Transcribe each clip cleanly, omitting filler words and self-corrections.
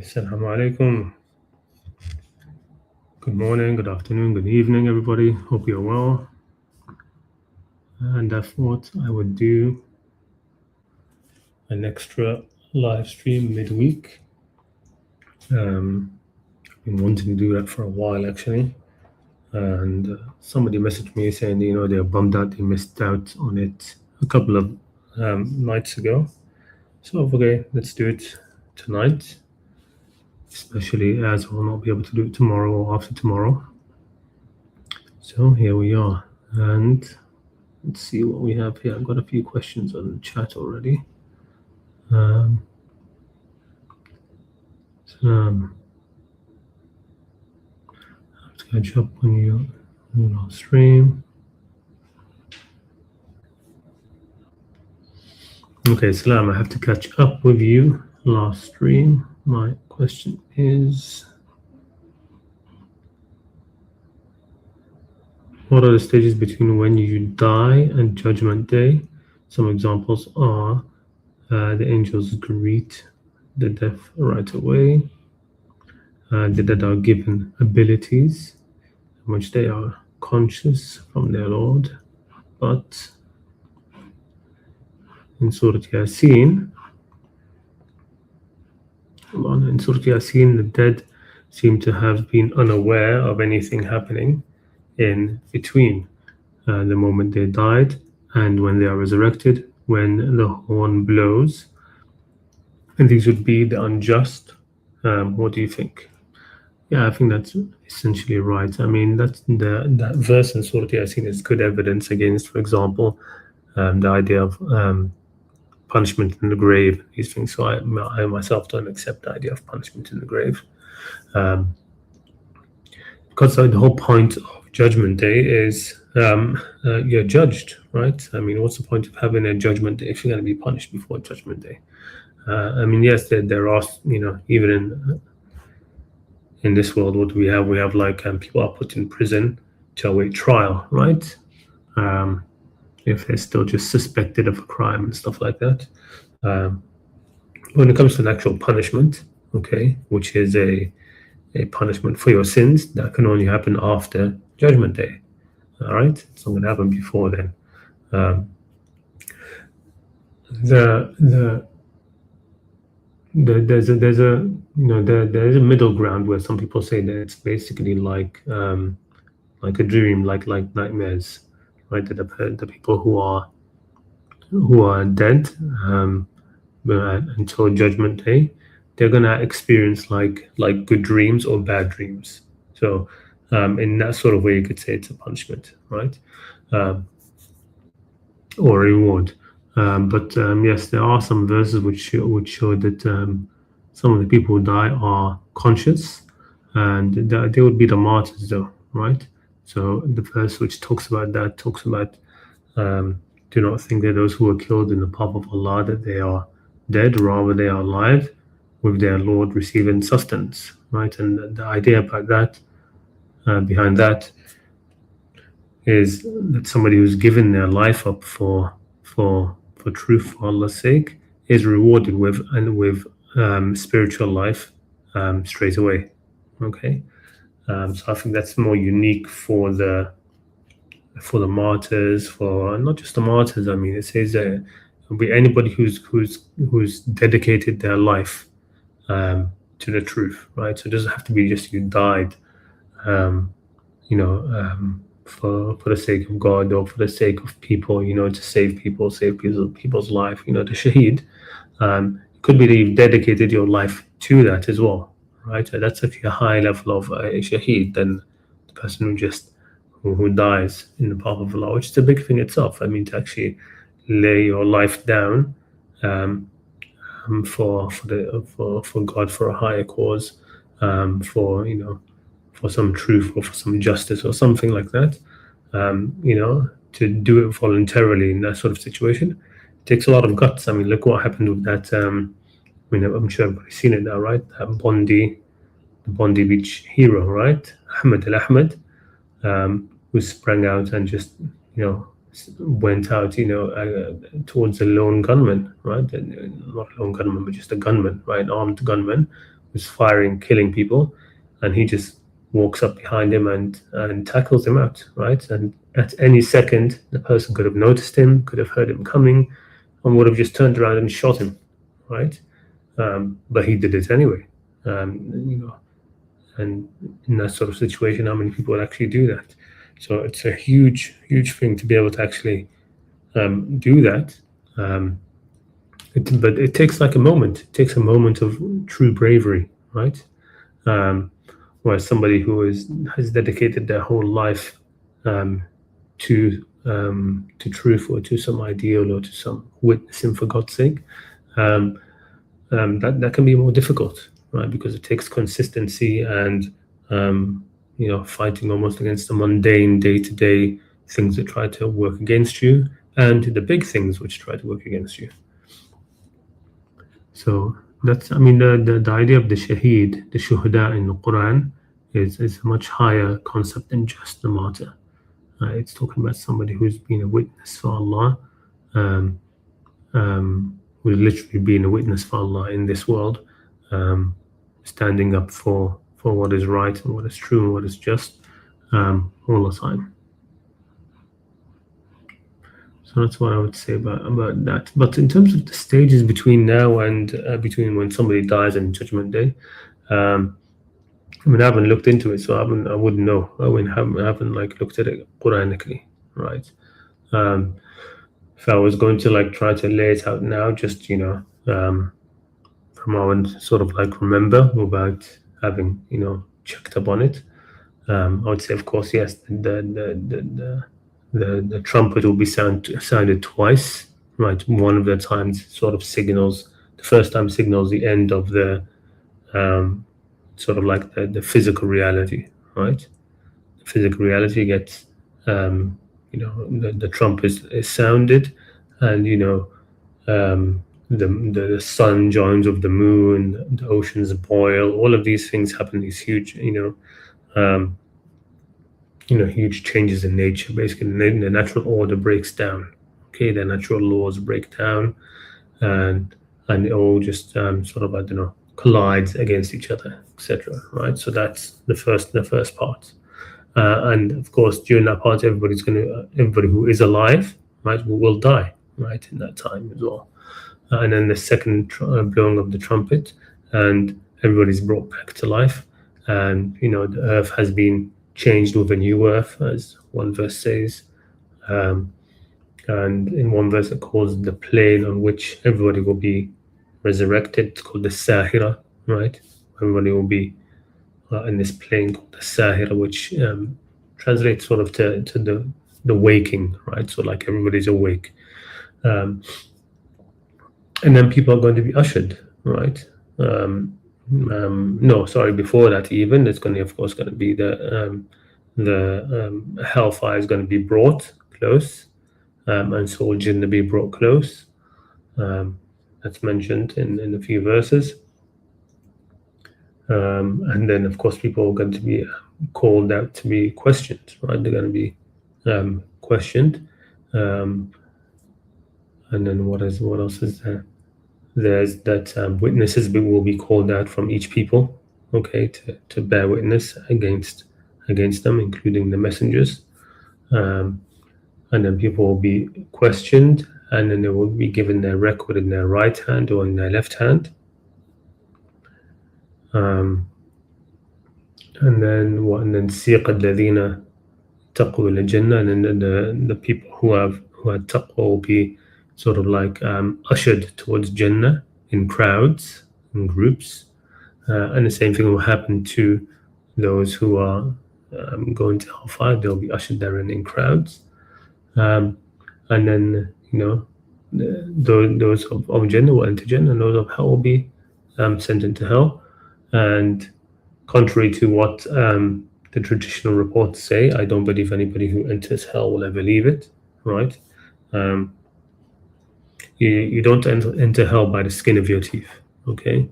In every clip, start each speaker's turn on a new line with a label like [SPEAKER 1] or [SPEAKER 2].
[SPEAKER 1] Assalamu alaikum. Good morning, good afternoon, good evening, everybody. Hope you're well. And I thought I would do an extra live stream midweek. I've been wanting to do that for a while, actually. And somebody messaged me saying, they're bummed out they missed out on it a couple of nights ago. So, okay, let's do it tonight, especially as I will not be able to do it tomorrow or after tomorrow. So here we are, and let's see what we have here. I've got a few questions on the chat already. I have to catch up on your last stream. Okay, Salam, I have to catch up with you last stream. My question is, what are the stages between when you die and Judgment Day? Some examples are the angels greet the dead right away. The dead are given abilities in which they are conscious from their Lord. But in Surah Yasin, the dead seem to have been unaware of anything happening in between the moment they died and when they are resurrected, when the horn blows. And these would be the unjust. What do you think? Yeah, I think that's essentially right. I mean, that verse in Surah Yasin is good evidence against, for example, the idea of punishment in the grave, these things. So I myself don't accept the idea of punishment in the grave. Because the whole point of Judgment Day is you're judged, right? I mean, what's the point of having a Judgment Day if you're going to be punished before Judgment Day? I mean, yes, there are, even in this world, what do we have? We have like people are put in prison to await trial, right? If they're still just suspected of a crime and stuff like that. When it comes to an actual punishment, okay, which is a punishment for your sins, that can only happen after Judgment Day. All right, it's not going to happen before then. There's a middle ground where some people say that it's basically like a dream, like nightmares, right? That the people who are dead until Judgment Day, they're gonna experience like good dreams or bad dreams. So in that sort of way, you could say it's a punishment, right? Or a reward. But yes, there are some verses which show that some of the people who die are conscious, and they would be the martyrs, though, right? So the verse which talks about that talks about do not think that those who are killed in the path of Allah that they are dead, rather they are alive, with their Lord receiving sustenance, right? And the idea about that, behind that, is that somebody who's given their life up for truth, for Allah's sake, is rewarded with spiritual life straight away. Okay, so I think that's more unique for the martyrs, for not just the martyrs. I mean, it says that it'll be anybody who's dedicated their life to the truth, right? So it doesn't have to be just you died, for the sake of God or for the sake of people, to save people's life. The shaheed, it could be that you've dedicated your life to that as well, right? So that's actually a high level of a shaheed than the person who dies in the path of Allah, which is a big thing itself. I mean, to actually lay your life down for God, for a higher cause, for some truth or for some justice or something like that, to do it voluntarily in that sort of situation, it takes a lot of guts. I mean, look what happened with that. I'm sure everybody's seen it now, right? That the Bondi Beach hero, right? Ahmed al-Ahmed, who sprang out and just, went out, towards a lone gunman, right? Not a lone gunman, but just a gunman, right? Armed gunman, who who's firing, killing people, and he just walks up behind him and tackles him out, right? And at any second, the person could have noticed him, could have heard him coming, and would have just turned around and shot him, right? But he did it anyway. And in that sort of situation, how many people would actually do that? So it's a huge, huge thing to be able to actually do that. But it takes like a moment. It takes a moment of true bravery, right? Where somebody who has dedicated their whole life to truth or to some ideal or to some witnessing for God's sake, that can be more difficult, right? Because it takes consistency and fighting almost against the mundane day-to-day things that try to work against you, and the big things which try to work against you. So that's, I mean, the idea of the shaheed, the shuhada in the Qur'an, is a much higher concept than just the martyr. It's talking about somebody who's been a witness for Allah, who's literally been a witness for Allah in this world, standing up for what is right and what is true and what is just all the time. So that's what I would say about that. But in terms of the stages between now and between when somebody dies and Judgment Day, I mean, I haven't looked into it, so I wouldn't know. I haven't like looked at it Qur'anically, right? If I was going to like try to lay it out now, just from our sort of like remember without having checked up on it, I would say, of course, yes, the trumpet will be sounded twice, right? One of the times sort of signals, the first time signals the end of the sort of like the physical reality, right? The physical reality gets, the trumpet is sounded, and the sun joins with the moon, the oceans boil. All of these things happen. These huge, huge changes in nature. Basically, the natural order breaks down. Okay, the natural laws break down, and it all just sort of, I don't know, collides against each other, etc. Right. So that's the first part. And of course, during that part, everybody who is alive, right, will die, right, in that time as well. And then the second blowing of the trumpet, and everybody's brought back to life, and the earth has been changed with a new earth, as one verse says, and in one verse it calls the plane on which everybody will be resurrected. It's called the Sahira, right? Everybody will be in this plane called the Sahira, which translates sort of to the waking, right? So like everybody's awake, and then people are going to be ushered, right? No, sorry, before that even, it's going to be the hellfire is going to be brought close, and so will Jinn be brought close. That's mentioned in a few verses. And then, of course, people are going to be called out to be questioned, right? They're going to be questioned. And then what else is there? There's that witnesses will be called out from each people, okay, to bear witness against them, including the messengers. And then people will be questioned, and then they will be given their record in their right hand or in their left hand. And then سيق الذين تقوا إلى الجنة, and then the people who had taqwa will be sort of like ushered towards Jannah in crowds, in groups, and the same thing will happen to those who are going to hellfire. They'll be ushered there in crowds, and then those of Jannah will enter Jannah, and those of hell will be sent into hell. And contrary to what the traditional reports say, I don't believe anybody who enters hell will ever leave it, right? You don't enter hell by the skin of your teeth, okay?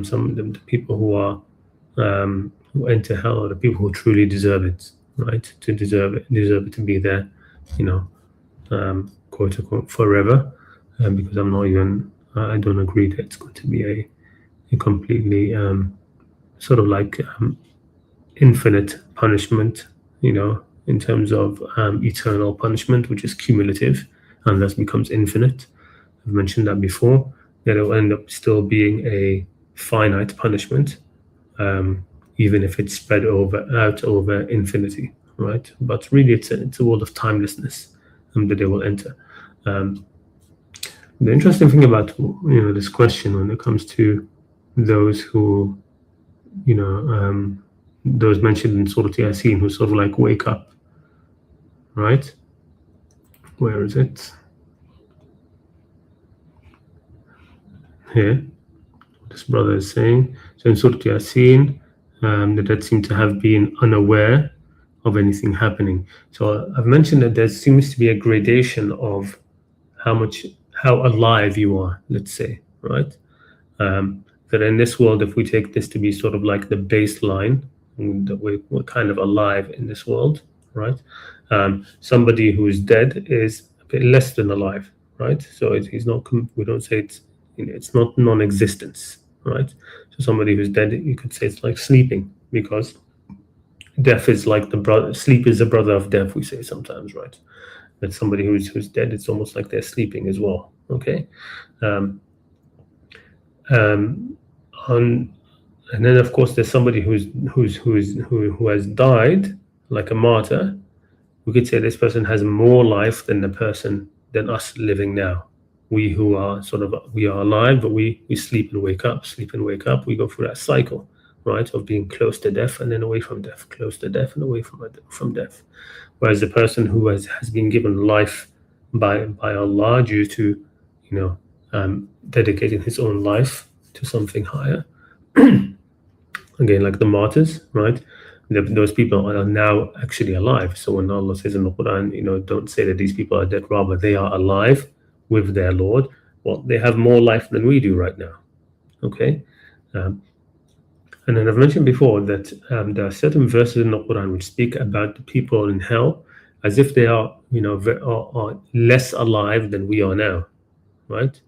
[SPEAKER 1] Some of the people who enter hell are the people who truly deserve it, right? Deserve it to be there, quote unquote forever. Because I don't agree that it's going to be a completely sort of like infinite punishment, in terms of eternal punishment, which is cumulative and thus becomes infinite. I've mentioned that before, that it will end up still being a finite punishment, even if it's spread out over infinity, right? But really, it's a world of timelessness that they will enter. The interesting thing about this question when it comes to those who those mentioned in Surah Yasin who sort of like wake up, right? Where is it? Here, this brother is saying. So in Surah Yasin, the dead seem to have been unaware of anything happening. So I've mentioned that there seems to be a gradation of how alive you are, let's say, right? That in this world, if we take this to be sort of like the baseline, that we're kind of alive in this world, right? Somebody who's dead is a bit less than alive, right? So he's not. We don't say it's not non-existence, right? So somebody who's dead, you could say it's like sleeping, because death is like the brother. Sleep is the brother of death. We say sometimes, right? That somebody who's dead, it's almost like they're sleeping as well. Okay. And then of course there's somebody who has died, like a martyr. We could say this person has more life than than us living now. We who are we are alive, but we sleep and wake up, sleep and wake up. We go through that cycle, right, of being close to death and then away from death, close to death and away from death. Whereas the person who has been given life by Allah due to dedicating his own life to something higher, again, like the martyrs, right? Those people are now actually alive. So when Allah says in the Quran, don't say that these people are dead, rather they are alive with their Lord. Well, they have more life than we do right now. Okay. And then I've mentioned before that there are certain verses in the Quran which speak about the people in hell as if they are, are less alive than we are now, right?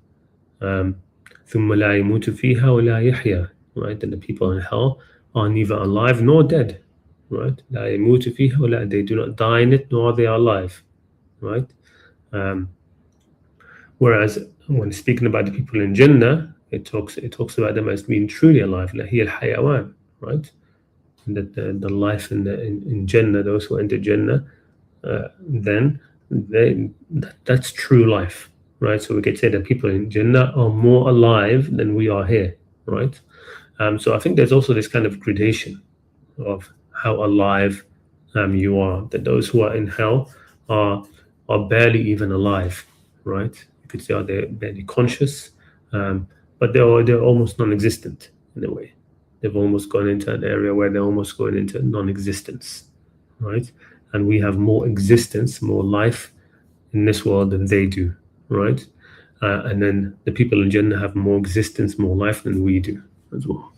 [SPEAKER 1] ثم لا يموت فيها ولا يحيا, right? And the people in hell are neither alive nor dead, right? لا يموت فيها ولا, they do not die in it, nor are they alive, right? Whereas when speaking about the people in Jannah, it talks about them as being truly alive, هي الحيوان, right? And that the life in Jannah, those who enter Jannah, then that's true life, right? So we could say that people in Jannah are more alive than we are here, right? So I think there's also this kind of gradation of how alive you are. That those who are in hell are barely even alive, right? You could say they're barely conscious, but they're almost non-existent in a way. They've almost gone into an area where they're almost going into non-existence, right? And we have more existence, more life in this world than they do, right? And then the people in Jannah have more existence, more life than we do as well.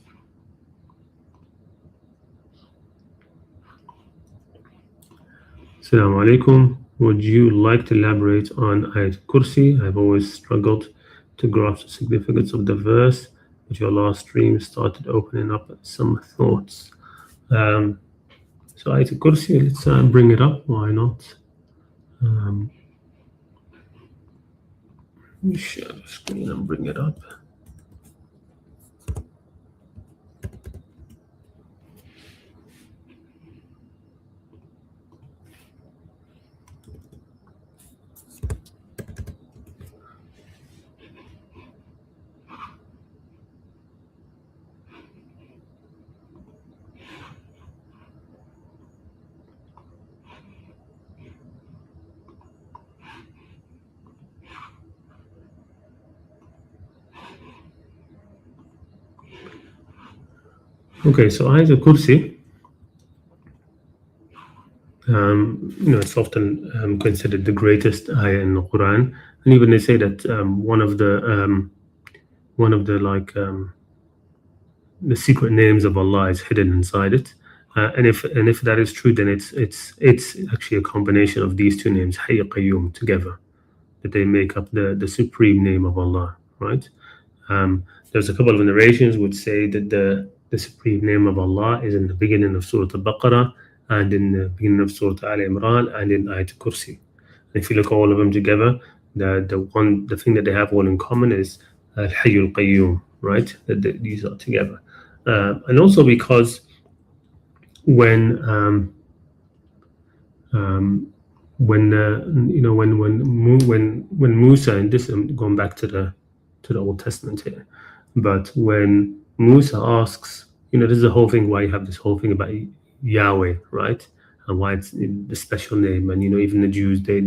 [SPEAKER 1] Assalamu alaikum. Would you like to elaborate on Ayat Kursi? I've always struggled to grasp the significance of the verse, but your last stream started opening up some thoughts. So Ayat Kursi, let's bring it up. Why not? Let me share the screen and bring it up. Okay, so Ayat al-Kursi, it's often considered the greatest ayah in the Quran, and even they say that one of the the secret names of Allah is hidden inside it. And if that is true, then it's actually a combination of these two names, Hayy Qayyum, together, that they make up the supreme name of Allah, right? There's a couple of narrations which say that the supreme name of Allah is in the beginning of Surah Al-Baqarah and in the beginning of Surah Al Imran and in Ayat Kursi. And if you look at all of them together, the thing that they have all in common is Al-Hayyul Qayyum, right? These are together. And also because when when Musa, and this I'm going back to the Old Testament here, but when Musa asks, this is the whole thing why you have this whole thing about Yahweh, right? And why it's the special name, and even the Jews they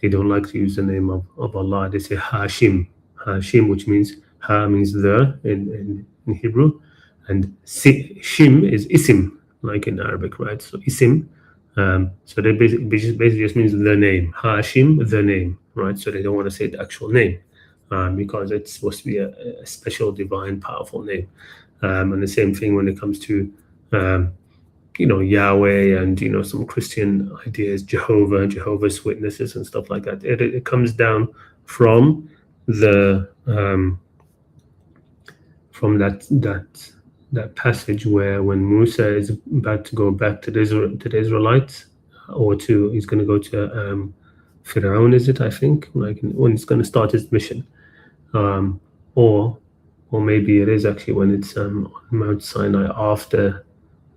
[SPEAKER 1] don't like to use the name of Allah. They say Hashim, which means Ha means the in Hebrew, and Shim is Isim, like in Arabic, right? So Isim. So they basically just means the name. Hashim, the name, right? So they don't want to say the actual name because it's supposed to be a special, divine, powerful name. And the same thing when it comes to, Yahweh and, some Christian ideas, Jehovah's Witnesses and stuff like that. It comes down from from that passage where when Musa is about to go back to the Israelites, or he's going to go to Pharaoh, is it? I think, like when he's going to start his mission, or maybe it is actually when it's on Mount Sinai after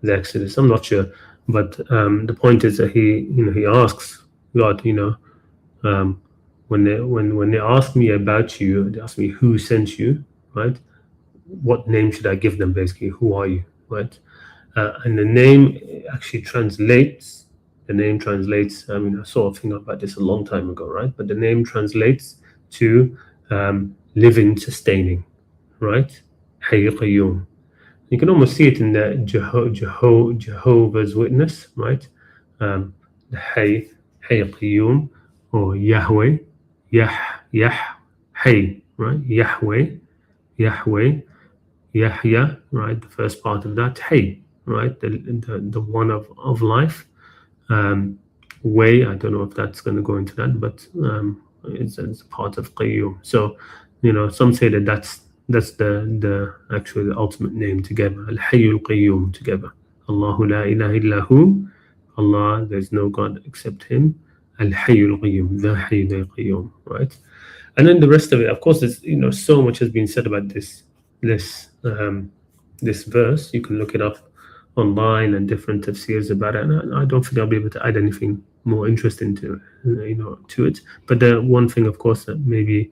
[SPEAKER 1] the Exodus. I'm not sure, but the point is that he asks God, when they ask me about you, they ask me who sent you, right? What name should I give them? Basically, who are you, right? And the name actually translates. The name translates. I mean, I saw a thing about this a long time ago, right? But the name translates to living, sustaining, right? Hayy Qayyum. You can almost see it in the Jehovah's Witness, right? The Hayy Qayyum, or Yahweh, Hayy, right? Yahweh, Yahya, right? The first part of that, Hayy, right? The one of life. Way, I don't know if that's going to go into that, but it's part of Qayyum. So, some say that that's the actual ultimate name together. Al-Hayyul Qayyum together. Allahu la ilaha illahu. Allah, there's no God except Him. Al-Hayyul Qayyum, the Hayy, the Qayyum, right? And then the rest of it, of course, there's so much has been said about this verse. You can look it up online and different tafsirs about it. And I don't think I'll be able to add anything more interesting to it. But the one thing, of course, that maybe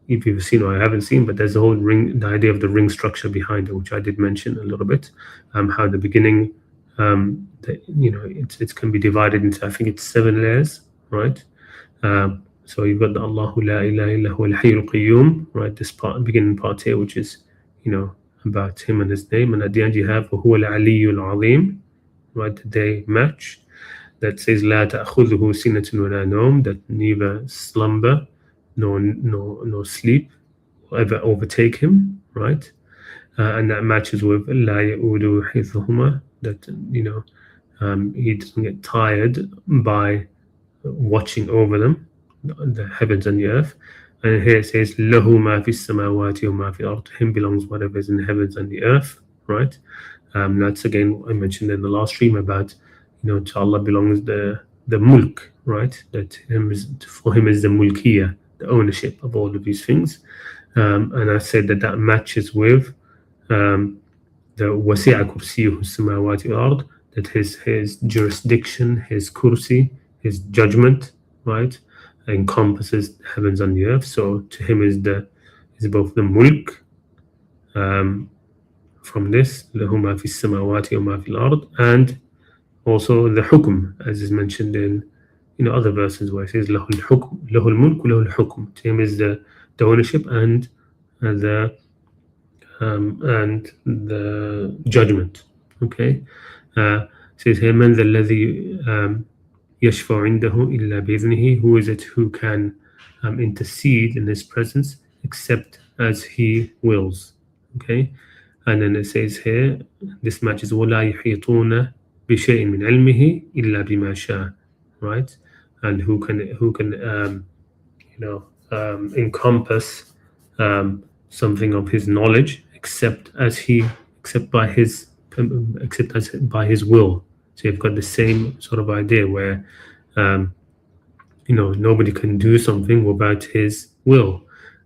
[SPEAKER 1] if you've seen or I haven't seen, but there's the whole ring, the idea of the ring structure behind it, which I did mention a little bit. How the beginning, it can be divided into, I think it's 7 layers, right? So you've got the Allahu la ilaha illa huwa al-hayyul qayyum, right? This beginning part here, which is, about Him and His name, and at the end you have huwa al-aliyyul azim, right? They match. That says la ta'khudhuhu sinatun wa la nawm, that neither slumber nor sleep will ever overtake Him, right? And that matches with la ya'udu hifdhuhuma, that He doesn't get tired by watching over them, the heavens and the earth. And here it says lahu ma fi samawati wa ma fi al-ard, to Him belongs whatever is in the heavens and the earth, right? That's again I mentioned in the last stream about to Allah belongs the mulk, right? That for Him is the mulkiyah, the ownership of all of these things. And I said that matches with the wasi'a kursiyuhu samawati wal-ard, that His jurisdiction, His kursi, His judgment, right, encompasses the heavens and the earth. So to Him is both the mulk from this, lahu ma fi samawati wa ma fi al-ard, and also the hukm, as is mentioned in other verses where it says lahu al-hukm, lahu al-mulk, lahu al-hukm. To Him is the ownership and the judgment. Okay, it says here man dhal ladhi yashfa'u indahu illa bi'idhnihi, who is it who can intercede in His presence except as He wills. Okay, and then it says here, this matches وَلَا يُحِيطُونَ بِشَيْءٍ مِنْ عِلْمِهِ إِلَّا بِمَا شَاءَ, right? And who can encompass something of his knowledge except by his will. So you've got the same sort of idea where nobody can do something without his will,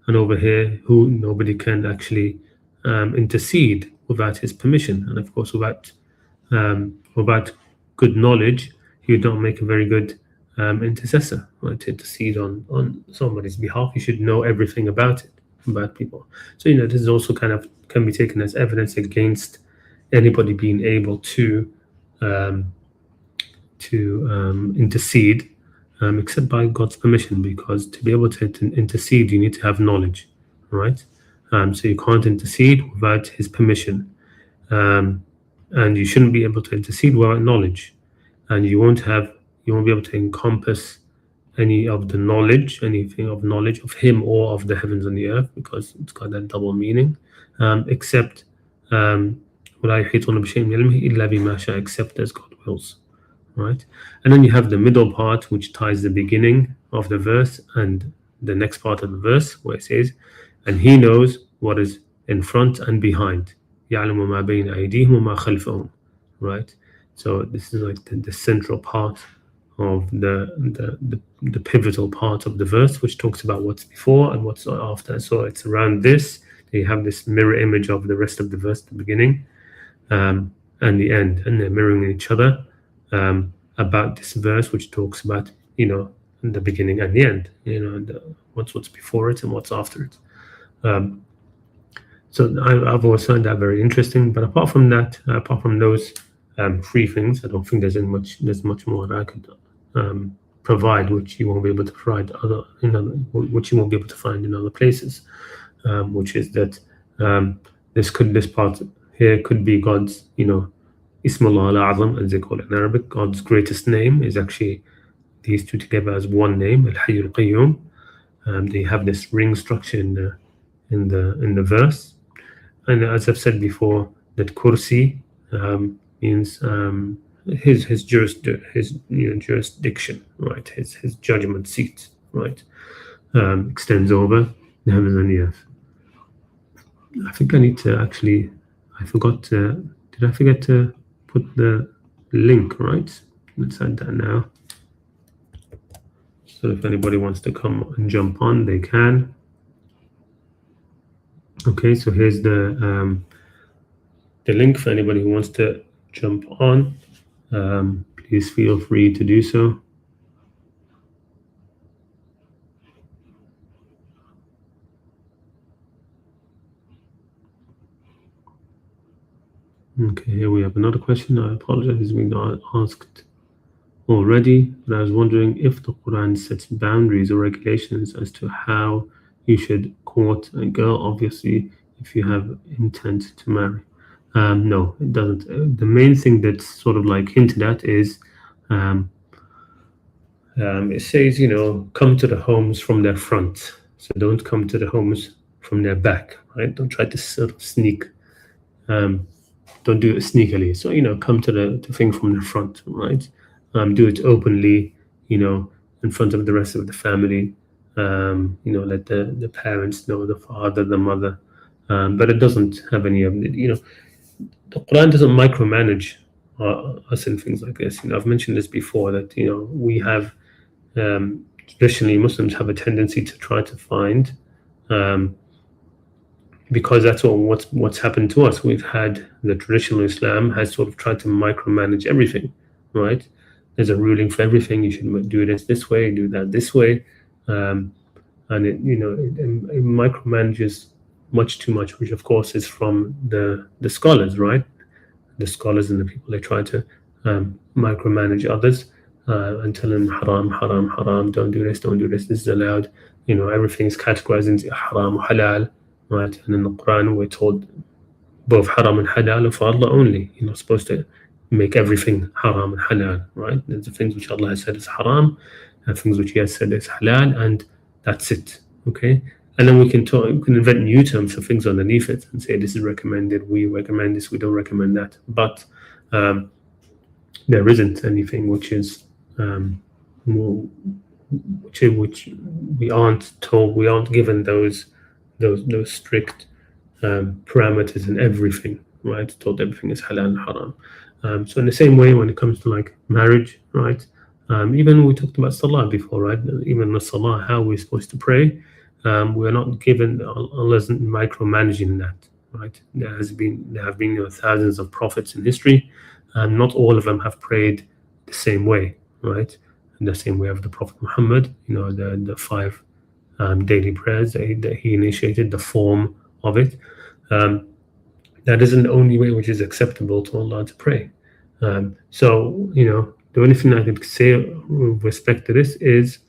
[SPEAKER 1] and over here, who nobody can actually intercede without his permission, and of course, without good knowledge, you don't make a very good intercessor, right? To intercede on somebody's behalf, you should know everything about it, about people. So this is also kind of can be taken as evidence against anybody being able to um, intercede except by God's permission, because to be able to intercede, you need to have knowledge, right? So you can't intercede without His permission, and you shouldn't be able to intercede without knowledge, and you won't be able to encompass anything of knowledge of Him or of the heavens and the earth, because it's got that double meaning, except وَلَا يُحِيطُونَ بِشَيْءٍ مِنْ عِلْمِهِ إِلَّا بِمَا شَاءَ, except as God wills. Right, and then you have the middle part, which ties the beginning of the verse and the next part of the verse, where it says, and He knows what is in front and behind. يَعْلَمُ مَا بَيْنَ أَيْدِيهِمْ وَمَا خَلْفَهُم. Right, so this is like the central part of the pivotal part of the verse, which talks about what's before and what's after. So it's around this that you have this mirror image of the rest of the verse, the beginning and the end, and they're mirroring each other. About this verse, which talks about the beginning and the end, what's before it and what's after it. So I've always found that very interesting. But apart from that, apart from those three things, I don't think there's much more that I could provide, which you won't be able to provide which you won't be able to find in other places. Which is that this part here could be God's, Ismullah al-Azam, as they call it in Arabic. God's greatest name is actually these two together as one name, Al-Hayy Al-Qayyum. They have this ring structure in the verse, and as I've said before, that Kursi means his jurisdiction, right? His judgment seat, right? Extends over the heavens and the earth. I think I need to actually. I forgot to. Did I forget to put the link, right? Let's add that now. So if anybody wants to come and jump on, they can. Okay, so here's the link for anybody who wants to jump on. Please feel free to do so. Okay, here we have another question. I apologize, we got asked already, but I was wondering if the Quran sets boundaries or regulations as to how you should court a girl, obviously, if you have intent to marry. No, it doesn't. The main thing that's sort of like hinted at is it says, come to the homes from their front. So don't come to the homes from their back, right? Don't try to sort of sneak. Don't do it sneakily. So, come to the thing from the front, right? Do it openly, in front of the rest of the family. Let the parents know, the father, the mother. But it doesn't have any of it. The Quran doesn't micromanage us in things like this. I've mentioned this before, that, we have, traditionally Muslims have a tendency to try to find, because that's what's happened to us. We've had the traditional Islam has sort of tried to micromanage everything, right? There's a ruling for everything. You should do this way, do that this way, and it micromanages much too much, which of course is from the scholars, right? The scholars and the people, they try to micromanage others and tell them haram, haram, haram. Don't do this. This is allowed. Everything is categorized into haram, halal. Right, and in the Quran we're told both haram and halal are for Allah only. You're not supposed to make everything haram and halal, right? There's the things which Allah has said is haram, and things which He has said is halal, and that's it. Okay, and then we can invent new terms for things underneath it and say this is recommended. We recommend this. We don't recommend that. But there isn't anything which is which we aren't told. We aren't given those those strict parameters in everything, right? Told everything is halal and haram. So in the same way, when it comes to like marriage, right? Even we talked about salah before, right? Even the salah, how we're supposed to pray, we're not given Allah isn't micromanaging that, right? There have been thousands of prophets in history, and not all of them have prayed the same way, right? In the same way of the Prophet Muhammad, the five daily prayers that he initiated, the form of it. That isn't the only way which is acceptable to Allah to pray. So, the only thing I could say with respect to this is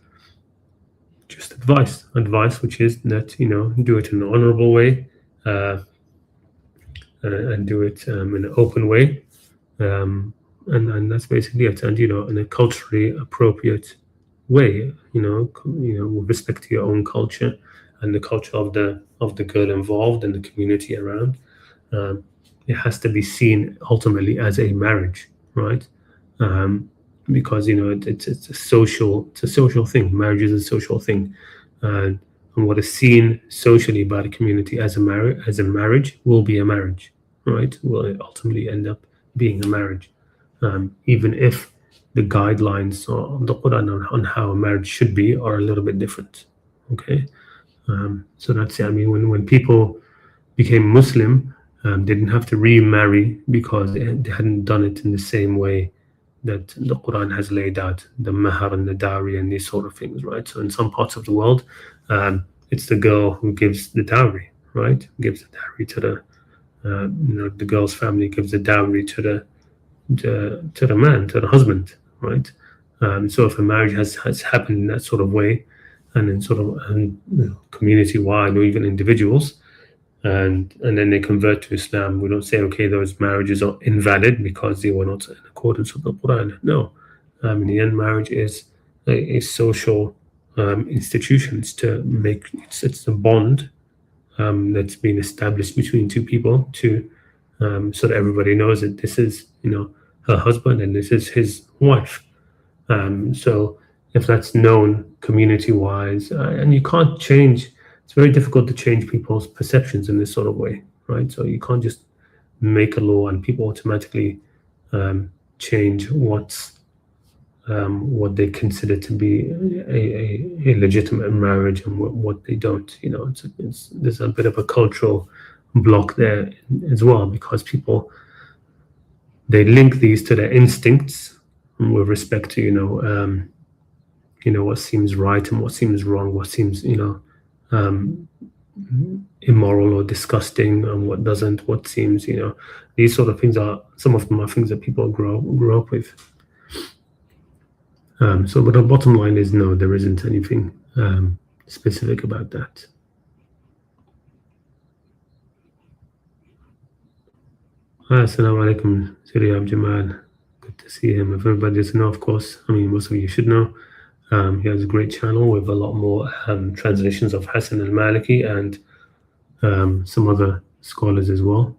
[SPEAKER 1] just advice, which is that, do it in an honorable way, and do it in an open way. And that's basically it. And, in a culturally appropriate way, with respect to your own culture and the culture of the girl involved and the community around. It has to be seen ultimately as a marriage, right? Because it's a social thing. Marriage is a social thing, and what is seen socially by the community as a marriage will be a marriage, right? Will ultimately end up being a marriage, even if the guidelines of the Quran on how a marriage should be are a little bit different. Okay, so that's it. I mean, when people became Muslim, they didn't have to remarry because they hadn't done it in the same way that the Quran has laid out, the mahar and the dowry and these sort of things, right? So in some parts of the world, it's the girl who gives the dowry, right? Gives the dowry to the girl's family gives the dowry to the man, to the husband, right? So if a marriage has happened in that sort of way, and in sort of community-wide or even individuals, and then they convert to Islam, we don't say, okay, those marriages are invalid because they were not in accordance with the Quran. No, in the end, marriage is a social institution. It's it's a bond that's been established between two people so that everybody knows that this is her husband and this is his wife. So if that's known community-wise, and you can't change. It's very difficult to change people's perceptions in this sort of way, right? So you can't just make a law and people automatically change what they consider to be a legitimate marriage and what they don't. There's a bit of a cultural block there as well, because people, they link these to their instincts with respect to what seems right and what seems wrong, what seems immoral or disgusting, and what doesn't, what seems, these sort of things some of them are things that people grow up with. But the bottom line is, no, there isn't anything specific about that. Assalamu alaikum, Siriyab Jamal. Good to see him. If everybody doesn't know, of course, most of you should know. He has a great channel with a lot more translations of Hassan al-Maliki and some other scholars as well.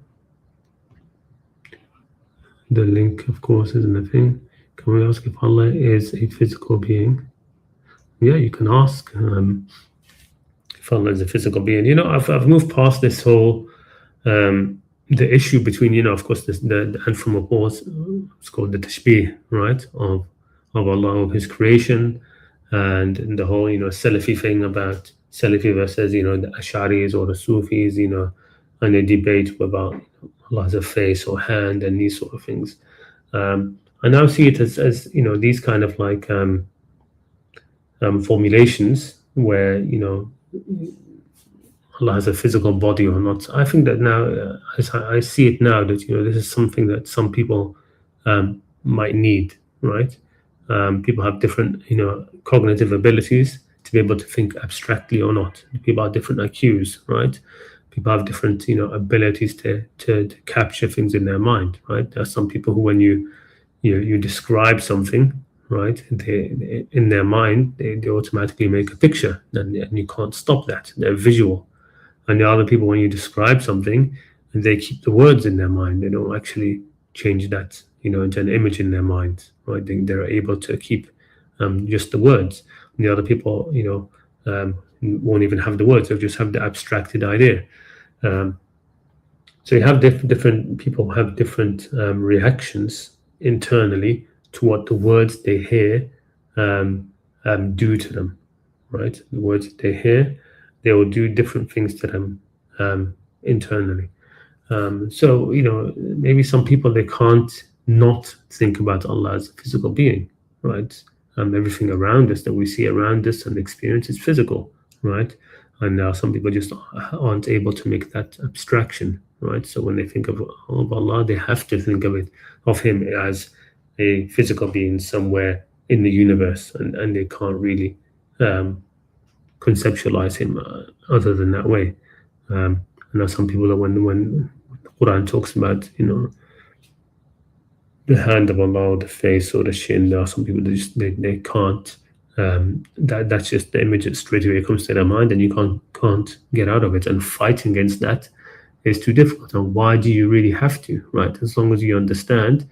[SPEAKER 1] The link, of course, isn't a thing. Can we ask if Allah is a physical being? Yeah, you can ask if Allah is a physical being. I've moved past this whole the issue between, of course, the anthropomorphs, it's called the tashbih, right, of Allah, of His creation. And the whole, Salafi thing about Salafi versus, the Ash'aris or the Sufis, and they debate about Allah has a face or hand and these sort of things. I now see it as these kind of like formulations where, Allah has a physical body or not. I think that now, I see it now that, this is something that some people might need, right? People have different, cognitive abilities to be able to think abstractly or not. People have different IQs, right? People have different, abilities to capture things in their mind, right? There are some people who, when you describe something, right, in their mind, they automatically make a picture, and you can't stop that. They're visual. And the other people, when you describe something, they keep the words in their mind. They don't actually change that, into an image in their mind, right? They're able to keep just the words. And the other people, won't even have the words; they'll just have the abstracted idea. So you have different people have different reactions internally to what the words they hear do to them, right? The words they hear, they will do different things to them internally. So, maybe some people, they can't not think about Allah as a physical being, right? Everything around us that we see around us and experience is physical, right? And some people just aren't able to make that abstraction, right? So when they think of Allah, they have to think of Him as a physical being somewhere in the universe, and they can't really conceptualize Him other than that way. I know some people that when the Quran talks about, the hand of Allah, or the face, or the shin, there are some people that they can't. That's just the image that straight away comes to their mind, and you can't get out of it. And fighting against that is too difficult. And why do you really have to, right? As long as you understand,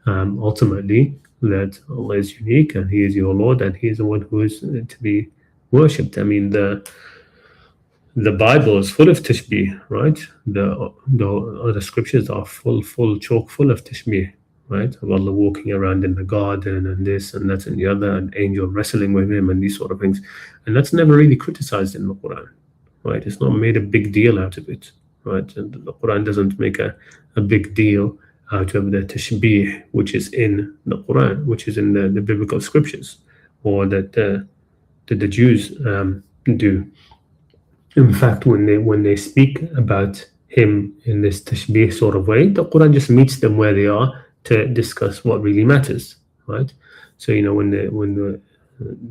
[SPEAKER 1] ultimately, that Allah is unique and He is your Lord and He is the one who is to be worshipped. I mean, the Bible is full of tashbih, right? The other scriptures are chock full of tashbih, right? Of Allah walking around in the garden and this and that and the other, and angel wrestling with Him and these sort of things. And that's never really criticized in the Quran, right? It's not made a big deal out of it, right? And the Quran doesn't make a big deal out of the tashbih, which is in the Quran, which is in the biblical scriptures, or that the Jews do. In fact, when they speak about Him in this tashbih sort of way, the Quran just meets them where they are to discuss what really matters, right? So when the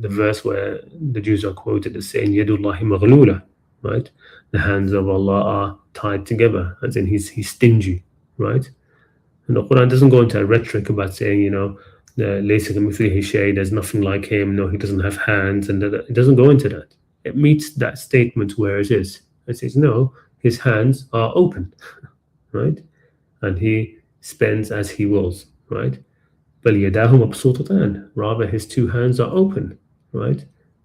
[SPEAKER 1] verse where the Jews are quoted as saying "Yadullahi maghlula," right? The hands of Allah are tied together, as in He's stingy, right? And the Quran doesn't go into a rhetoric about saying, "Laysa kamithlihi shay," there's nothing like Him. No, He doesn't have hands, and it doesn't go into that. It meets that statement where it is. It says, no, His hands are open, right? And He spends as He wills, right? بَلْ يَدَاهُ مَبْسُوطَتَانِ, rather His two hands are open, right?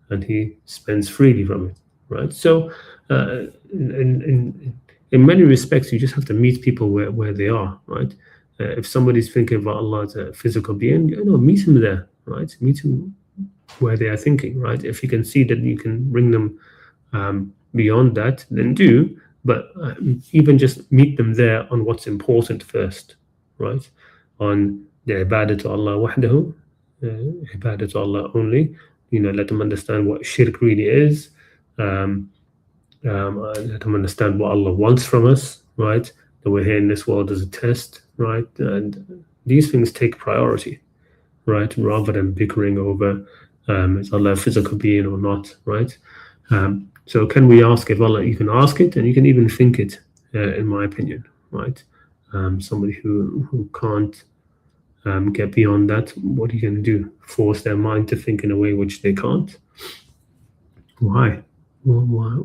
[SPEAKER 1] And He spends freely from it, right? So in many respects, you just have to meet people where they are, right? If somebody's thinking about Allah as a physical being, meet him there, right? Meet him where they are thinking, right? If you can see that you can bring them beyond that, then do. But even just meet them there on what's important first, right? On the ibadah to Allah wahdahu, ibadah to Allah only. Let them understand what shirk really is. Let them understand what Allah wants from us, right? That we're here in this world as a test, right? And these things take priority, right? Rather than bickering over is Allah a physical being or not, right? So can we ask if Allah? You can ask it, and you can even think it, in my opinion, right? Somebody who can't get beyond that, what are you going to do? Force their mind to think in a way which they can't? Why? Well, why?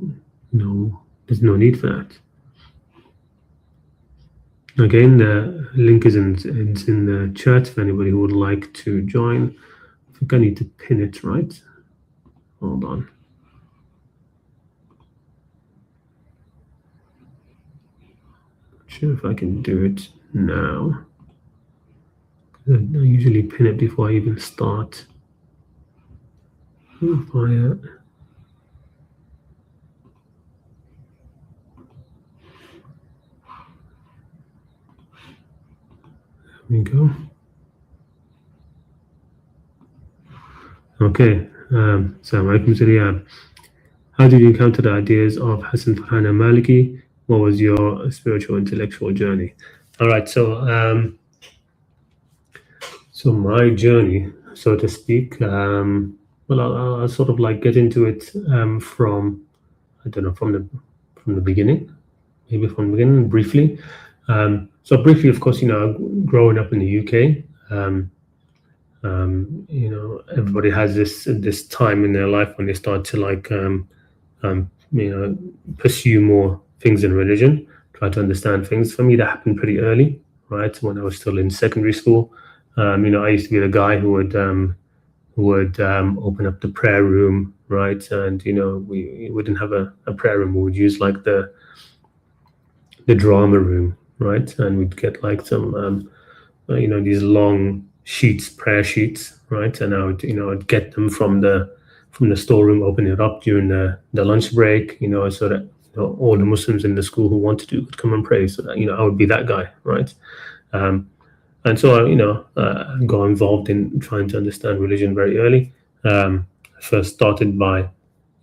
[SPEAKER 1] No, there's no need for that. Again, the link is in the chat if anybody who would like to join. I think I need to pin it, right? Hold on. Not sure if I can do it now. I usually pin it before I even start. There we go. Okay. Assalamu alaikum Riyad. How did you encounter the ideas of Hassan Farhan and Maliki? What was your spiritual intellectual journey? All right. So my journey, so to speak, well, I'll sort of like get into it from the beginning, maybe from the beginning, briefly. So briefly, of course, growing up in the UK, everybody has this time in their life when they start to pursue more things in religion, try to understand things. For me, that happened pretty early, right? When I was still in secondary school. I used to be the guy who would open up the prayer room, right? And we wouldn't have a prayer room. We would use like the drama room, right? And we'd get like some these long sheets, prayer sheets, right? And I'd get them from the storeroom, open it up during the lunch break, so that all the Muslims in the school who wanted to could come and pray. So that I would be that guy, right? Um, and so I got involved in trying to understand religion very early. I first started by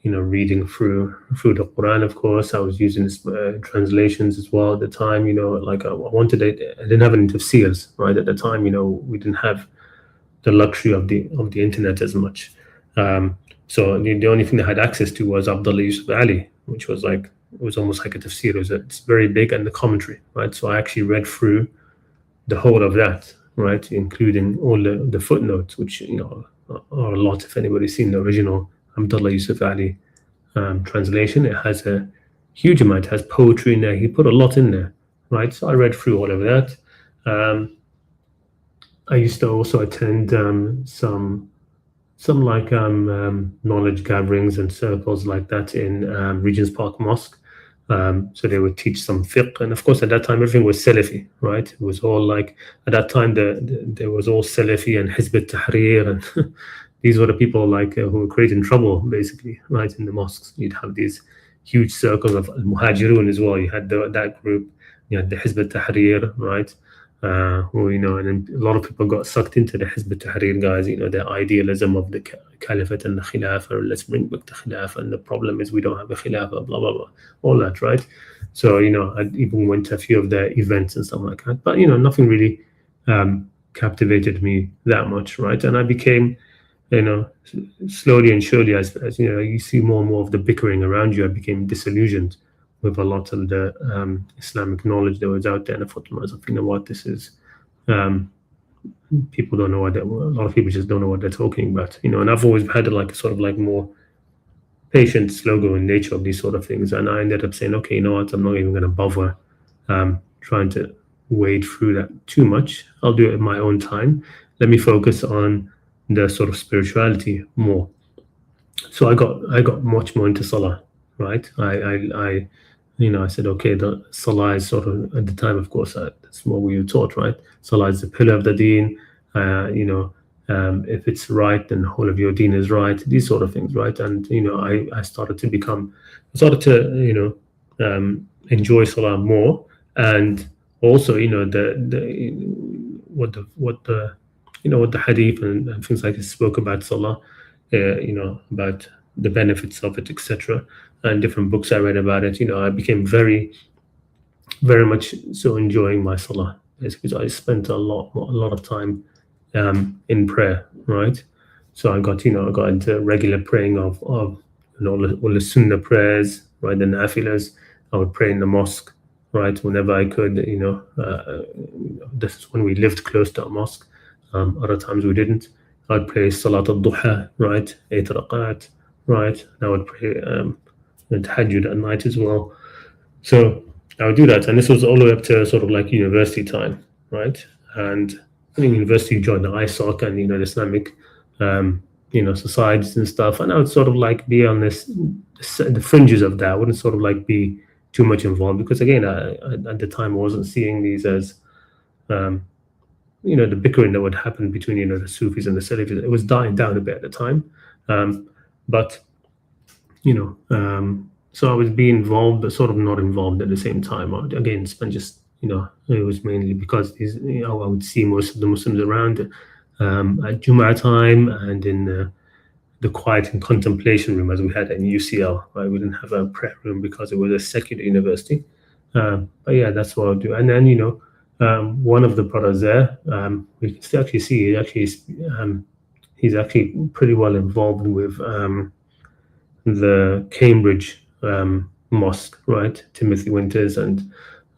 [SPEAKER 1] reading through the Quran. Of course, I was using translations as well at the time. Like I wanted it. I didn't have any tafsirs, right? At the time, we didn't have the luxury of the internet as much. So the only thing I had access to was Abdullah Yusuf Ali, which was like it was almost like a tafsir. It's very big, and the commentary, right? So I actually read through the whole of that, right, including all the footnotes, which are a lot. If anybody's seen the original Abdullah Yusuf Ali translation, it has a huge amount. It has poetry in there. He put a lot in there, right? So I read through all of that. I used to also attend some like knowledge gatherings and circles like that in Regent's Park Mosque. So they would teach some fiqh, and of course at that time everything was Salafi, right? It was all like at that time there was all Salafi and Hizb al-Tahrir, and these were the people like who were creating trouble basically, right, in the mosques. You'd have these huge circles of al-Muhajirun as well. You had that group, you had the Hizb al-Tahrir, right? Who and then a lot of people got sucked into the Hizb al-Tahrir guys, their idealism of the caliphate and the khilafah. Let's bring back the khilafah, and the problem is we don't have a khilafah, blah blah blah, all that, right? So I even went to a few of their events and stuff like that, but nothing really captivated me that much, right? And I became, slowly and surely, as you see more and more of the bickering around you, I became disillusioned with a lot of the Islamic knowledge that was out there. And I thought to myself, what, this is, people don't know what a lot of people just don't know what they're talking about, and I've always had like a sort of like more patient, slow-going nature of these sort of things. And I ended up saying, okay, what, I'm not even going to bother trying to wade through that too much. I'll do it at my own time. Let me focus on the sort of spirituality more. So I got much more into Salah, right? I said, okay, the Salah is sort of, at the time, of course, that's what we were taught, right? Salah is the pillar of the deen. If it's right, then the whole of your deen is right. These sort of things, right? And I started to enjoy Salah more, and also what the hadith and things like this spoke about Salah, about the benefits of it, etc. And different books I read about it, I became very, very much so enjoying my Salah, because I spent a lot of time in prayer, right? So I got into regular praying of all the Sunnah prayers, right? The nafilas. I would pray in the mosque, right, whenever I could. This is when we lived close to a mosque. Other times we didn't. I'd pray Salat al-Duha, right, 8 raqat, right? And I would pray Tahajjud at night as well. So I would do that, and this was all the way up to sort of like university time, right? And in university, you joined the ISOC and the Islamic, societies and stuff, and I would sort of like be on the fringes of that. I wouldn't sort of like be too much involved, because again, at the time I wasn't seeing these as the bickering that would happen between the Sufis and the Salafis. It was dying down a bit at the time, but so I was being involved, but sort of not involved at the same time. Again, it was mainly because I would see most of the Muslims around at Jumu'ah time and in the quiet and contemplation room, as we had in UCL. Right? We didn't have a prayer room because it was a secular university. But yeah, that's what I'll do. And then one of the brothers there, we can still actually see he's actually pretty well involved with the Cambridge mosque, right? Timothy Winters and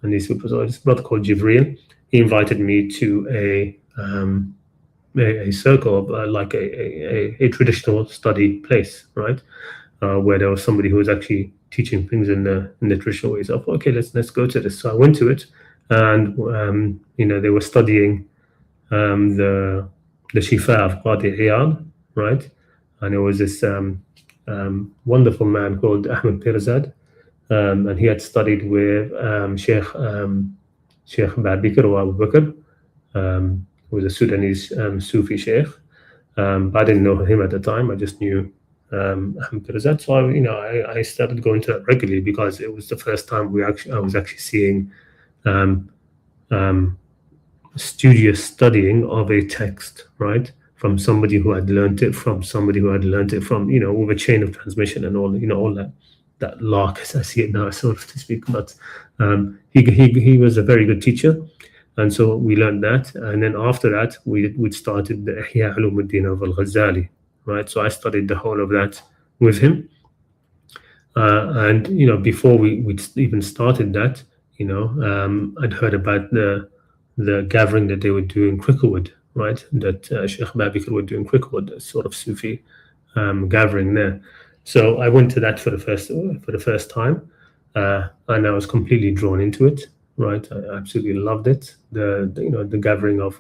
[SPEAKER 1] these people. So this brother called Jibreel, he invited me to a circle of like a traditional study place, right? Where there was somebody who was actually teaching things in the traditional ways. I thought, okay, let's go to this. So I went to it, and they were studying the Shifa of Qadi Iyad, right? And it was this wonderful man called Ahmed Pirzad, and he had studied with Sheikh Babikr or Abu Bakr, who was a Sudanese Sufi sheikh. But I didn't know him at the time. I just knew Ahmed Pirzad. So I started going to that regularly because it was the first time I was actually seeing um, um, studious studying of a text, right? From somebody who had learned it from somebody who had learned it from, with a chain of transmission and all that lark, as I see it now, so to speak. But he was a very good teacher. And so we learned that. And then after that, we started the Ihya Ulumuddin of Al-Ghazali, right? So I studied the whole of that with him. And before we'd even started that, I'd heard about the gathering that they would do in Cricklewood, right? That Sheikh Babikr would do in Cricklewood, a sort of Sufi gathering there. So I went to that for the first time, and I was completely drawn into it. Right, I absolutely loved it. The gathering of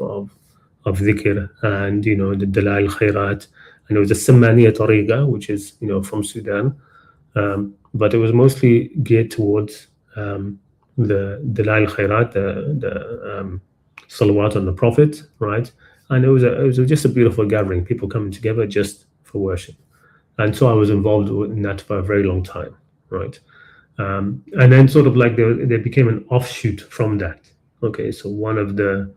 [SPEAKER 1] dhikr and the Dalal Khairat, and it was a Sammaniya Tariqa, which is from Sudan. But it was mostly geared towards the Dalal Khairat, the salawat on the Prophet, right? And it was just a beautiful gathering, people coming together just for worship. And so I was involved in that for a very long time, right? And then sort of like they became an offshoot from that. Okay, so one of the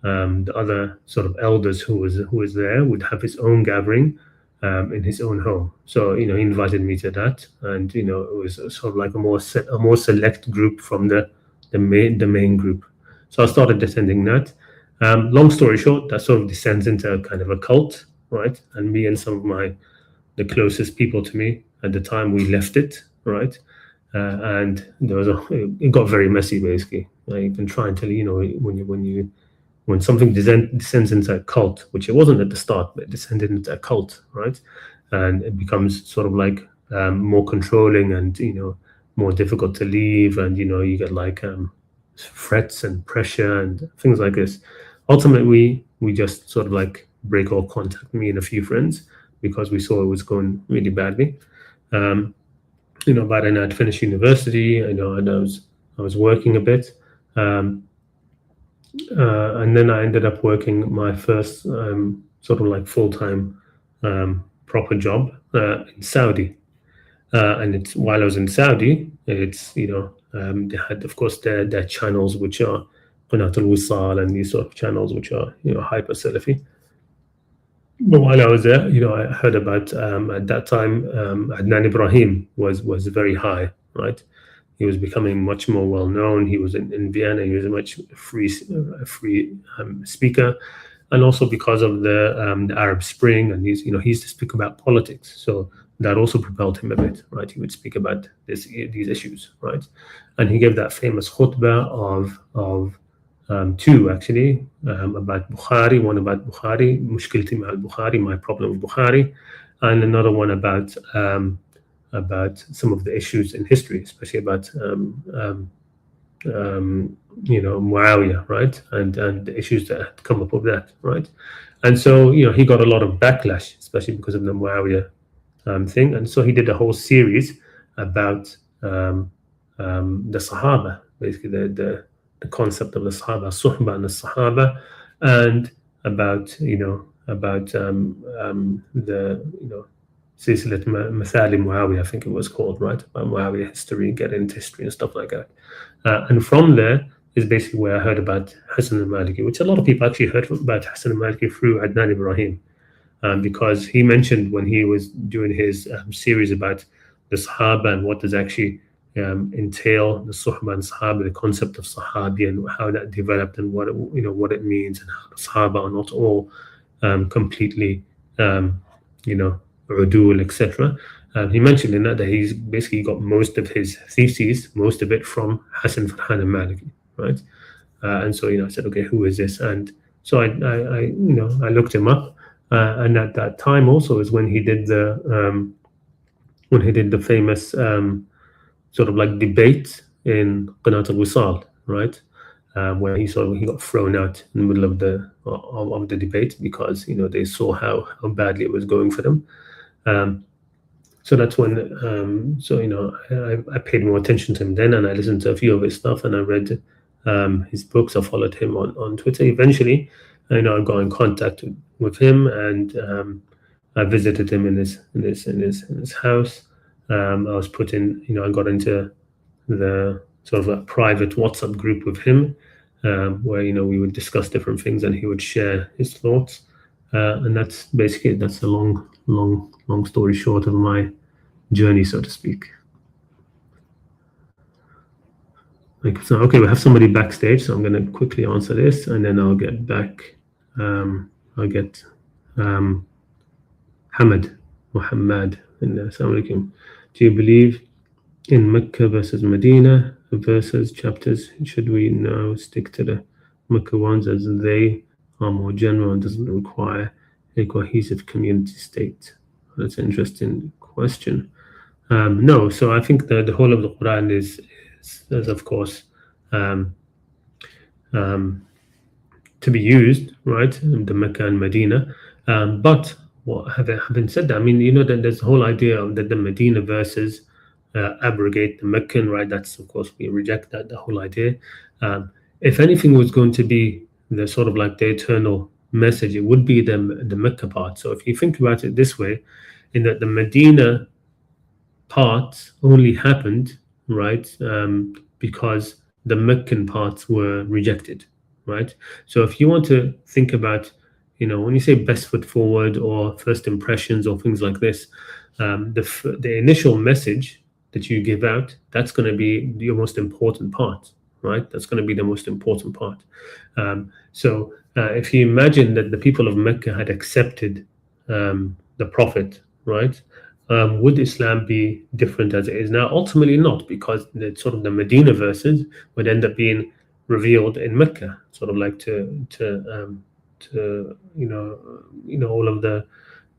[SPEAKER 1] other sort of elders who was there would have his own gathering in his own home. So he invited me to that, and it was sort of like a more select group from the main group. So I started attending that. Long story short, that sort of descends into a kind of a cult, right? And me and some of the closest people to me at the time, we left it, right? And it got very messy, basically. You can try and tell when something descends into a cult, which it wasn't at the start, but it descended into a cult, right? And it becomes sort of like more controlling and more difficult to leave, and you get like threats and pressure and things like this. Ultimately, we just sort of like break all contact, me and a few friends, because we saw it was going really badly. By then I'd finished university, and I was working a bit, and then I ended up working my first sort of like full-time proper job in Saudi. And it's while I was in Saudi, they had, of course, their channels, which are Qanat al-Wisal and these sort of channels, which are hyper Salafi. But while I was there, I heard about at that time Adnan Ibrahim was very high, right? He was becoming much more well known. He was in Vienna. He was a much free speaker, and also because of the Arab Spring, and he used to speak about politics. So that also propelled him a bit, right? He would speak about these issues, right? And he gave that famous khutbah of two actually, about Bukhari, one about Bukhari, Mushkilti ma al-Bukhari, my problem with Bukhari, and another one about some of the issues in history, especially about Muawiyah, right, and the issues that had come up with that, right. And so he got a lot of backlash, especially because of the Muawiyah thing, and so he did a whole series about the Sahaba, basically the concept of the Sahaba, Suhbah and the Sahaba, and about the Silsilat Mathali Muawiyah, I think it was called, right? About Muawiyah history, get into history and stuff like that. And from there is basically where I heard about Hassan al-Maliki, which a lot of people actually heard about Hassan al-Maliki through Adnan Ibrahim, because he mentioned when he was doing his series about the Sahaba and what does actually entail the Suhbah and Sahaba, the concept of Sahabi and how that developed and what it means, and how the Sahaba are not all completely Udul, etc. He mentioned in that he's basically got most of his theses, most of it from Hassan Farhan al-Maliki, right? And so I said, okay, who is this? And so I looked him up, and at that time also is when he did the famous sort of like debate in Qanat al-Wisal, right? Where he got thrown out in the middle of the debate because they saw how badly it was going for them. So that's when, so I paid more attention to him then, and I listened to a few of his stuff, and I read his books. I followed him on Twitter. Eventually, I got in contact with him, and I visited him in his house. I was put in, I got into the sort of a private WhatsApp group with him, where we would discuss different things, and he would share his thoughts. And that's basically that's a long story short of my journey, so to speak. So, okay, we have somebody backstage, so I'm going to quickly answer this, and then I'll get back. I'll get Muhammad in there. Assalamu alaikum. Do you believe in Mecca versus Medina versus chapters? Should we now stick to the Mecca ones as they are more general and doesn't require a cohesive community state? That's an interesting question. No, so I think the whole of the Quran is of course to be used, right, in the Mecca and Medina. But having said that, I mean, that there's the whole idea of that the Medina verses abrogate the Meccan, right? That's, of course, we reject that, the whole idea. If anything was going to be the sort of like the eternal message, it would be the Mecca part. So if you think about it this way, in that the Medina part only happened, right, because the Meccan parts were rejected, right? So if you want to think about, when you say best foot forward or first impressions or things like this, the initial message that you give out, that's going to be your most important part, right? That's going to be the most important part. So if you imagine that the people of Mecca had accepted the Prophet, right? Would Islam be different as it is now? Ultimately not, because the sort of the Medina verses would end up being revealed in Mecca, sort of like to all of the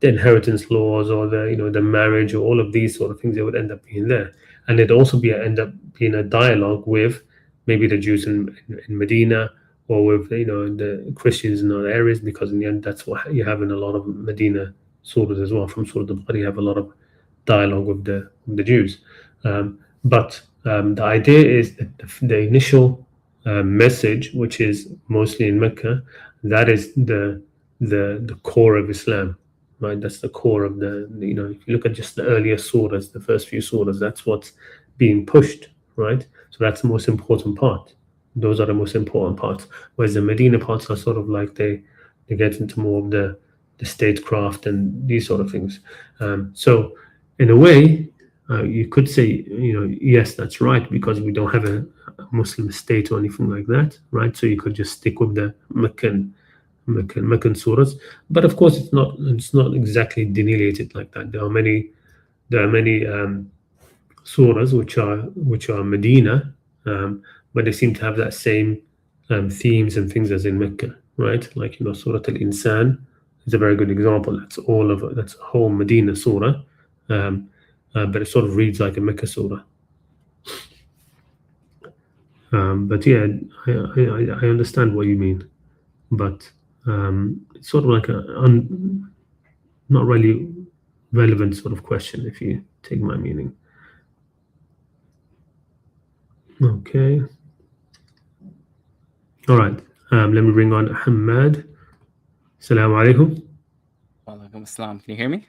[SPEAKER 1] inheritance laws or the marriage or all of these sort of things, they would end up being there, and it'd also end up being a dialogue with maybe the Jews in Medina, or with the Christians in other areas, because in the end that's what you have in a lot of Medina surahs as well. From Surah Al-Baqarah, you have a lot of dialogue with the Jews, but the idea is that the initial message, which is mostly in Mecca, that is the core of Islam, right? That's the core of if you look at just the earlier surahs, the first few surahs, that's what's being pushed, right? So that's the most important part. Those are the most important parts. Whereas the Medina parts are sort of like they get into more of the statecraft and these sort of things. So in a way, you could say, yes, that's right, because we don't have a Muslim state or anything like that, right? So you could just stick with the Meccan surahs, but of course it's not exactly delineated like that. There are many surahs which are Medina, but they seem to have that same themes and things as in Mecca, right? Like Surah Al-Insan is a very good example. That's a whole Medina surah, but it sort of reads like a Mecca surah. But yeah, I understand what you mean, but it's sort of like not really relevant sort of question, if you take my meaning. Okay. All right. Let me bring on Hamad. Assalamu alaikum.
[SPEAKER 2] Walaikum assalam. Can you hear me?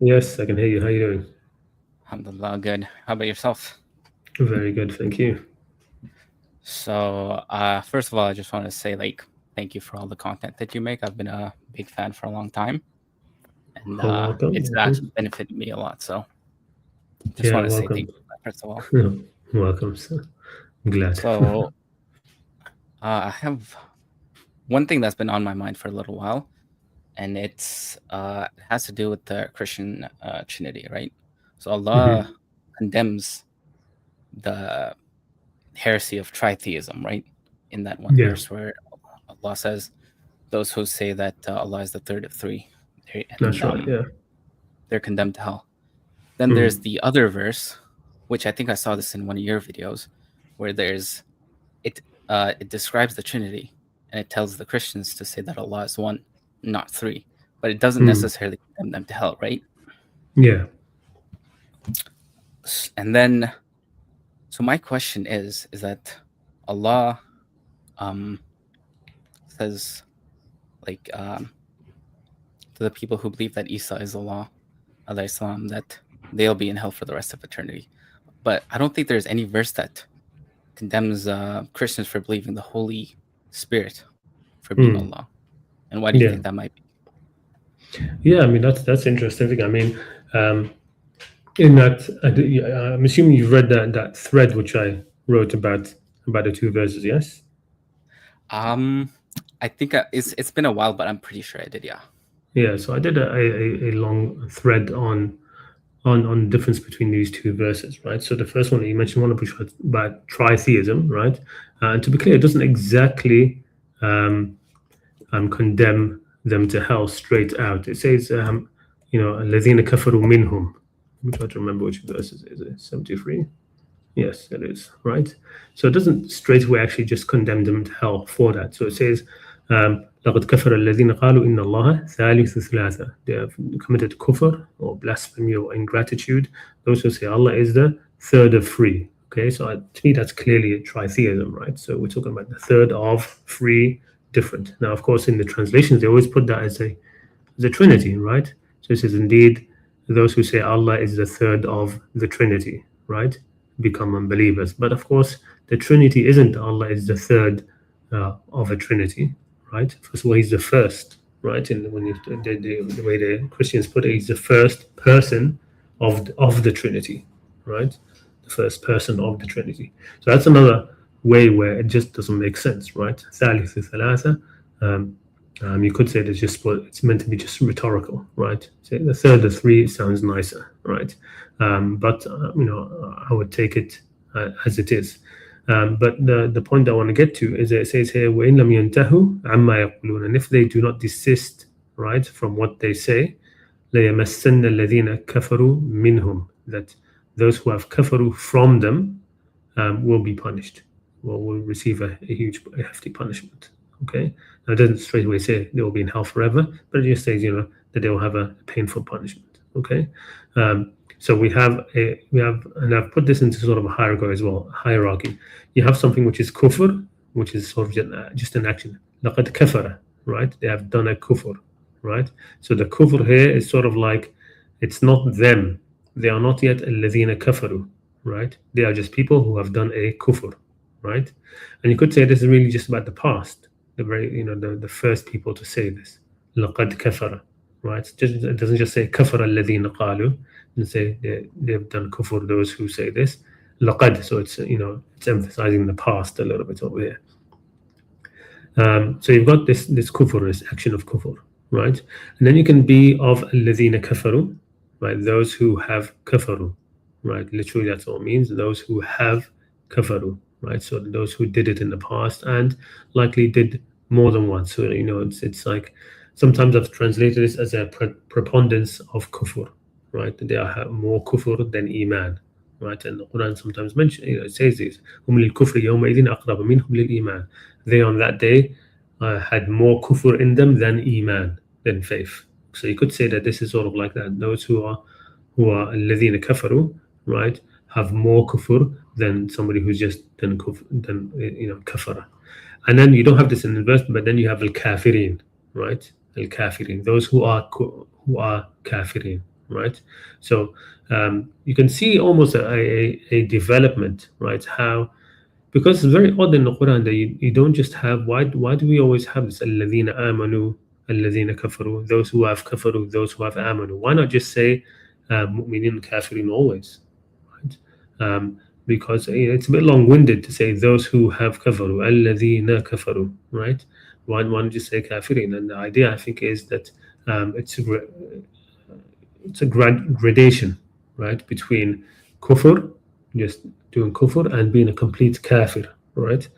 [SPEAKER 1] Yes, I can hear you. How are you doing?
[SPEAKER 2] Alhamdulillah, good. How about yourself?
[SPEAKER 1] Very good, thank you.
[SPEAKER 2] So, first of all, I just want to say, thank you for all the content that you make. I've been a big fan for a long time, and it's actually benefited me a lot. So, just want to say thank you, first of all.
[SPEAKER 1] Welcome, sir. I'm glad.
[SPEAKER 2] So, I have one thing that's been on my mind for a little while, and it has to do with the Christian Trinity, right? So Allah condemns the heresy of tritheism, right? In that one verse where Allah says, those who say that Allah is the third of three, they're condemned to hell. Then there's the other verse, which I think I saw this in one of your videos, where it describes the Trinity, and it tells the Christians to say that Allah is one, not three, but it doesn't necessarily condemn them to hell, right?
[SPEAKER 1] Yeah.
[SPEAKER 2] And then, so my question is that Allah says, like, to the people who believe that Isa is Allah, alayhi salam, that they'll be in hell for the rest of eternity. But I don't think there's any verse that condemns Christians for believing the Holy Spirit for being Allah. And why do you think that might be?
[SPEAKER 1] Yeah, I mean that's interesting. I mean, in that, I'm assuming you've read that thread which I wrote about the two verses. Yes.
[SPEAKER 2] I think it's been a while, but I'm pretty sure I did. Yeah.
[SPEAKER 1] Yeah. So I did a long thread on the difference between these two verses, right? So the first one that you mentioned, one which was about tritheism, right? And to be clear, it doesn't exactly condemn them to hell straight out. It says, الَّذِينَ كَفَرُوا مِنْهُم. Let me try to remember which verse is it. 73? Yes, it is, right? So it doesn't straight away actually just condemn them to hell for that. So it says, لَقَدْ كَفَرَ الَّذِينَ قَالُوا إِنَّ اللَّهَ ثَالِثُ ثَلَاثَةٍ. They have committed kufr or blasphemy or ingratitude. Those who say Allah is the third of three. Okay, so to me that's clearly a tritheism, right? So we're talking about the third of three different. Now, of course, in the translations they always put that as a trinity, right? So it says, indeed, those who say Allah is the third of the Trinity, right, become unbelievers. But of course, the Trinity isn't Allah is the third of a Trinity, right? First of all, He's the first, right? And when the way the Christians put it, He's the first person of the Trinity, right? The first person of the Trinity. So that's another way where it just doesn't make sense, right? ثالث ثلاثة. You could say it's meant to be just rhetorical, right? Say the third of three sounds nicer, right? But I would take it as it is. But the point I want to get to is that it says here, وَإِن لَمْ يَنْتَهُوا عَمَّا يَقُولُونَ, and if they do not desist, right, from what they say, لَيَمَسَّنَّ الَّذِينَ كَفَرُوا مِنْهُمْ, that those who have kafaru from them will be punished, will receive a hefty punishment. Okay, now it doesn't straight away say they will be in hell forever, but it just says that they will have a painful punishment. Okay, so we have, and I've put this into sort of a hierarchy. You have something which is kufr, which is sort of just an action. لَقَدْ كَفَرَ, right? They have done a kufr, right? So the kufr here is sort of like, it's not them. They are not yet الَّذِينَ كَفَرُوا, right? They are just people who have done a kufr, right? And you could say this is really just about the past, the first people to say this. لَقَدْ كَفَرَ, right? It doesn't just say كَفَرَ الَّذِينَ قَالُوا. And say they've done kufr, those who say this. لَقَدْ, so it's it's emphasizing the past a little bit over here. So you've got this kufr, this action of kufr, right? And then you can be of الَّذِينَ كَفَرُوا, right? Those who have kafaru, right? Literally, that's all it means. Those who have kafaru, right? So those who did it in the past and likely did more than once. So it's like sometimes I've translated this as a preponderance of kufr, right? They have more kufr than iman, right? And the Quran sometimes mentions, it says this: "Hum lil kufri yawma idhin aqrab minhum lil iman." They on that day had more kufr in them than iman, than faith. So you could say that this is sort of like that. Those who are الذين كفروا, right, have more kufr than somebody who's just done kafara. And then you don't have this in the verse, but then you have al-kafirin, right? Al-kafirin, those who are kafirin, right? So you can see almost a development, right? How, because it's very odd in the Quran that you don't just have, why do we always have this الذين آمنوا الذين كفروا, those who have kafaru, those who have amanu? Why not just say mu'minin kafirin always, right? Because it's a bit long-winded to say those who have kafaru, alladhina kafaru, right? Why not just say kafirin? And the idea, I think, is that it's a gradation, right, between kufr, just doing kufr, and being a complete kafir, right?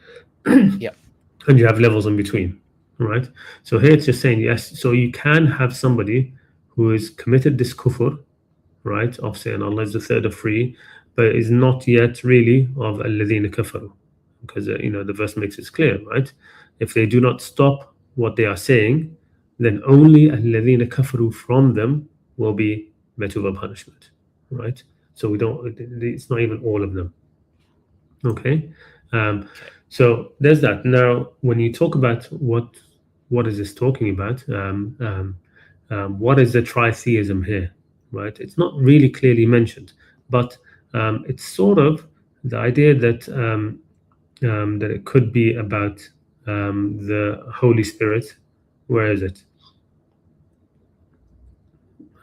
[SPEAKER 2] Yeah.
[SPEAKER 1] And you have levels in between, right? So here it's just saying, yes, so you can have somebody who has committed this kufr, right, of saying Allah is the third of three, but is not yet really of alladhina kafaru, because the verse makes it clear, right? If they do not stop what they are saying, then only alladhina kafaru from them will be met with a punishment, right? So we don't. It's not even all of them. Okay.
[SPEAKER 2] Okay.
[SPEAKER 1] So there's that. Now, when you talk about what is this talking about? What is the tritheism here? Right? It's not really clearly mentioned, but it's sort of the idea that that it could be about the Holy Spirit. Where is it?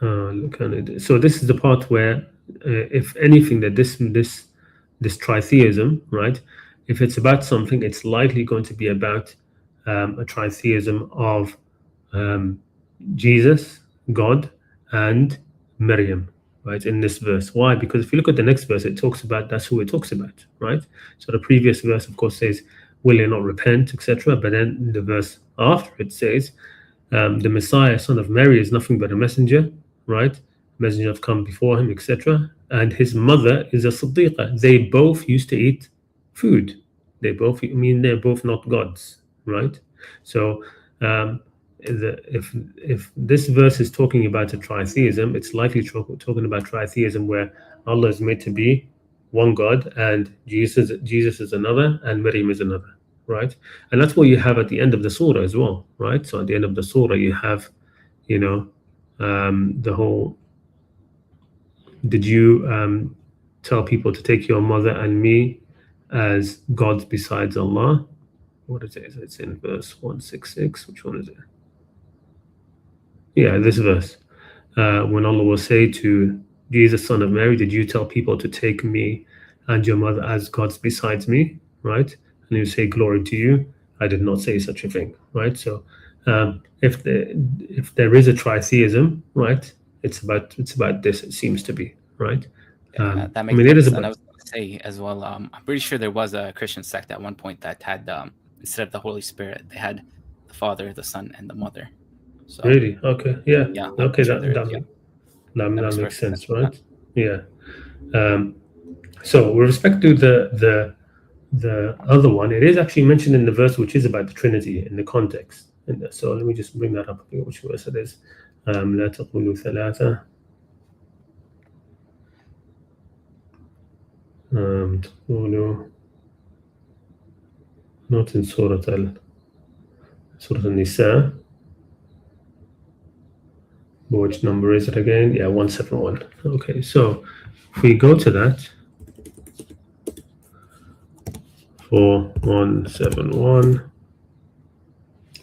[SPEAKER 1] Look at it. So this is the part where, if anything, that this tritheism, right? If it's about something, it's likely going to be about a tritheism of Jesus, God, and Maryam, right? In this verse, why? Because if you look at the next verse, it talks about that's who it talks about, right? So the previous verse, of course, says, "Will they not repent?" etc. But then the verse after it says, "The Messiah, son of Mary, is nothing but a messenger, right? Messenger have come before him, etc. And his mother is a Siddiqa. They both used to eat food. They both, I mean, they're both not gods, right? So, if this verse is talking about a tritheism, it's likely talking about tritheism where Allah is made to be one God and Jesus is another and Maryam is another, right? And that's what you have at the end of the surah as well, right? So at the end of the surah, you have, you know, the whole. Did you tell people to take your mother and me as gods besides Allah? What is it? It's in verse 166. Which one is it? Yeah, this verse. When Allah will say to Jesus, son of Mary, did you tell people to take me and your mother as gods besides me? Right? And you say, glory to you. I did not say such a thing. Right? So if there is a tritheism, right, it's about this. It seems to be, right.
[SPEAKER 2] That
[SPEAKER 1] I
[SPEAKER 2] makes
[SPEAKER 1] mean, it is
[SPEAKER 2] sense. And I
[SPEAKER 1] about
[SPEAKER 2] was going to say as well, I'm pretty sure there was a Christian sect at one point that had, instead of the Holy Spirit, they had the Father, the Son, and the Mother. So
[SPEAKER 1] really okay. Yeah.
[SPEAKER 2] yeah, I'm
[SPEAKER 1] Okay.
[SPEAKER 2] pretty sure
[SPEAKER 1] That
[SPEAKER 2] there is.
[SPEAKER 1] that,
[SPEAKER 2] Yeah,
[SPEAKER 1] make, that,
[SPEAKER 2] that
[SPEAKER 1] that
[SPEAKER 2] makes
[SPEAKER 1] makes
[SPEAKER 2] perfect sense.
[SPEAKER 1] sense, right? Yeah. So with respect to the other one, it is actually mentioned in the verse which is about the Trinity in the context. And so let me just bring that up. I forget which verse it is. لا تقولوا ثلاثة. تقولوا not in Surah Al-Nisa. Which number is it again? Yeah, 171. Okay, so if we go to that, for 171.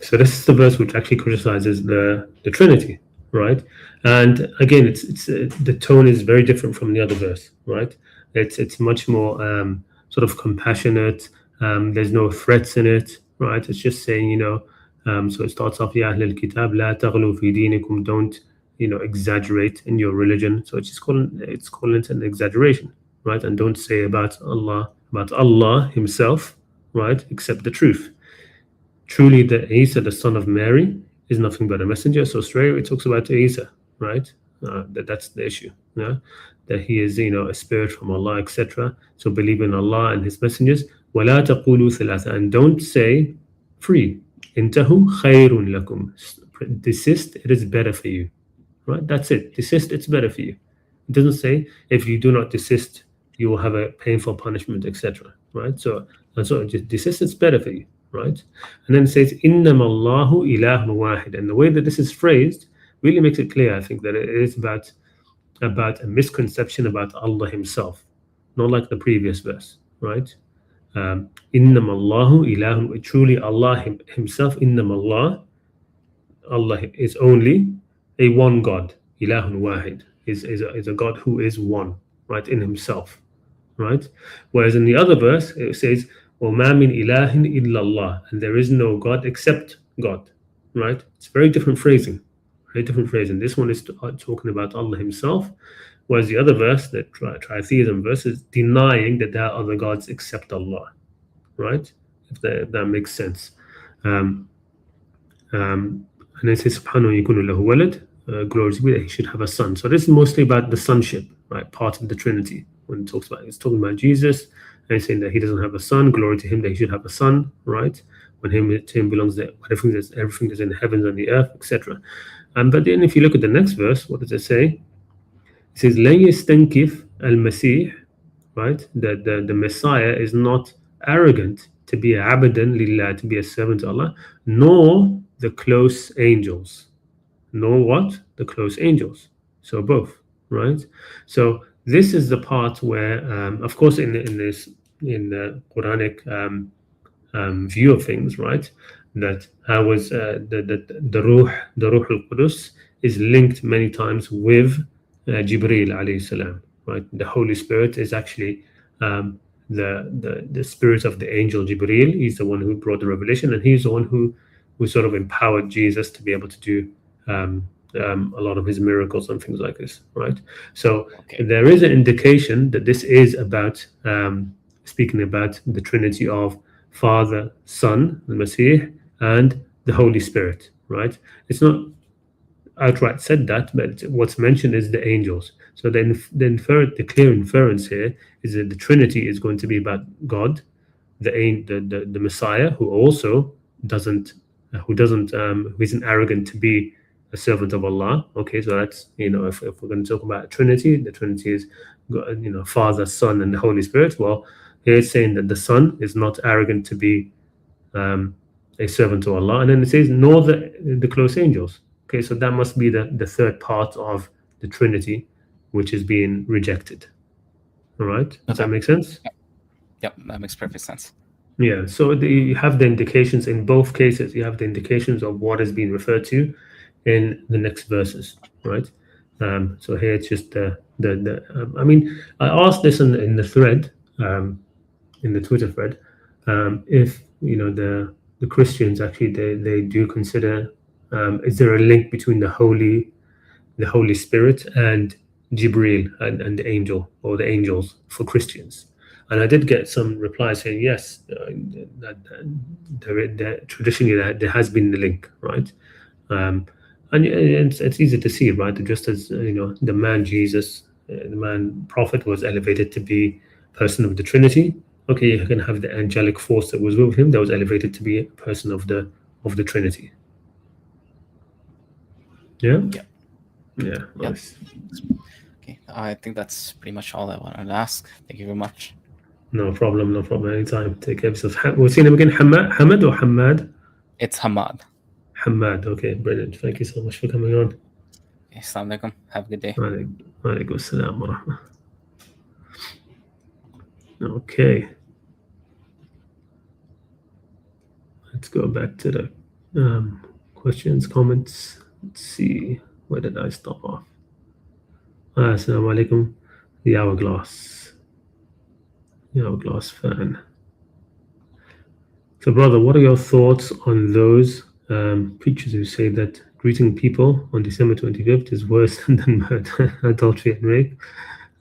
[SPEAKER 1] So this is the verse which actually criticizes the Trinity, right? And again, it's the tone is very different from the other verse, right? It's much more sort of compassionate. There's no threats in it, right? It's just saying, so it starts off, Ya Ahlul Kitab, la taghlu fi dinikum, don't, exaggerate in your religion. So it's calling it an exaggeration, right? And don't say about Allah Himself, right, except the truth. Truly, the Isa, the son of Mary, is nothing but a messenger. So straight away it talks about Isa, right? That's the issue, yeah? That he is, a spirit from Allah, etc. So believe in Allah and His messengers. وَلَا تَقُولُوا ثَلَاثًا, and don't say free. إِنْتَهُ خَيْرٌ لَكُمْ. Desist, it is better for you, right? That's it. Desist, it's better for you. It doesn't say if you do not desist, you will have a painful punishment, etc. Right? So just desist, it's better for you, right? And then it says, إِنَّمَا اللَّهُ إِلَهٌ وَاحِدٌ. And the way that this is phrased really makes it clear, I think, that it is about a misconception about Allah Himself, not like the previous verse, right? إِنَّمَا اللَّهُ إِلَهٌ. Truly Allah Himself, إِنَّمَا Allah is only a one God. Ilahun wahid is a God who is one, right, in Himself, right? Whereas in the other verse it says, وَمَا مِنْ إِلَهٍ إِلَّا اللَّهِ, and there is no God except God, right? It's very different phrasing, very different phrasing. This one is talking about Allah Himself, whereas the other verse, the tritheism verse, is denying that there are other gods except Allah, right? If that makes sense. And it says, Subhanahu yakunu lahu walad, glory to be that He should have a son. So this is mostly about the sonship, right? Part of the Trinity. When it talks about it's talking about Jesus, and it's saying that He doesn't have a son. Glory to Him that He should have a son, right? When to Him belongs everything that's in the heavens and the earth, etc. But then if you look at the next verse, what does it say? It says, لن يستنكف al-Masih, right? The Messiah is not arrogant to be a abadan lillah, to be a servant to Allah, nor the close angels. Nor what? The close angels. So both, right? So this is the part where, of course, in the Quranic view of things, right? That how was the Ruh al Qudus is linked many times with Jibreel alayhi salam, right? The Holy Spirit is actually the spirit of the angel Jibreel. He's the one who brought the revelation, and he's the one who sort of empowered Jesus to be able to do a lot of his miracles and things like this, right? So
[SPEAKER 2] Okay.
[SPEAKER 1] there is an indication that this is about speaking about the Trinity of Father, Son, the Messiah, and the Holy Spirit, right? It's not outright said that, but what's mentioned is the angels. So then the clear inference here is that the Trinity is going to be about God, the Messiah, who also doesn't, who isn't arrogant to be a servant of Allah. Okay, so that's, if we're going to talk about Trinity, the Trinity is, Father, Son, and the Holy Spirit. Well, here it's saying that the Son is not arrogant to be a servant to Allah, and then it says nor the close angels. Okay, so that must be the third part of the Trinity, which is being rejected. All right, does that make sense?
[SPEAKER 2] Yep, that makes perfect sense.
[SPEAKER 1] Yeah, so you have the indications in both cases. You have the indications of what is being referred to in the next verses, right? So here it's just I mean, I asked this in the thread, in the Twitter thread, if the Christians actually they do consider, is there a link between the Holy Spirit and Jibreel and the angel or the angels for Christians? And I did get some replies saying yes, traditionally there has been the link, right? And it's easy to see, right? Just as the man Jesus, the man prophet, was elevated to be person of the Trinity. Okay, you can have the angelic force that was with him that was elevated to be a person of the Trinity. Yeah.
[SPEAKER 2] Yep.
[SPEAKER 1] Nice.
[SPEAKER 2] Okay, I think that's pretty much all I wanted to ask. Thank you very much.
[SPEAKER 1] No problem. Anytime. Take care of yourself. What's your name again? Hamad or Hamad?
[SPEAKER 2] It's Hamad.
[SPEAKER 1] Hamad. Okay, brilliant. Thank you so much for coming on.
[SPEAKER 2] Okay, Assalamu alaikum. Have a good day.
[SPEAKER 1] Alaikum assalam wa rahmah. Okay. Let's go back to the questions, comments. Let's see. Where did I stop off? Assalamu alaikum. The Hourglass fan. So, brother, what are your thoughts on those preachers who say that greeting people on December 25th is worse than murder, adultery, and rape?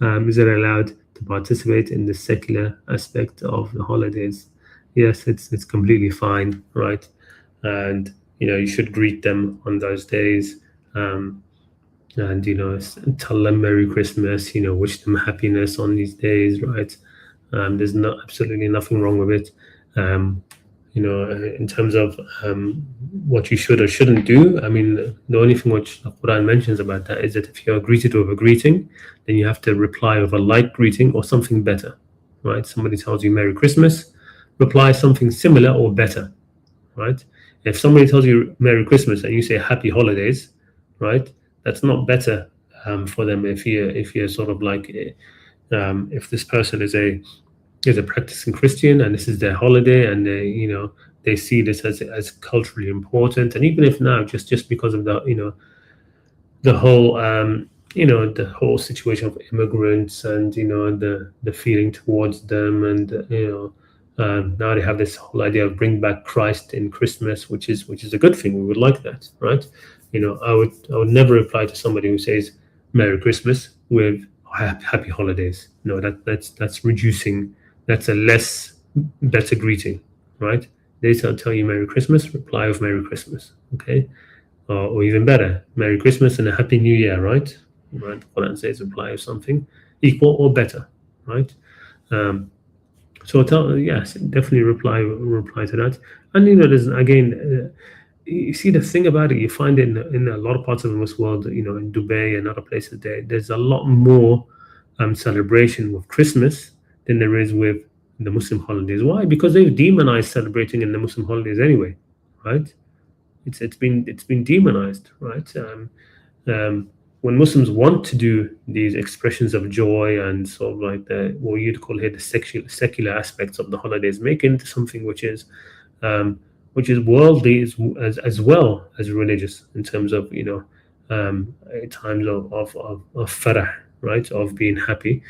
[SPEAKER 1] Is it allowed to participate in the secular aspect of the holidays? Yes, it's completely fine, right? And you should greet them on those days, and tell them Merry Christmas. Wish them happiness on these days, right? There's absolutely nothing wrong with it. In terms of what you should or shouldn't do, I mean, the only thing which the Quran mentions about that is that if you are greeted with a greeting, then you have to reply with a light greeting or something better, right? Somebody tells you Merry Christmas, reply something similar or better, right? If somebody tells you Merry Christmas and you say Happy Holidays, right? That's not better for them if you're sort of like, if this person is a practicing Christian and this is their holiday and they see this as culturally important, and even if now just because of the whole situation of immigrants and the feeling towards them, and now they have this whole idea of bring back Christ in Christmas, which is a good thing. We would like that, right? I would never reply to somebody who says Merry Christmas with Happy Holidays. No, that's reducing. That's a less better greeting, right? They tell you Merry Christmas, reply with Merry Christmas, okay? Or even better, Merry Christmas and a Happy New Year, right? Right. The Quran says reply with something equal or better, right? So yes, definitely reply to that. And there's again, you see the thing about it, you find it in a lot of parts of this world, in Dubai and other places. There's a lot more celebration with Christmas than there is with the Muslim holidays. Why? Because they've demonized celebrating in the Muslim holidays anyway, right? It's been demonized, right? When Muslims want to do these expressions of joy and sort of like the what you'd call here the secular aspects of the holidays, make it into something which is worldly as well as religious in terms of times of farah, right, of being happy.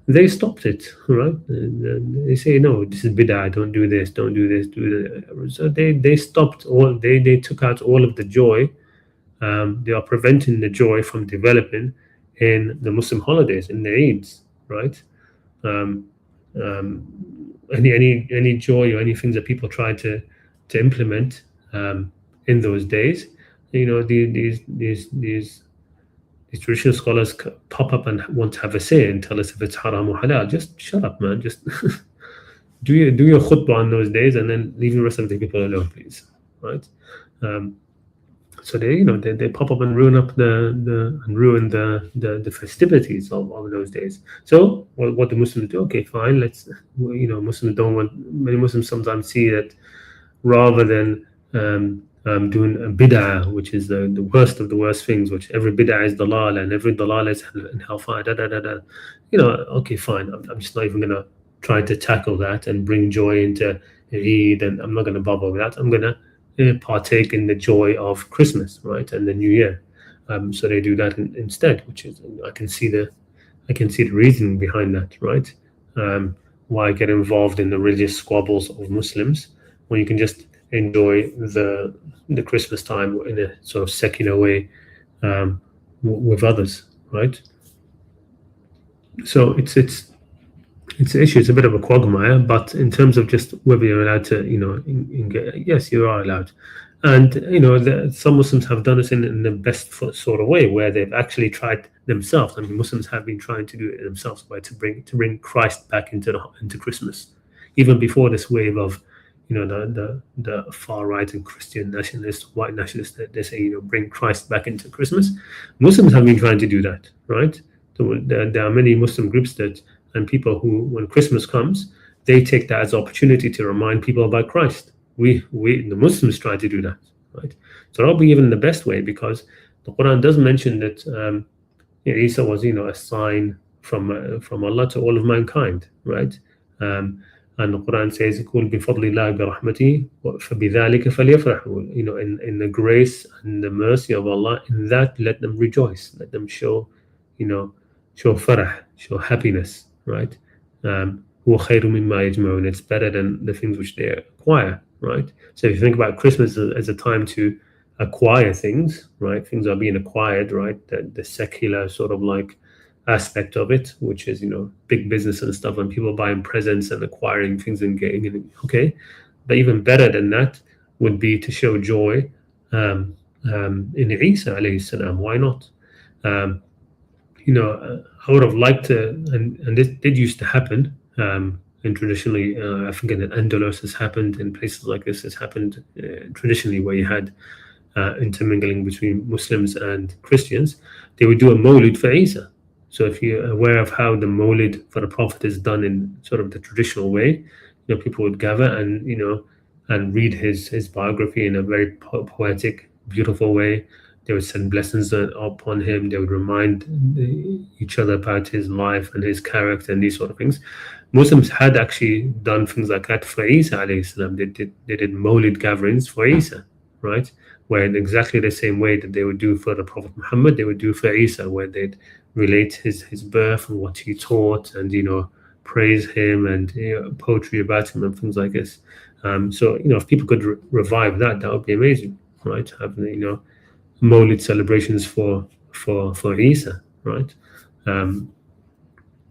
[SPEAKER 1] They stopped it, right? They say no, this is bid'ah. Don't do this. Don't do this. Do that. So they stopped all. They took out all of the joy. They are preventing the joy from developing in the Muslim holidays, in the Eids, right? Um, any joy or anything that people try to implement in those days, these traditional scholars pop up and want to have a say and tell us if it's haram or halal. Just shut up, man. Just do your khutbah on those days and then leave the rest of the people alone, please. Right? So they pop up and ruin the festivities of those days. So what do Muslims do? Okay, fine. Muslims don't want. Many Muslims sometimes see that rather than doing a bid'ah, which is the worst of the worst things, which every bid'ah is dalal and every dalal is in hellfire. Okay, fine. I'm just not even gonna try to tackle that and bring joy into Eid, and I'm not gonna bother with that. I'm gonna partake in the joy of Christmas, right, and the New Year. So they do that instead, which is I can see the reasoning behind that, right? Why get involved in the religious squabbles of Muslims when you can just enjoy the Christmas time in a sort of secular way with others, right? So it's an issue. It's a bit of a quagmire, but in terms of just whether you're allowed to, yes, you are allowed. And some Muslims have done it in the best sort of way, where they've actually tried themselves. I mean, Muslims have been trying to do it themselves by to bring Christ back into Christmas, even before this wave of the far right and Christian nationalists, white nationalists, they say bring Christ back into Christmas. Muslims have been trying to do that, right? So there are many Muslim groups and people who, when Christmas comes, they take that as an opportunity to remind people about Christ. We the Muslims try to do that, right? So that'll be even the best way, because the Quran does mention that Isa was a sign from Allah to all of mankind, right? And the Quran says, "Qul bifadlillah birahmati fabidhalika falyafrahu." In the grace and the mercy of Allah, in that let them rejoice, let them show farah, show happiness, right? It's better than the things which they acquire, right? So if you think about Christmas as a time to acquire things, right? Things are being acquired, right? The secular sort of like aspect of it, which is big business and stuff, and people buying presents and acquiring things and getting it. Okay, but even better than that would be to show joy in Isa alayhi salam. Why not? I would have liked to, and this did used to happen, and traditionally, I think in Andalus has happened, in places like this has happened traditionally, where you had intermingling between Muslims and Christians. They would do a Mawlid for Isa. So if you're aware of how the Mawlid for the Prophet is done in sort of the traditional way, people would gather and read his biography in a very poetic, beautiful way. They would send blessings upon him. They would remind each other about his life and his character and these sort of things. Muslims had actually done things like that for Isa alayhi salam. They did Mawlid gatherings for Isa, right? Where in exactly the same way that they would do for the Prophet Muhammad, they would do for Isa, where they'd relate his birth and what he taught, and praise him, and poetry about him and things like this. So if people could revive that would be amazing, right? Having Mawlid celebrations for Isa, right?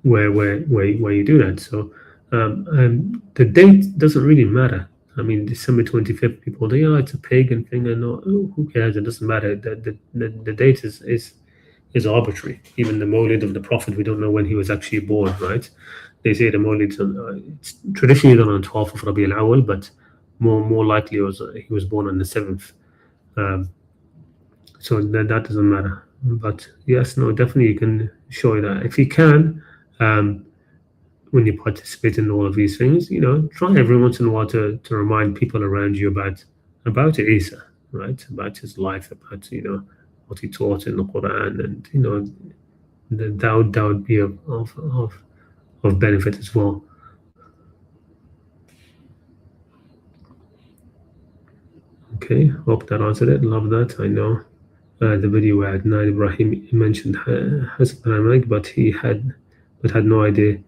[SPEAKER 1] Where you do that. So the date doesn't really matter. I mean, December 25th, people say, it's a pagan thing, and who cares? It doesn't matter. The date is arbitrary. Even the Mawlid of the Prophet, we don't know when he was actually born, right? They say the Mawlid it's traditionally done on 12th of Rabi al-Awwal, but more likely he was born on the 7th. So that doesn't matter. But yes, no, definitely you can show that if you can. when you participate in all of these things, try every once in a while to remind people around you about Isa, right? About his life, about what he taught in the Quran, and that would be of benefit as well. Okay, hope that answered it. Love that. I know the video where Adnan Ibrahim mentioned Hassan Malik, but had no idea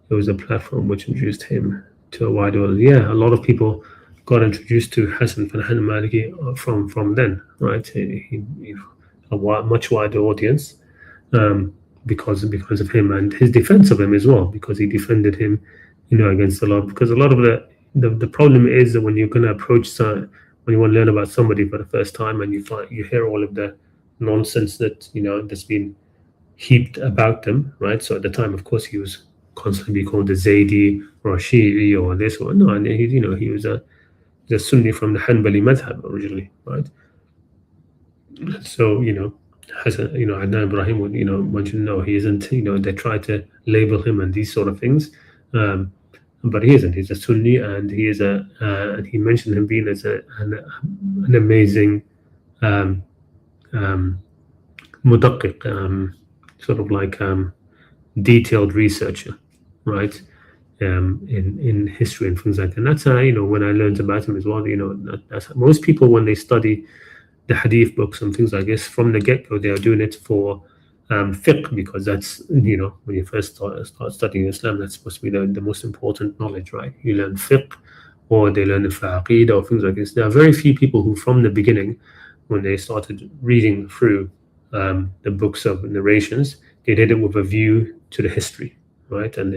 [SPEAKER 1] it was a platform which introduced him to a wide audience. Yeah, a lot of people got introduced to Hassan Maliki from then, right? He a much wider audience because of him and his defense of him as well, because he defended him, against a lot. Because a lot of the problem is that when you're going to approach when you want to learn about somebody for the first time and you hear all of the nonsense that that's been heaped about them, right? So at the time, of course, he was constantly called a Zaydi or a Shi'i or this or no, and he was a Sunni from the Hanbali madhab originally, right? So Hassan, Adnan Ibrahim would mention no, he isn't. They try to label him and these sort of things, but he isn't. He's a Sunni, and he is and he mentioned him being as an amazing mudaqqiq, sort of like detailed researcher, right? In history and things like that. And that's when I learned about him as well. That's most people when they study the hadith books and things like this from the get-go, they are doing it for fiqh, because that's when you first start studying Islam, that's supposed to be the most important knowledge, right? You learn fiqh, or they learn it for aqeedah or things like this. There are very few people who, from the beginning, when they started reading through the books of narrations, they did it with a view to the history, right? And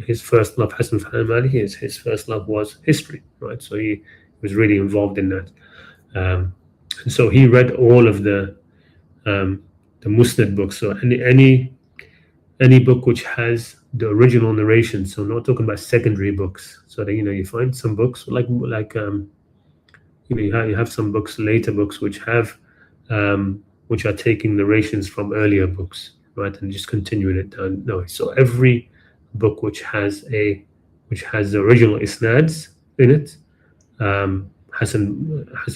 [SPEAKER 1] his first love, Hassan Malik, his first love was history, right? So he was really involved in that. And so he read all of the Musnad books. So any book which has the original narration, so not talking about secondary books. So that you find some books like you have some books, later books, which are taking narrations from earlier books, right, and just continuing it down. No, so every book which has the original isnads in it, Hassan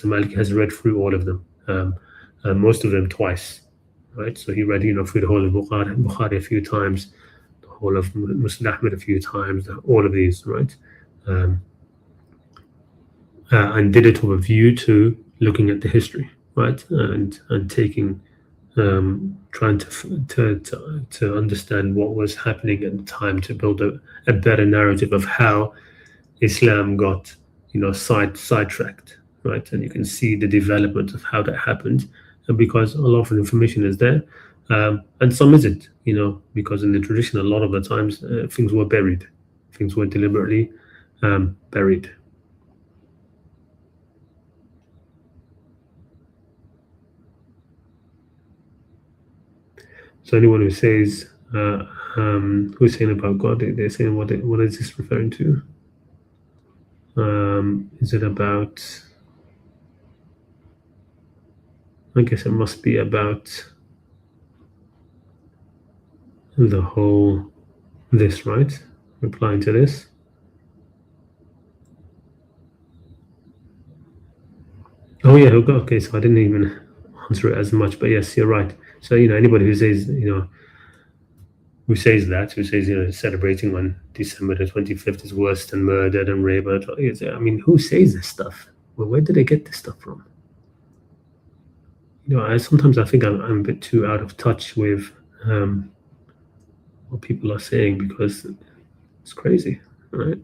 [SPEAKER 1] Malik has read through all of them, most of them twice, right? So he read through the whole of Bukhari a few times, the whole of Muslim Ahmed a few times, all of these, right? And did it with a view to looking at the history, right, and taking trying to understand what was happening at the time, to build a better narrative of how Islam got sidetracked, right? And you can see the development of how that happened, and because a lot of information is there, and some isn't, because in the tradition a lot of the times things were buried, things were deliberately buried. So anyone who says who's saying about God, they're saying what is this referring to? Is it about? I guess it must be about the whole this, right? Replying to this. Oh yeah, okay. So I didn't even answer it as much, but yes, you're right. So anybody who says who says celebrating on December the 25th is worse than murder and rape. I mean, who says this stuff? Well, where do they get this stuff from? Sometimes I think I'm a bit too out of touch with what people are saying, because it's crazy, right?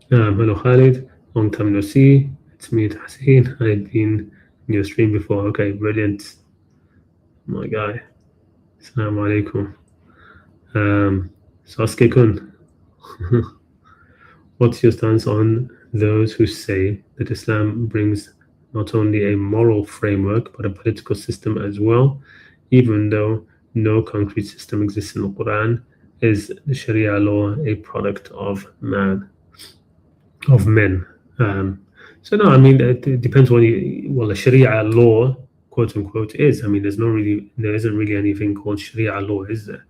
[SPEAKER 1] Hello Khalid, long time no see. It's me, Tahseen. I've been in your stream before. Okay, brilliant. My guy. Assalamu alaikum. Sasuke kun. What's your stance on those who say that Islam brings not only a moral framework but a political system as well, even though no concrete system exists in the Quran? Is the Sharia law a product of men? So no, I mean, it depends what the Sharia law, quote unquote, is. I mean, there isn't really anything called Sharia law, is there?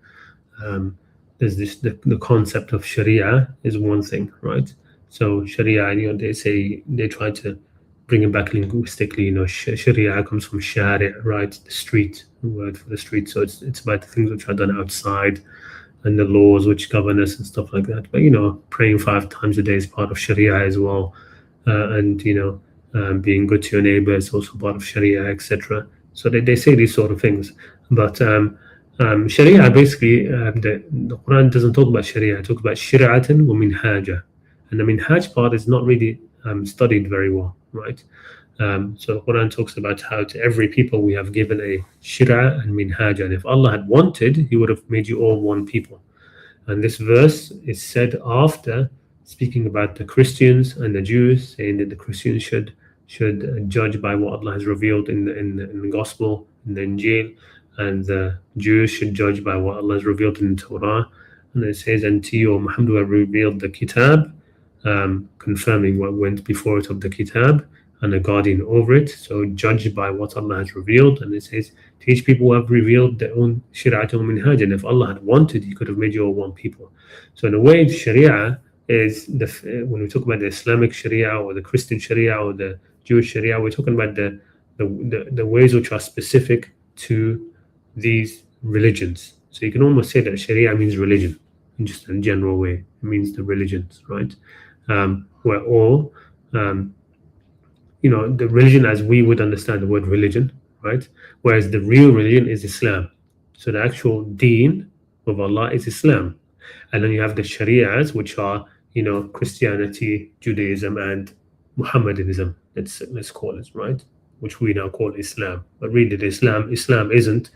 [SPEAKER 1] there's the concept of Sharia is one thing, right? So Sharia, they say they try to bring it back linguistically. Sharia comes from Shari', right? The street, the word for the street. So it's about the things which are done outside and the laws which govern us and stuff like that. But praying 5 times a day is part of Sharia as well, and being good to your neighbor is also part of Sharia, etc. So they say these sort of things, but Sharia basically, the Quran doesn't talk about Sharia. It talks about shir'atan wa minhaja, and the minhaj part is not really studied very well, right? So the Quran talks about how to every people we have given a shira and minhaj, and if Allah had wanted, He would have made you all one people. And this verse is said after speaking about the Christians and the Jews, saying that the Christians should judge by what Allah has revealed in the Gospel, in the Injil, and the Jews should judge by what Allah has revealed in the Torah. And it says, and to you, O Muhammad, have revealed the Kitab, confirming what went before it of the Kitab, and a guardian over it. So judge by what Allah has revealed. And it says, teach people who have revealed their own Shari'at and Minhaj. And if Allah had wanted, He could have made you all one people. So in a way, Sharia is when we talk about the Islamic Sharia or the Christian Sharia or the Jewish Sharia, we're talking about the ways which are specific to these religions. So you can almost say that Sharia means religion, in just a general way. It means the religions, right? Where all the religion as we would understand the word religion, right? Whereas the real religion is Islam. So the actual deen of Allah is Islam. And then you have the Sharias, which are, Christianity, Judaism, and Muhammadanism, let's call it, right? Which we now call Islam. But really, Islam isn't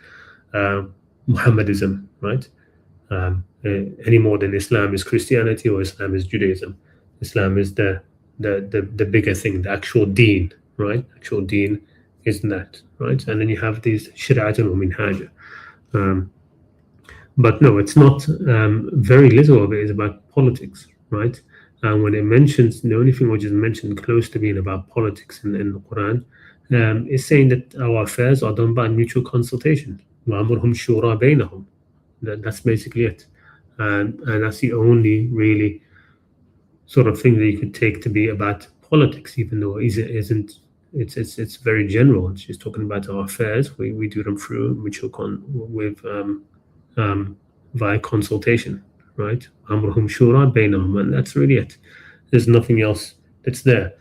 [SPEAKER 1] Muhammadism, right? Any more than Islam is Christianity or Islam is Judaism. Islam is the bigger thing, the actual deen, right? Actual deen is that, right? And then you have these shira'atun wa minhaja. But no, it's not. Very little of it is about politics, right? And when it mentions, the only thing which is mentioned close to being about politics in the Quran is saying that our affairs are done by mutual consultation. وَأَمْرُهُمْ شُورَى بَيْنَهُم. That's basically it. And that's the only really sort of thing that you could take to be about politics, even though it isn't. It's very general. It's just talking about our affairs. We do them through mutual via consultation, right? Amruhum shura bainahum, and that's really it. There's nothing else that's there.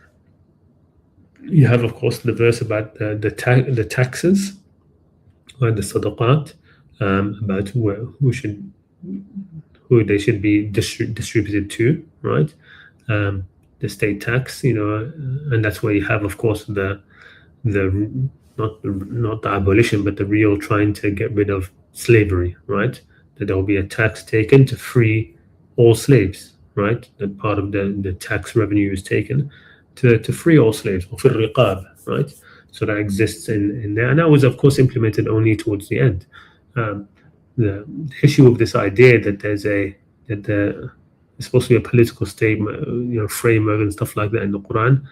[SPEAKER 1] You have, of course, the verse about the taxes, or the sadaqat, about who they should be distributed to, right? The state tax, and that's where you have, of course, the not the abolition, but the real trying to get rid of slavery, right? That there will be a tax taken to free all slaves, right? That part of the tax revenue is taken to free all slaves, or fir riqab, right? So that exists in there, and that was, of course, implemented only towards the end. The issue of this idea that there's it's supposed to be a political statement, framework and stuff like that in the Quran,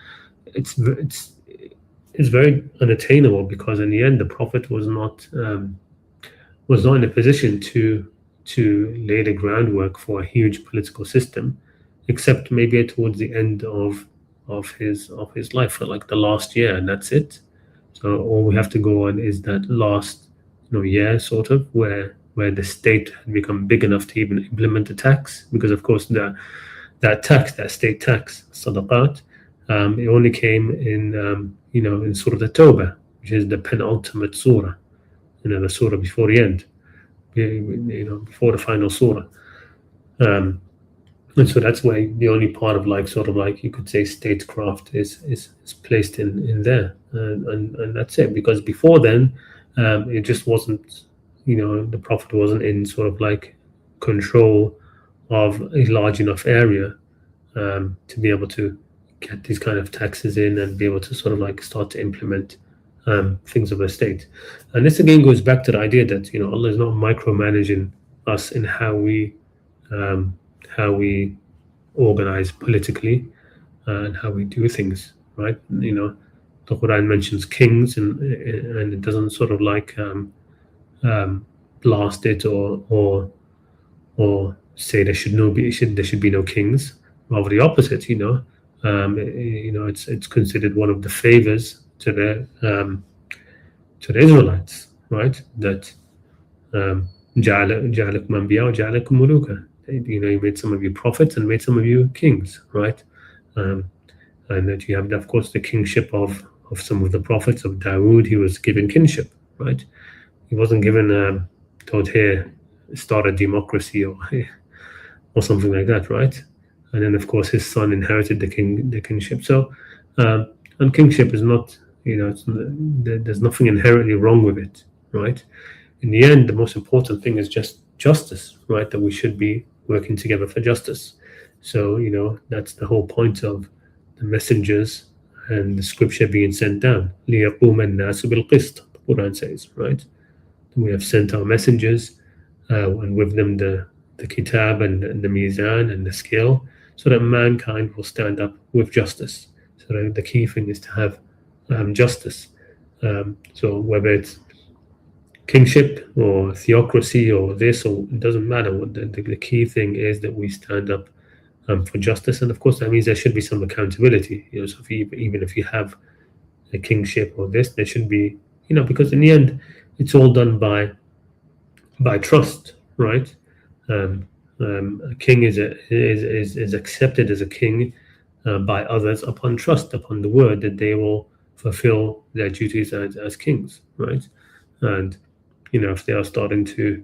[SPEAKER 1] it's very unattainable, because in the end the Prophet was not in a position to lay the groundwork for a huge political system, except maybe towards the end of his life, for like the last year, and that's it. So all we have to go on is that last year, sort of, where the state had become big enough to even implement the tax, because of course that state tax, sadaqat, it only came in in Surah At-Tawbah, which is the penultimate surah, the surah before the end, before the final surah. And so that's why the only part of you could say statecraft is placed in there, and that's it. Because before then, it just wasn't, the Prophet wasn't in control of a large enough area to be able to get these kind of taxes in and be able to start to implement things of a state. And this again goes back to the idea that Allah is not micromanaging us in how we organize politically and how we do things, right? The Quran mentions kings, and it doesn't blast it or or say there should be no kings. Rather the opposite. It's considered one of the favors to the Israelites, right? That جعلكم أنبياء وجعلكم ملوكا. He made some of you prophets and made some of you kings, right? And that you have, of course, the kingship of some of the prophets of Dawood. He was given kingship, right? He wasn't given told here start a democracy or something like that, right? And then, of course, his son inherited the kingship. So, and kingship is not, there's nothing inherently wrong with it, right? In the end, the most important thing is just justice, right? That we should be working together for justice. So, that's the whole point of the messengers and the scripture being sent down. لِيَقُومَ النَّاسُ بِالْقِسْطِ, the Qur'an says, right? We have sent our messengers, and with them the kitab and the mizan and the scale, so that mankind will stand up with justice. So that the key thing is to have justice. So whether it's kingship or theocracy or this, or it doesn't matter. What the key thing is that we stand up for justice, and of course that means there should be some accountability. So even if you have a kingship or this, there should be, because in the end, it's all done by trust, right? A king is accepted as a king by others upon trust, upon the word that they will fulfill their duties as kings, right? And if they are starting to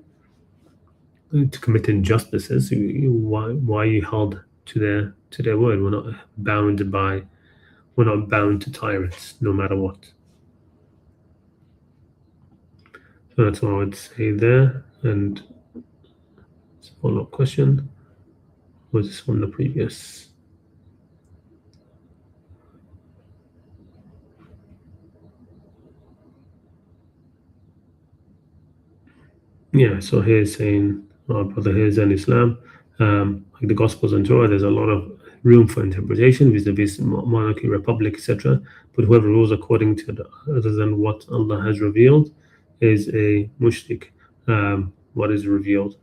[SPEAKER 1] commit injustices, why are you held to their word? We're not bound to tyrants, no matter what. So that's what I would say there. And follow-up question. Was this one the previous? Yeah, so here's saying, our brother here's in Islam, like the Gospels and Torah, there's a lot of room for interpretation vis-a-vis monarchy, republic, etc. But whoever rules according to other than what Allah has revealed is a mushrik. What is revealed?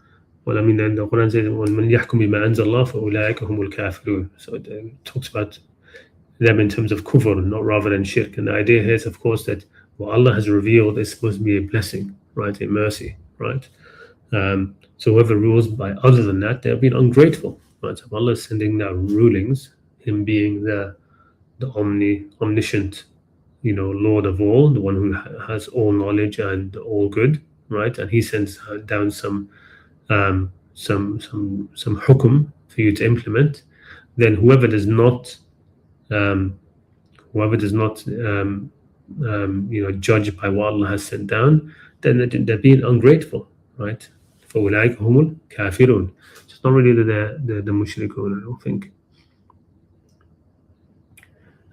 [SPEAKER 1] Well, I mean, then the Quran says, وَمَنْ يَحْكُمْ بِمَا أَنزَلَ اللَّهُ فَأُولَٰئِكَ هُمُ الْكَافِرُونَ. So it talks about them in terms of kufr, not rather than shirk. And the idea here is, of course, that what Allah has revealed is supposed to be a blessing, right? A mercy, right? So whoever rules by other than that, they've been ungrateful, right? So Allah is sending down rulings, Him being the omniscient, Lord of all, the one who has all knowledge and all good, right? And He sends down some hukum for you to implement. Then whoever does not judge by what Allah has sent down, then they're being ungrateful, right? فَأُولَٰئِكَ هُمُ الْكَافِرُونَ. So it's not really the mushrikun, I don't think.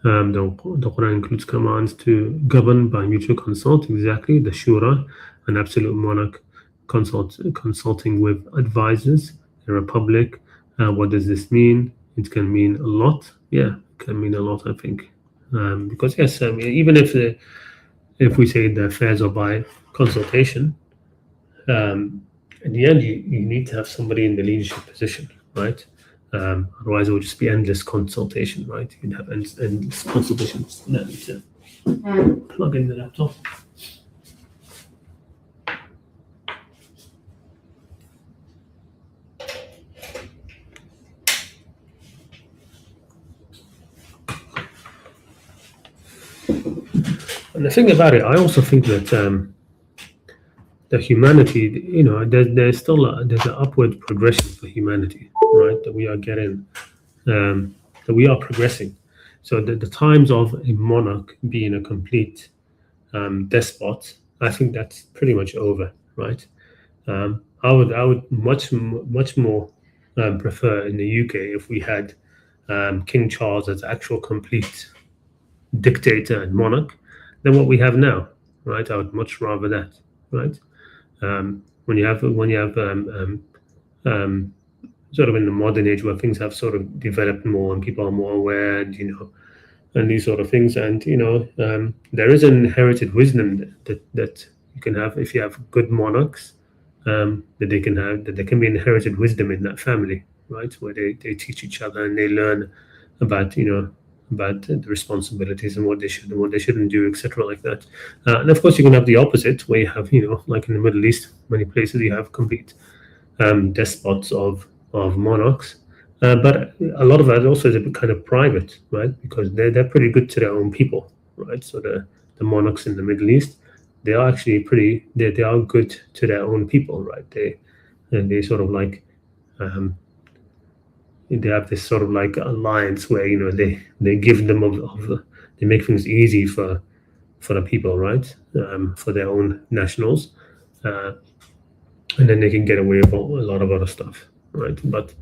[SPEAKER 1] The Quran includes commands to govern by mutual consult, exactly, the shura, an absolute monarch consulting with advisors, a republic. What does this mean? It can mean a lot. Yeah, it can mean a lot, I think. Because yes, I mean, even if we say the affairs are by consultation, in the end, you need to have somebody in the leadership position, right? Otherwise, it would just be endless consultation, right? You'd have endless consultations. Let me to plug in the laptop. And the thing about it, I also think that the humanity, there's still there's an upward progression for humanity, right? That we are getting, that we are progressing. So the times of a monarch being a complete despot, I think that's pretty much over, right? I would much more prefer in the UK if we had King Charles as actual complete dictator and monarch than what we have now, right? I would much rather that, right? When you have sort of in the modern age where things have sort of developed more and people are more aware, and and these sort of things, and there is an inherited wisdom that you can have if you have good monarchs that they can have, that there can be inherited wisdom in that family, right? Where they teach each other and they learn about, about the responsibilities and what they should and what they shouldn't do, etc., like that. And of course, you can have the opposite, where you have, like in the Middle East, many places you have complete despots of monarchs. But a lot of that also is a bit kind of private, right? Because they're pretty good to their own people, right? So the monarchs in the Middle East, they are actually they are good to their own people, right? They sort of like they have this sort of like alliance where they give them they make things easy for the people, right? For their own nationals, uh, and then they can get away with a lot of other stuff, right? But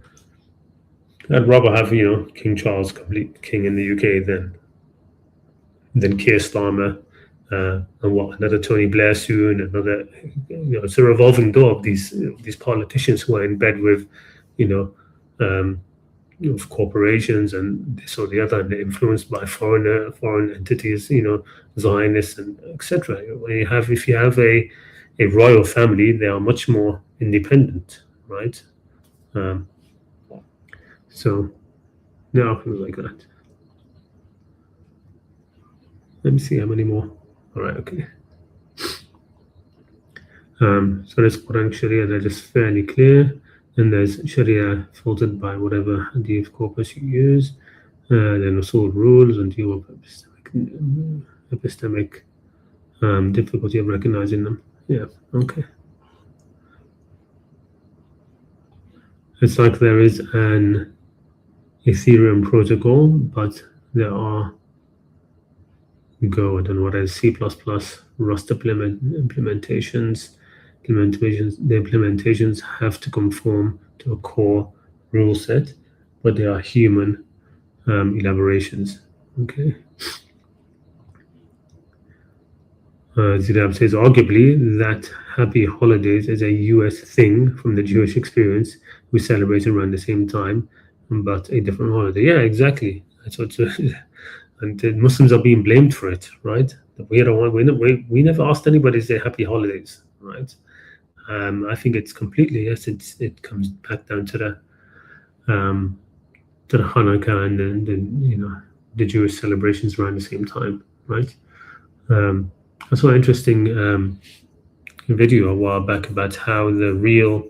[SPEAKER 1] I'd rather have King Charles complete king in the UK than Keir Starmer, and what, another Tony Blair soon, another. It's a revolving door of these politicians who are in bed with, you know, um, of corporations and this or the other, and they're influenced by foreign entities, Zionists and etc. If you have a royal family, they are much more independent, right? Um, so no, things like that. Let me see how many more. All right, okay. So there's Quranic Sharia that is fairly clear, and there's Sharia filtered by whatever hadith corpus you use. Then usul rules and deal with epistemic difficulty of recognizing them. Yeah, okay. It's like there is an Ethereum protocol, but there are Go, I don't know what it is, C++, Rust implementations. The implementations have to conform to a core rule set, but they are human elaborations. Okay. Zidab says, arguably, that happy holidays is a US thing from the Jewish experience. We celebrate around the same time, but a different holiday. Yeah, exactly. That's what. And the Muslims are being blamed for it, right? We don't want. We never asked anybody to say happy holidays, right? I think it's completely, yes. It comes back down to the Hanukkah and the Jewish celebrations around the same time, right? I saw an interesting video a while back about how the real,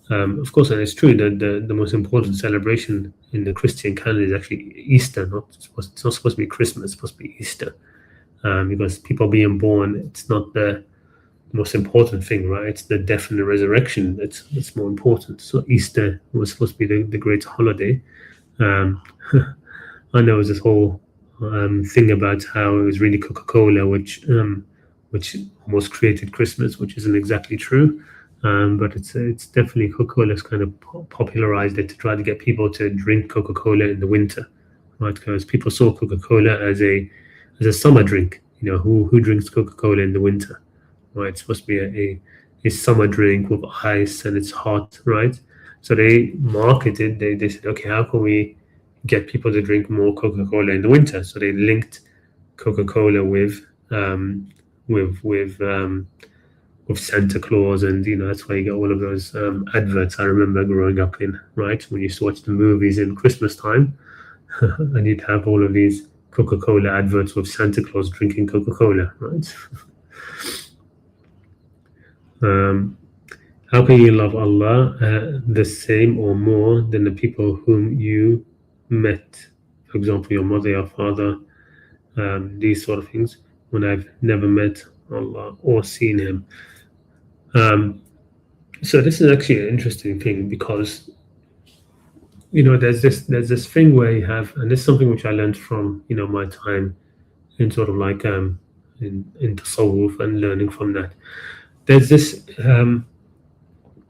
[SPEAKER 1] of course, and it's true that the most important celebration in the Christian calendar is actually Easter. It's not supposed to be Christmas. It's supposed to be Easter, because people being born, it's not the most important thing, right? It's the death and the resurrection that's more important. So Easter was supposed to be the great holiday. I know there's this whole thing about how it was really Coca-Cola which almost created Christmas, which isn't exactly true. But it's definitely Coca-Cola's kind of popularized it to try to get people to drink Coca-Cola in the winter, right? Because people saw Coca-Cola as a summer drink. Who drinks Coca-Cola in the winter, right? It's supposed to be a summer drink with ice and it's hot, right? So they marketed. They said, okay, how can we get people to drink more Coca-Cola in the winter? So they linked Coca-Cola with Santa Claus, and that's why you get all of those adverts. I remember growing up in, right, when you used to watch the movies in Christmas time, and you'd have all of these Coca-Cola adverts with Santa Claus drinking Coca-Cola, right? How can you love Allah the same or more than the people whom you met? For example, your mother, your father, these sort of things, when I've never met Allah or seen Him. So this is actually an interesting thing, because there's this thing where you have, and this is something which I learned from my time in sort of like in tasawwuf and learning from that. There's this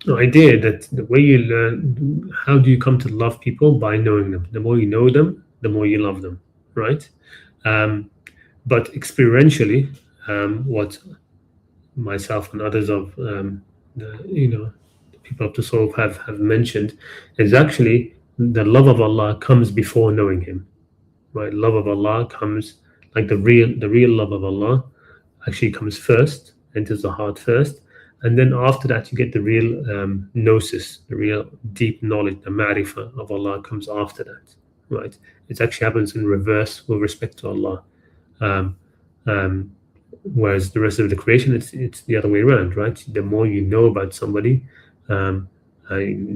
[SPEAKER 1] idea that the way you learn, how do you come to love people? By knowing them. The more you know them, the more you love them, right? But experientially, what myself and others of the people of the soul have mentioned is actually the love of Allah comes before knowing Him, right? Love of Allah comes, like the real love of Allah actually comes first, enters the heart first, And then after that, you get the real gnosis, the real deep knowledge, the marifah of Allah comes after that, right? It actually happens in reverse with respect to Allah. Um, um, Whereas the rest of the creation, it's the other way around, right? The more you know about somebody, um,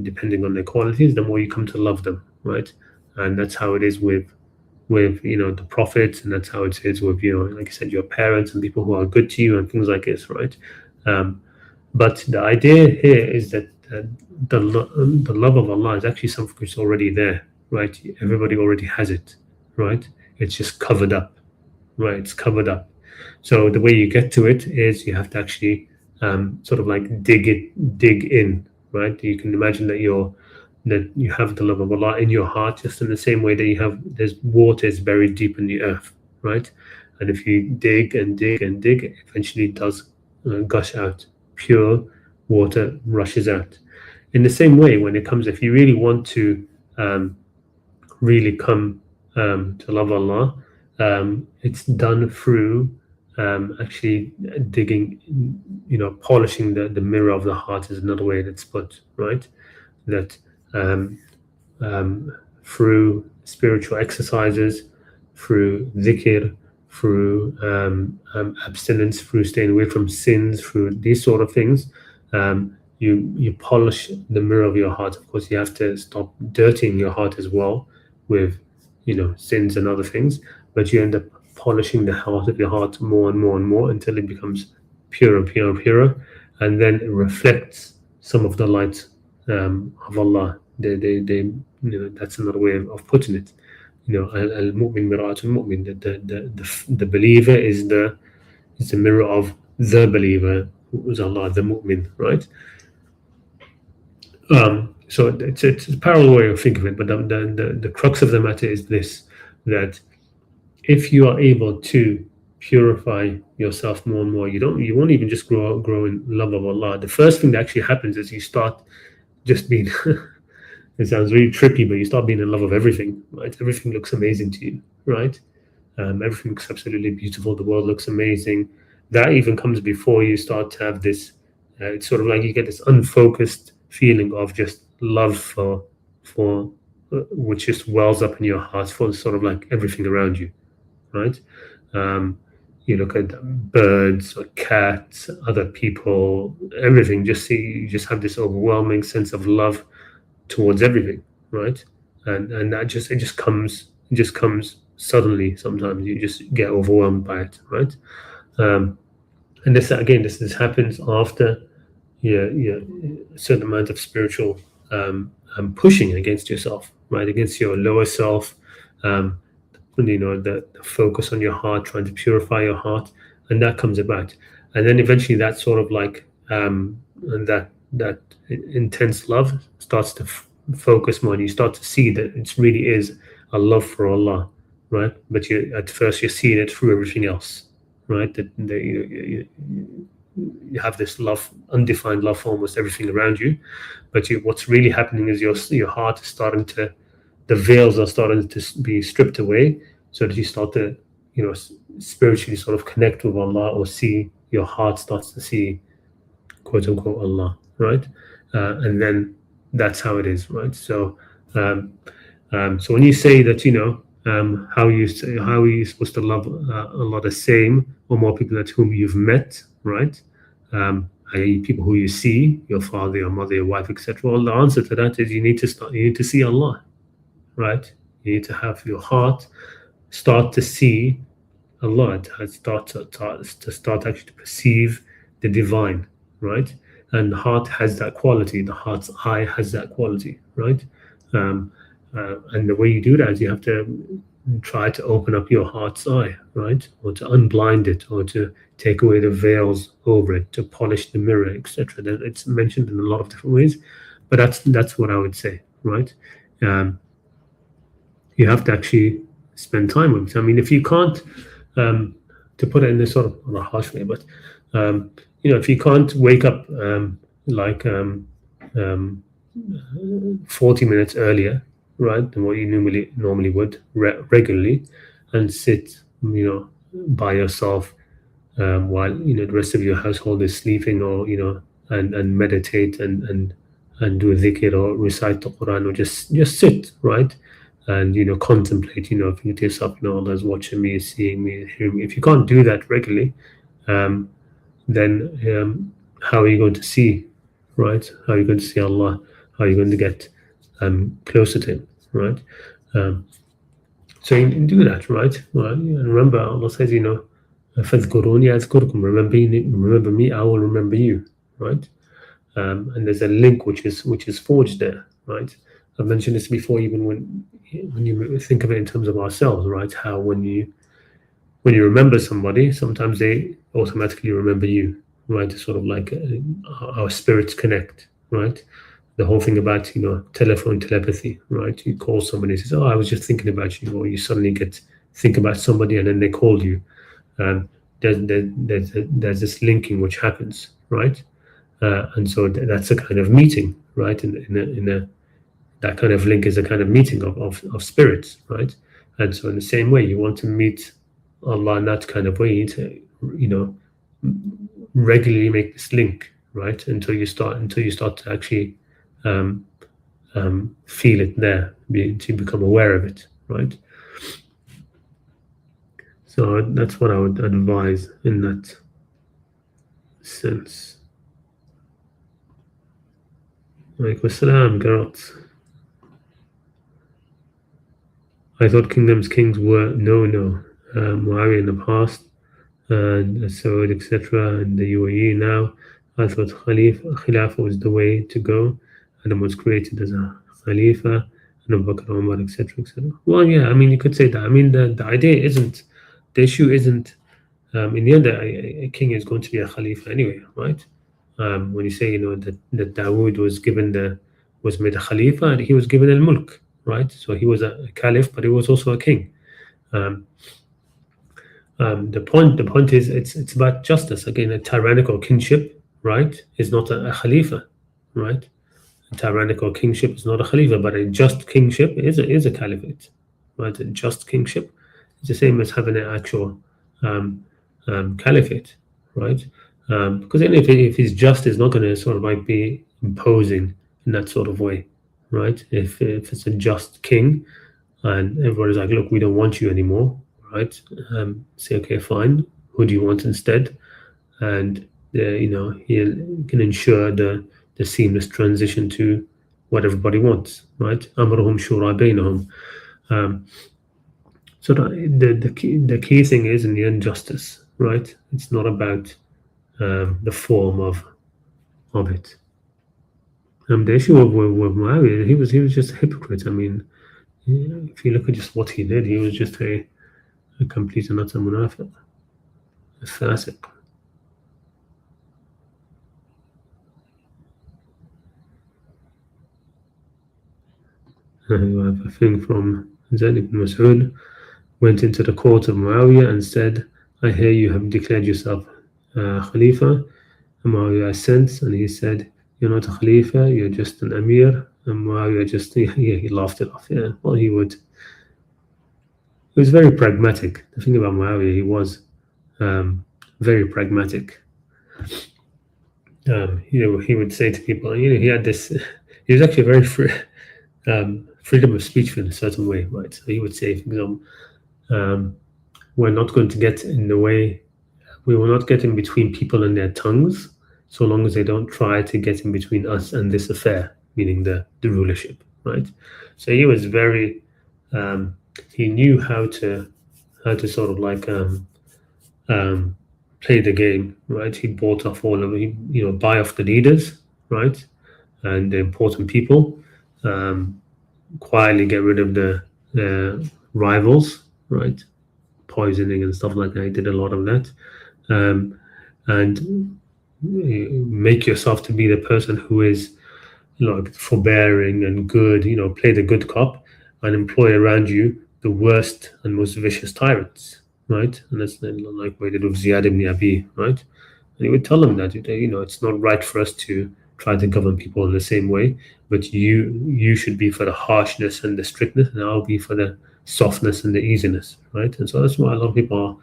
[SPEAKER 1] depending on their qualities, the more you come to love them, right? And that's how it is with the prophets, and that's how it is with like I said, your parents and people who are good to you and things like this, right? Um, but the idea here is that the love of Allah is actually something which is already there, right? Everybody already has it, right? It's just covered up, right? It's covered up. So the way you get to it is you have to actually sort of like dig in, right? You can imagine that you have the love of Allah in your heart, just in the same way that there's water is buried deep in the earth, right? And if you dig and dig and dig, it eventually does gush out. Pure water rushes out. In the same way, if you really want to really come to love Allah, it's done through actually digging, polishing the mirror of the heart is another way that's put, right? That um, through spiritual exercises, through dhikr, through abstinence, through staying away from sins, through these sort of things, you polish the mirror of your heart. Of course, you have to stop dirtying your heart as well with sins and other things, but you end up polishing the heart of your heart more and more and more until it becomes purer and purer and purer, and then it reflects some of the light of Allah. That's another way of putting it. Al-mu'min mira'atul mu'min. The believer is the mirror of the believer, who is Allah, the mu'min, right? So it's a parallel way of thinking of it, but the crux of the matter is this: that if you are able to purify yourself more and more, you won't even just grow in love of Allah. The first thing that actually happens is you start just being it sounds really trippy, but you start being in love of everything, right? Everything looks amazing to you, right? Everything looks absolutely beautiful. The world looks amazing. That even comes before you start to have this. It's sort of like you get this unfocused feeling of just love for which just wells up in your heart for sort of like everything around you, right? You look at birds or cats, other people, everything. You just have this overwhelming sense of love towards everything, right? And that it just comes suddenly. Sometimes you just get overwhelmed by it, right? And this happens after a certain amount of spiritual pushing against yourself, right? Against your lower self. The focus on your heart, trying to purify your heart, and that comes about, and then eventually that sort of like and that intense love starts to focus more, and you start to see that it really is a love for Allah, right? But at first you're seeing it through everything else, right? That you have this love, undefined love for almost everything around you, but what's really happening is your heart is starting to, the veils are starting to be stripped away, so that you start to spiritually sort of connect with Allah, or see, your heart starts to see, quote unquote, Allah, right? And then that's how it is, right? So so when you say that how are you supposed to love Allah the same or more people at whom you've met, right? I.e. people who you see, your father, your mother, your wife, etc. Well, the answer to that is you need to see Allah, right? You need to have your heart start to see Allah, to start actually to perceive the divine, right? And the heart has that quality. The heart's eye has that quality, right? And the way you do that is you have to try to open up your heart's eye, right? Or to unblind it, or to take away the veils over it, to polish the mirror, etc. It's mentioned in a lot of different ways, but that's what I would say, right? You have to actually spend time with it. I mean, if you can't, to put it in this sort of on a harsh way, but if you can't wake up 40 minutes earlier, right, than what you normally would regularly, and sit, by yourself while the rest of your household is sleeping, or and meditate and do a dhikr or recite the Quran or just sit, right? And contemplate, think to yourself, Allah's watching me, seeing me, hearing me. If you can't do that regularly, then how are you going to see, right? How are you going to see Allah? How are you going to get closer to Him, right? So you can do that, right? And remember, Allah says, فَاذْكُرُونِي أَذْكُرْكُمْ. Remember me, I will remember you, right? And there's a link which is forged there, right? I've mentioned this before, even when you think of it in terms of ourselves, right? How when you remember somebody, sometimes they automatically remember you, right? It's sort of like our spirits connect, right? The whole thing about telephone telepathy, right? You call somebody and says, "Oh, I was just thinking about you," or you suddenly think about somebody and then they call you. There's this linking which happens, right? And so that's a kind of meeting, right? That kind of link is a kind of meeting of spirits, right? And so in the same way, you want to meet Allah in that kind of way, you need to, regularly make this link, right? Until you start to actually feel it there, to become aware of it, right? So that's what I would advise in that sense. Alaikum assalam, Garot. I thought kings were no. Muawiyah in the past, and Saud, etc., and the UAE now. I thought Khilafah was the way to go. Adam was created as a Khalifa, and Abu Bakr, Umar, etc., etc. Well, yeah, I mean, you could say that. I mean, the idea isn't, the issue isn't, in the end, a king is going to be a Khalifa anyway, right? When you say, that Dawood was made a Khalifa, and he was given al-Mulk, right? So he was a caliph, but he was also a king. The point is, it's about justice. Again, a tyrannical kingship, right, is not a khalifa, right? A tyrannical kingship is not a khalifa, but a just kingship is a caliphate, right? A just kingship is the same as having an actual caliphate, right? Because then if it's just, it's not going to sort of like be imposing in that sort of way, right? If it's a just king, and everybody's like, look, we don't want you anymore, right? Say, okay, fine. Who do you want instead? And he can ensure the seamless transition to what everybody wants, right? Amruhum shura bainahum. So the key thing is in the end justice, right? It's not about the form of it. The issue with Muawiyah, he was just a hypocrite. I mean, if you look at just what he did, he was just a complete and utter munafiq, a fasiq. You have a thing from Zayd ibn Mas'ud, went into the court of Muawiyah and said, I hear you have declared yourself Khalifa. And Muawiyah assents, and he said, you're not a Khalifa, you're just an Amir. And Muawiyah just, he laughed it off. Yeah, well, he would. He was very pragmatic. The thing about Muawiyah, he was very pragmatic. He would say to people, he had this, he was actually very freedom of speech in a certain way, right? So he would say, for example, we're not going to get in the way, we will not get in between people and their tongues, so long as they don't try to get in between us and this affair, meaning the rulership, right? So he was very, he knew how to sort of like play the game, right? He bought off all of it, buy off the leaders, right, and the important people, quietly get rid of the rivals, right, poisoning and stuff like that. He did a lot of that, and make yourself to be the person who is forbearing and good, play the good cop, and employ around you the worst and most vicious tyrants, right? And that's like what he did with Ziyad ibn Abi, right? And he would tell them that it's not right for us to try to govern people in the same way, but you should be for the harshness and the strictness, and I'll be for the softness and the easiness, right? And so that's why a lot of people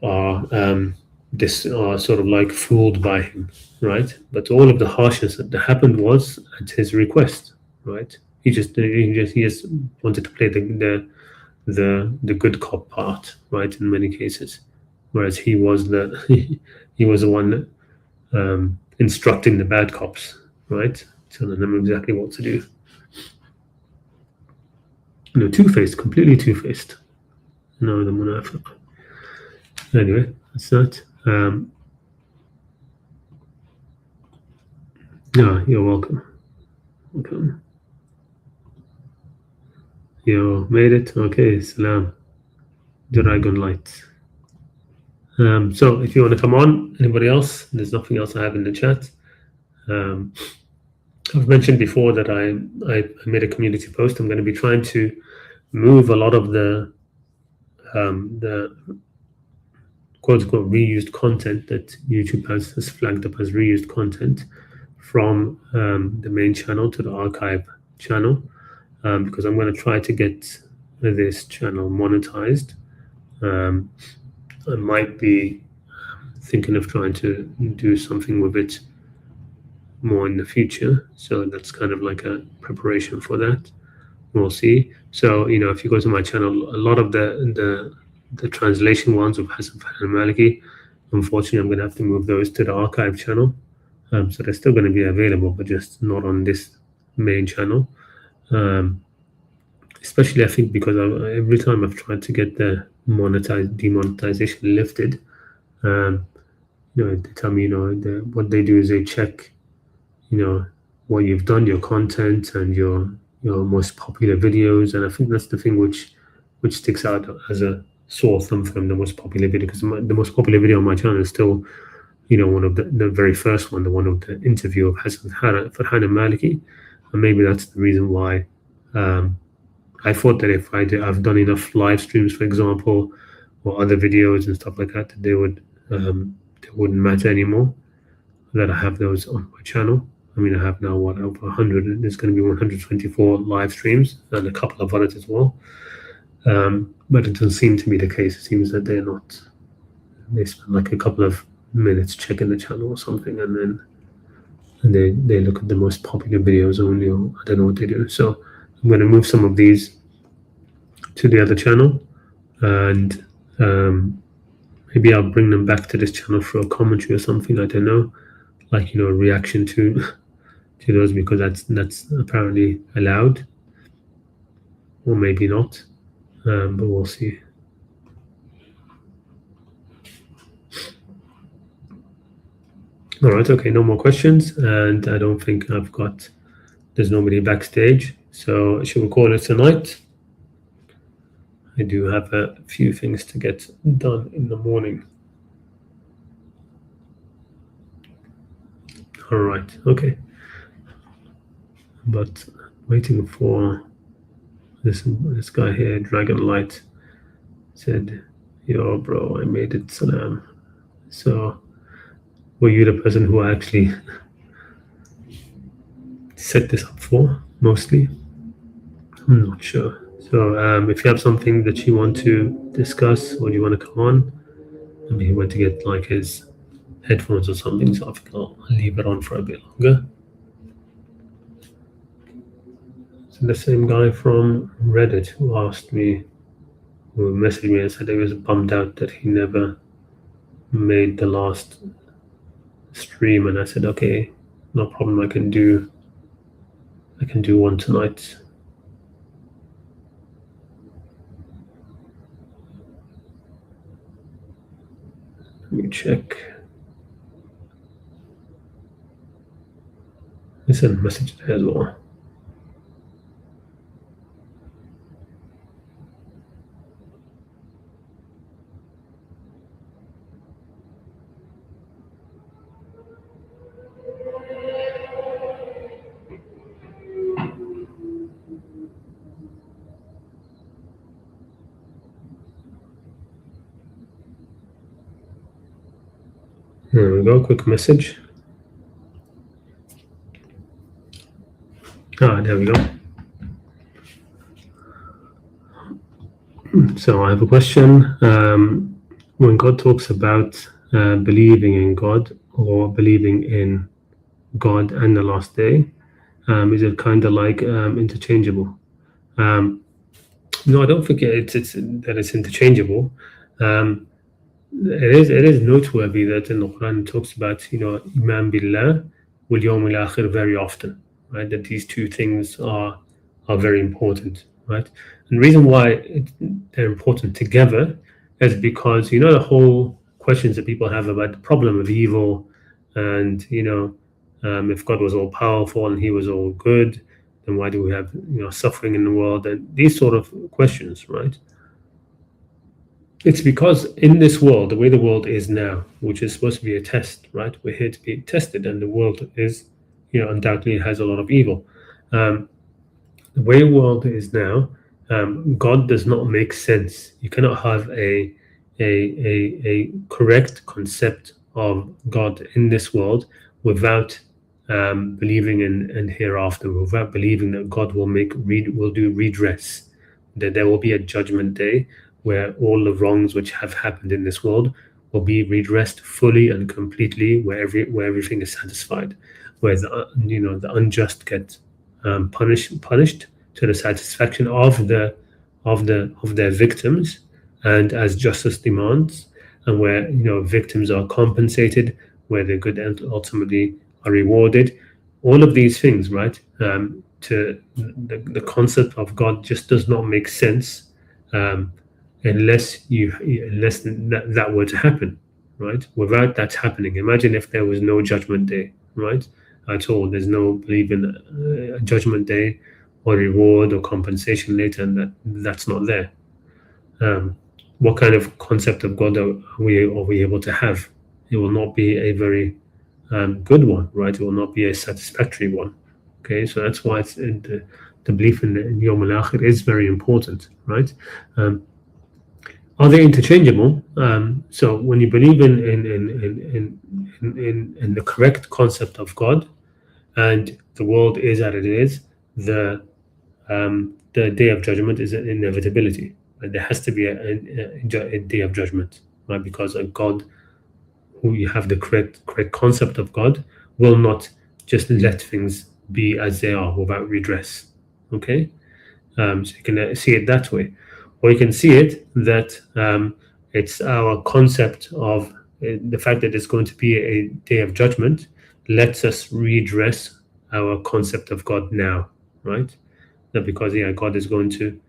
[SPEAKER 1] are sort of like fooled by him, right? But all of the harshness that happened was at his request, right? He just wanted to play the good cop part, right? In many cases, whereas he was he was the one instructing the bad cops, right? Telling them exactly what to do. Two-faced, completely two-faced. No, the munafiq. Anyway, that's that. No, you're welcome. Okay. You made it? Okay, salam. Dragon light. So if you want to come on, anybody else? There's nothing else I have in the chat. I've mentioned before that I made a community post. I'm going to be trying to move a lot of the quote-unquote reused content that YouTube has flagged up as reused content from the main channel to the archive channel, because I'm going to try to get this channel monetized. I might be thinking of trying to do something with it more in the future, so that's kind of like a preparation for that. We'll see. So if you go to my channel, a lot of the translation ones of Hassan al-Maliki, unfortunately I'm going to have to move those to the archive channel. So they're still going to be available, but just not on this main channel. Especially I think because every time I've tried to get the demonetization lifted, they tell me what they do is they check what you've done, your content and your most popular videos, and I think that's the thing which sticks out as a sore thumb from the most popular video, because the most popular video on my channel is still one of the very first one, the one of the interview of Hassan al-Maliki, and maybe that's the reason why I thought that if I've done enough live streams, for example, or other videos and stuff like that, they wouldn't matter anymore, that I have those on my channel. I mean, I have now over 100. There's going to be 124 live streams and a couple of others as well. But it doesn't seem to be the case. It seems that they're not. They spend like a couple of minutes checking the channel or something, and they look at the most popular videos only, or I don't know what they do. So I'm going to move some of these to the other channel, and maybe I'll bring them back to this channel for a commentary or something. I don't know, like a reaction to those, because that's apparently allowed, or maybe not, but we'll see. All right, okay, no more questions, and I don't think there's nobody backstage, so should we call it a night? I do have a few things to get done in the morning. All right, okay. But waiting for this guy here, Dragon Light, said, "Yo, bro, I made it, salam." So, were you the person who actually set this up for, mostly? I'm not sure. So, if you have something that you want to discuss or you want to come on, I mean, he went to get like his headphones or something, so I think I'll leave it on for a bit longer. So the same guy from Reddit who messaged me and said he was bummed out that he never made the last stream, and I said, okay, no problem, I can do one tonight. Let me check. I sent a message there as well. There we go, quick message. There we go. So I have a question. When God talks about believing in God or believing in God and the last day? Is it kind of like interchangeable? No, I don't think it's that it's interchangeable. Um, it is noteworthy that in the Quran it talks about Iman billah wal yawm al akhir very often, right? That these two things are very important, right? And the reason why they're important together is because the whole questions that people have about the problem of evil, and if God was all powerful and He was all good, then why do we have suffering in the world, and these sort of questions, right? It's because in this world, the way the world is now, which is supposed to be a test, right? We're here to be tested, and the world is, undoubtedly has a lot of evil. The way the world is now, God does not make sense. You cannot have a correct concept of God in this world without believing in hereafter, without believing that God will do redress, that there will be a judgment day where all the wrongs which have happened in this world will be redressed fully and completely, where everything is satisfied, where the unjust get punished to the satisfaction of their victims, and as justice demands, and where victims are compensated, where the good ultimately are rewarded. All of these things, right? To the concept of God just does not make sense unless that were to happen, right? Without that happening, imagine if there was no judgment day, right? At all, there's no belief in a judgment day or reward or compensation later, and that's not there. What kind of concept of God are we able to have? It will not be a very good one, right? It will not be a satisfactory one. Okay, so that's why the belief in Yom Al-Akhir is very important, right? Are they interchangeable? So when you believe in the correct concept of God, and the world is as it is, the day of judgment is an inevitability. Right? There has to be a day of judgment, right? Because a God who you have the correct concept of God will not just let things be as they are without redress. Okay, so you can see it that way, or you can see it that it's our concept of the fact that it's going to be a day of judgment lets us redress our concept of God now, right? That because God is going to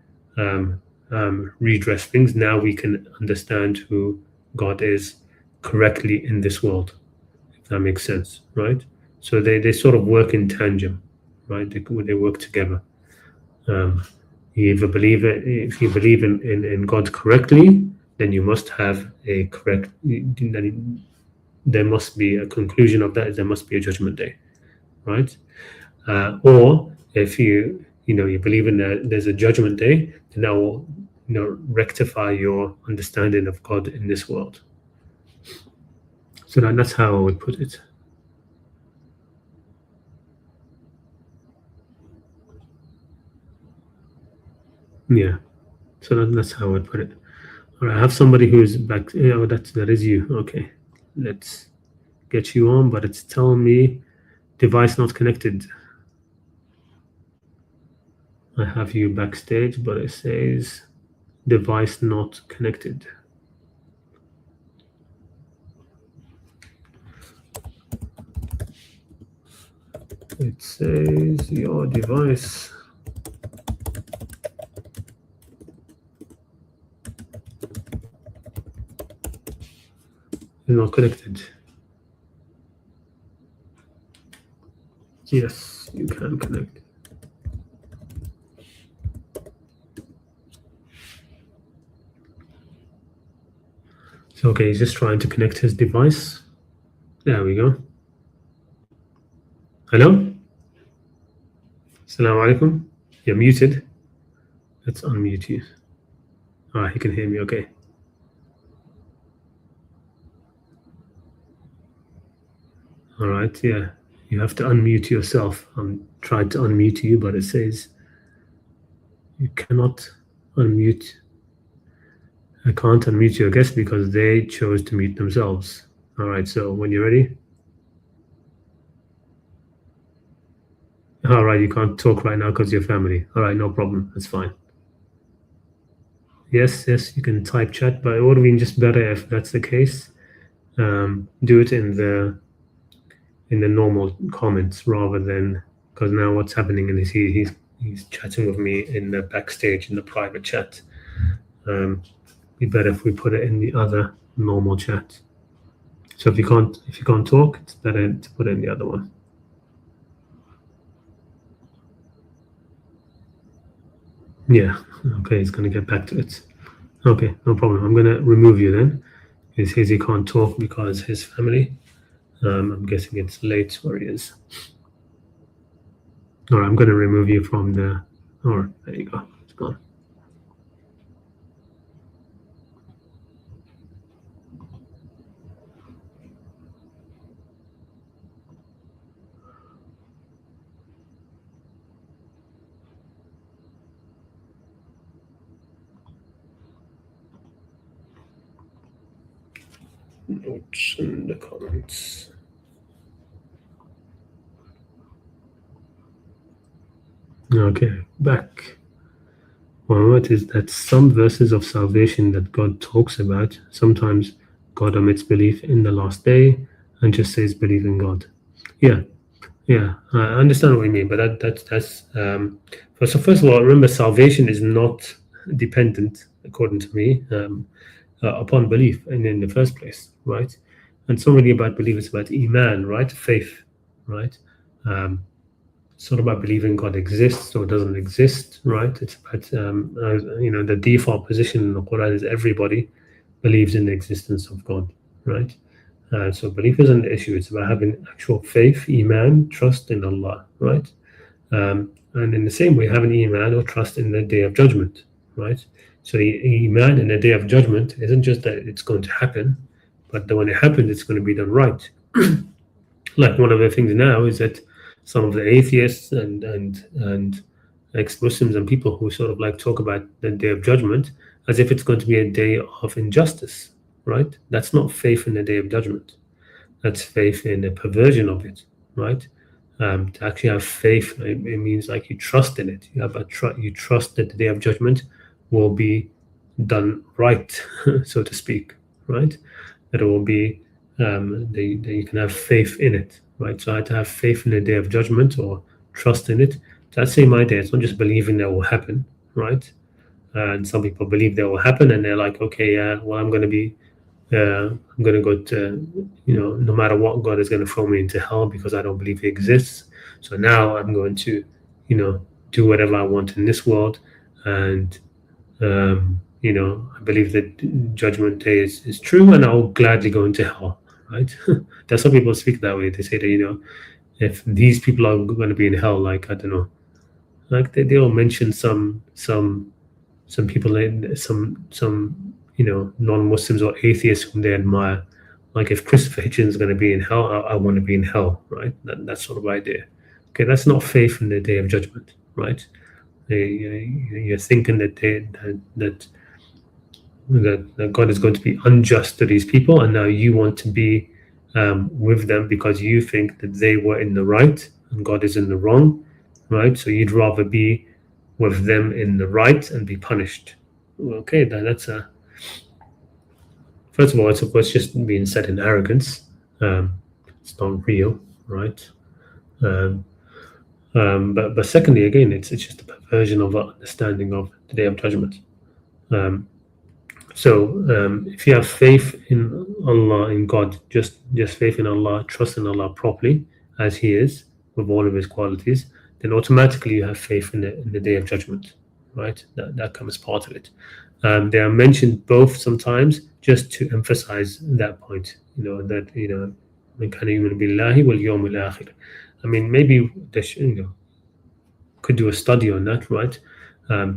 [SPEAKER 1] redress things. Now we can understand who God is correctly in this world, if that makes sense, right? So they sort of work in tandem, right? They work together. You either believe it, if you believe in God correctly, then you must have a correct. There must be a conclusion of that. There must be a judgment day, right? Or if you believe in there's a judgment day, then that will rectify your understanding of God in this world. So that's how I would put it. Yeah. So that's how I would put it. All right. I have somebody who's back. Yeah, that is you. Okay. Let's get you on, but it's telling me device not connected. I have you backstage, but it says device not connected. It says your device is not connected. Yes, you can connect. So okay, he's just trying to connect his device. There we go. Hello? Assalamu alaikum. You're muted. Let's unmute you. All right, he can hear me. Okay. All right, yeah. You have to unmute yourself. I'm trying to unmute you, but it says you cannot unmute. I can't unmute your guest because they chose to mute themselves. All right, so when you're ready. All right, you can't talk right now because your family. All right, no problem. That's fine. Yes, you can type chat, but it would have been just better if that's the case. Do it in the normal comments rather than, because now what's happening is he's chatting with me in the backstage in the private chat. Be better if we put it in the other normal chat. So if you can't talk, it's better to put it in the other one. Yeah. Okay, he's gonna get back to it. Okay, no problem. I'm gonna remove you then. He says he can't talk because his family. I'm guessing it's late where he is. All right, I'm gonna remove you from the. All right, there you go. It's gone. Notes in the comments. Okay, back. Well, what is that? Some verses of salvation that God talks about, sometimes God omits belief in the last day and just says believe in God. Yeah, I understand what you mean, but that's so first of all, remember salvation is not dependent, according to me, upon belief in the first place, right? And it's not really about belief; it's about iman, right? Faith, right? It's not about believing God exists or doesn't exist, right? It's about the default position in the Quran is everybody believes in the existence of God, right? So belief isn't the issue. It's about having actual faith, iman, trust in Allah, right? And in the same way, having iman or trust in the Day of Judgment, right? So iman in the Day of Judgment isn't just that it's going to happen, but that when it happens, it's going to be done right. Like one of the things now is that some of the atheists and ex-Muslims and people who sort of like talk about the Day of Judgment as if it's going to be a day of injustice, right? That's not faith in the Day of Judgment. That's faith in a perversion of it, right? To actually have faith, it means like you trust in it. You have you trust that the Day of Judgment will be done right, so to speak, right? That it will be that you can have faith in it, right? So I had to have faith in the Day of Judgment or trust in it. That same idea. It's not just believing that will happen, right? And some people believe that will happen, and they're like, okay, well, I'm going to be I'm going to go to, no matter what, God is going to throw me into hell because I don't believe He exists. So now I'm going to, do whatever I want in this world. And, I believe that Judgment Day is true and I'll gladly go into hell, right? That's how people speak that way. They say that, if these people are going to be in hell, like, I don't know, like they'll mention some people in some non-Muslims or atheists whom they admire. Like if Christopher Hitchens is going to be in hell, I want to be in hell, right? That sort of idea. Okay, that's not faith in the Day of Judgment, right? You're thinking that God is going to be unjust to these people, and now you want to be with them because you think that they were in the right and God is in the wrong, right? So you'd rather be with them in the right and be punished. Okay, that's a first of all, it's of course just being said in arrogance. It's not real, right? But secondly, again, it's just a perversion of our understanding of the Day of Judgment. So if you have faith in Allah, in God, just faith in Allah, trust in Allah properly as He is with all of His qualities, then automatically you have faith in the Day of Judgment, right? That comes part of it. They are mentioned both sometimes just to emphasize that point. من كان يؤمن بالله واليوم الآخر. I mean, maybe they should, could do a study on that, right?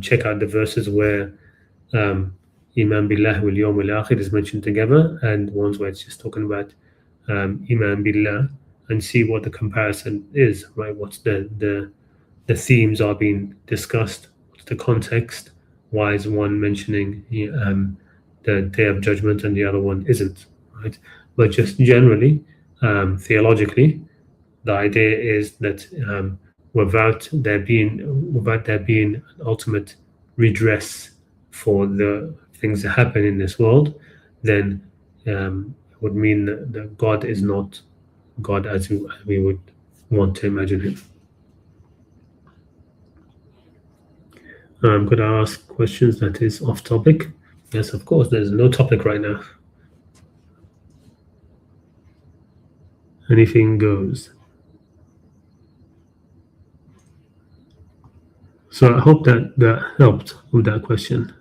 [SPEAKER 1] Check out the verses where Iman Billah wal Yawm al Akhir is mentioned together, and ones where it's just talking about Iman Billah, and see what the comparison is, right? What's the themes are being discussed, what's the context, why is one mentioning the Day of Judgment and the other one isn't, right? but just generally, theologically, the idea is that without there being an ultimate redress for the things that happen in this world, then it would mean that God is not God as we would want to imagine him. I'm going to ask questions that is off topic. Yes, of course, there's no topic right now. Anything goes. So I hope that helped with that question.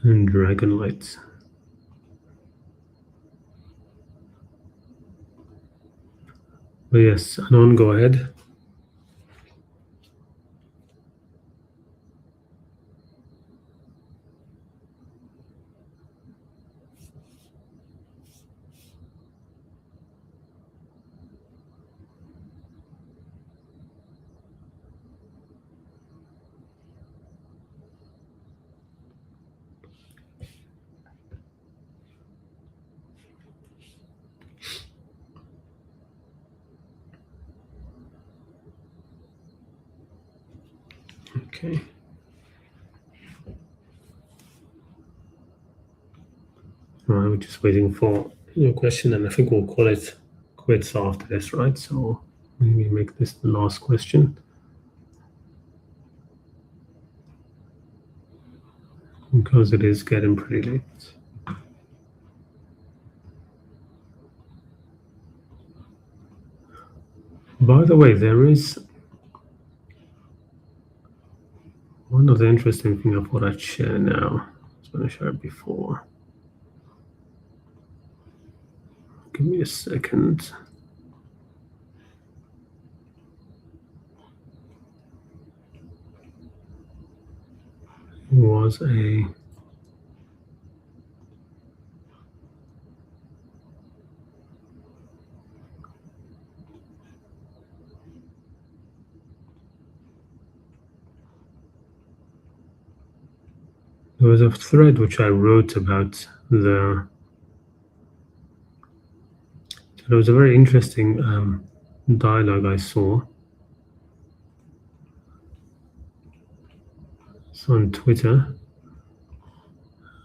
[SPEAKER 1] And dragon lights. But yes, Anon, go ahead. Okay. Right, we're just waiting for your question, and I think we'll call it quits after this, right? So maybe make this the last question, because it is getting pretty late. By the way, there is one of the interesting things I thought I'd share now. I was going to share it before. Give me a second. It was a there was a thread which I wrote about the. So there was a very interesting dialogue I saw. It's on Twitter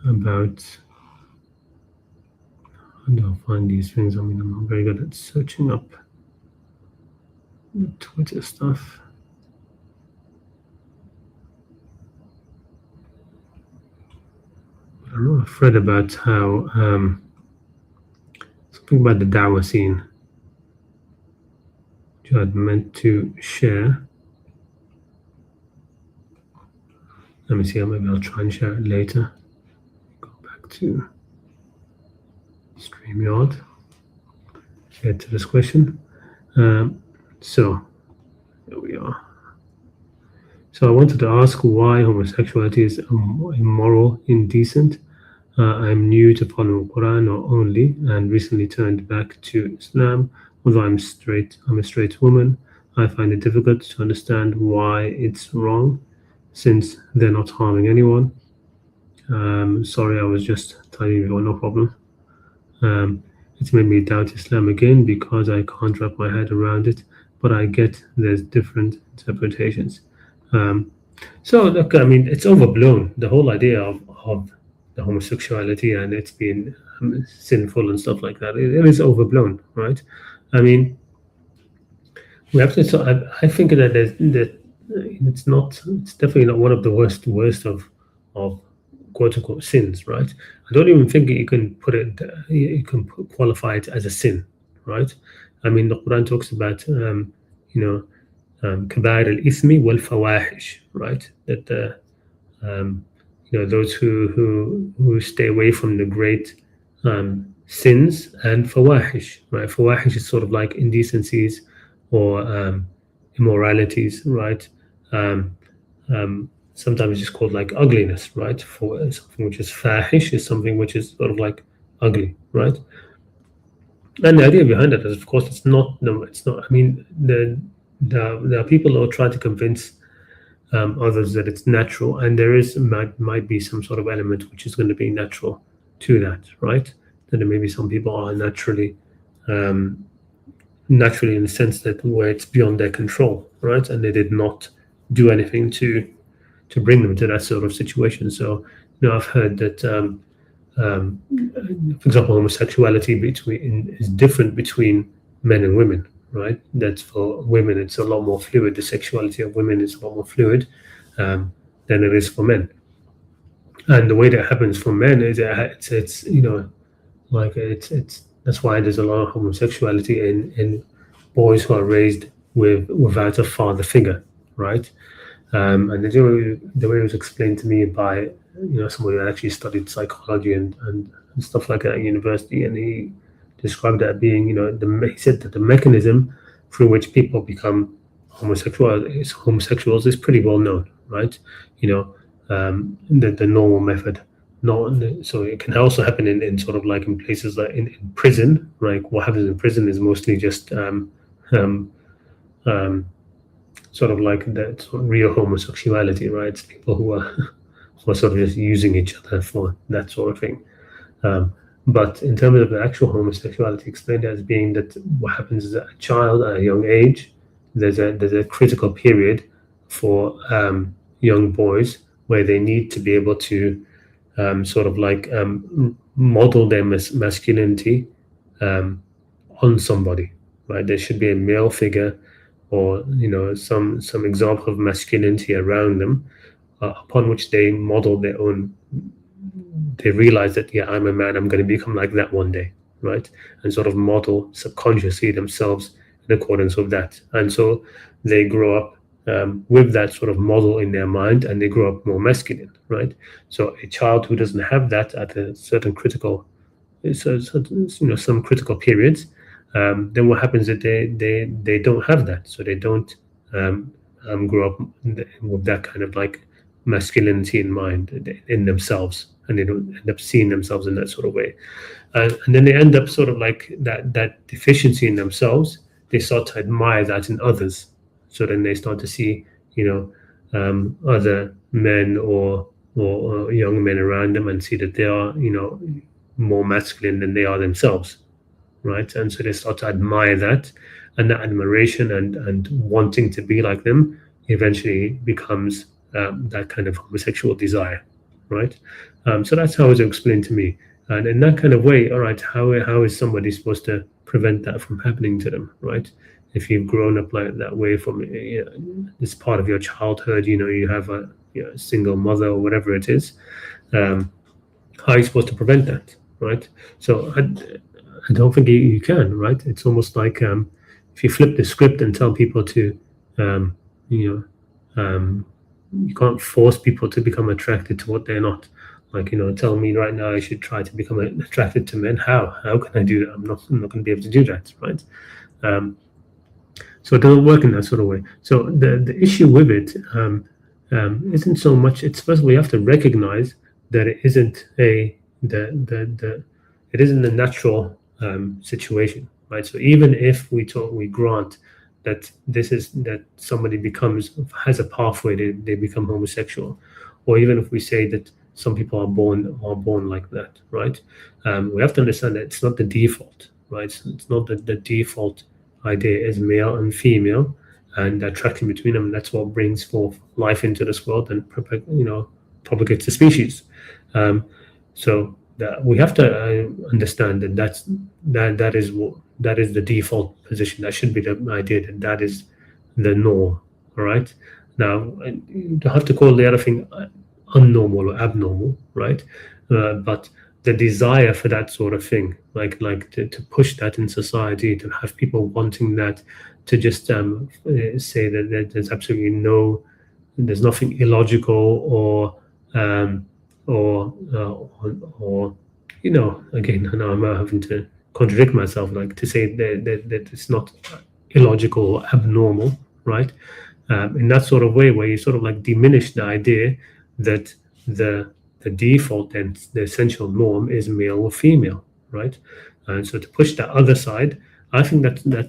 [SPEAKER 1] about. How do I find these things? I mean, I'm not very good at searching up the Twitter stuff. I wrote a thread about how something about the Dawah scene, which I'd meant to share. Let me see, maybe I'll try and share it later. Go back to StreamYard, get to this question. So, here we are. So I wanted to ask why homosexuality is immoral, indecent. I'm new to following Qur'an only, and recently turned back to Islam. Although I'm a straight woman, I find it difficult to understand why it's wrong, since they're not harming anyone. Sorry, I was just telling you, no problem. It's made me doubt Islam again because I can't wrap my head around it, but I get there's different interpretations. So look, I mean, it's overblown. The whole idea of the homosexuality and it's being sinful and stuff like that, it is overblown, right? I mean, we have to. So I think that it's definitely not one of the worst of quote unquote sins, right? I don't even think you can qualify it as a sin, right? I mean, the Quran talks about كبائر الإثم والفواحش, right? That those who stay away from the great sins, and fawahish, right? Fawahish is sort of like indecencies or immoralities, right? Sometimes it's just called like ugliness, right? For something which is fahish is something which is sort of like ugly, right? And the idea behind it is, of course, it's not. I mean, there are people who try to convince others that it's natural, and there might be some sort of element which is going to be natural to that, right? That there maybe some people are naturally in the sense that where it's beyond their control, right? And they did not do anything to bring them to that sort of situation. So, I've heard that, for example, homosexuality is different between men and women, right? That's for women, it's a lot more fluid. The sexuality of women is a lot more fluid than it is for men. And the way that happens for men is it's like it's that's why there's a lot of homosexuality in boys who are raised without a father figure, right? And the way it was explained to me by somebody that actually studied psychology and stuff like that at university, and he described that being he said that the mechanism through which people become homosexuals is pretty well known, right? The normal method. Not so it can also happen in sort of like in places like in prison. Like what happens in prison is mostly just um, um, sort of like that sort of real homosexuality, right? It's people who are who are sort of just using each other for that sort of thing. Um, but in terms of the actual homosexuality, explained as being that what happens is that a child at a young age, there's a critical period for young boys where they need to be able to sort of like model their masculinity on somebody, right? There should be a male figure or some example of masculinity around them, upon which they model their own. They realize that, yeah, I'm a man, I'm going to become like that one day, right? And sort of model subconsciously themselves in accordance with that. And so they grow up with that sort of model in their mind, and they grow up more masculine, right? So a child who doesn't have that at a certain critical, some critical periods, then what happens is that they don't have that, so they don't grow up with that kind of like masculinity in mind in themselves, and they don't end up seeing themselves in that sort of way, and then they end up sort of like that deficiency in themselves. They start to admire that in others, so then they start to see other men or young men around them and see that they are more masculine than they are themselves, right? And so they start to admire that, and that admiration and wanting to be like them eventually becomes that kind of homosexual desire, right? So that's how it was explained to me. And in that kind of way, all right, how is somebody supposed to prevent that from happening to them, right? If you've grown up like that way from this part of your childhood, you have a single mother or whatever it is, how are you supposed to prevent that, right? So I don't think you can, right? It's almost like if you flip the script and tell people to, you know, you can't force people to become attracted to what they're not. Like, tell me right now I should try to become attracted to men. How can I do that? I'm not going to be able to do that, right? So it doesn't work in that sort of way. So the issue with it isn't so much. It's first we have to recognize that it isn't it isn't a natural situation, right? So even if we grant that that somebody has a pathway, they become homosexual, or even if we say that some people are born like that, right? We have to understand that it's not the default, right? It's not the default idea is male and female, and the attraction between them. That's what brings forth life into this world and propagates the species. So that we have to understand that that is the default position. That should be the idea that is the norm. All right. Now you don't have to call the other thing unnormal or abnormal, right? But the desire for that sort of thing, like to push that in society, to have people wanting that, to just say that there's absolutely there's nothing illogical or again, now I'm having to contradict myself, like to say that it's not illogical or abnormal, right? In that sort of way, where you sort of like diminish the idea that the default and the essential norm is male or female, right? And so to push that other side, I think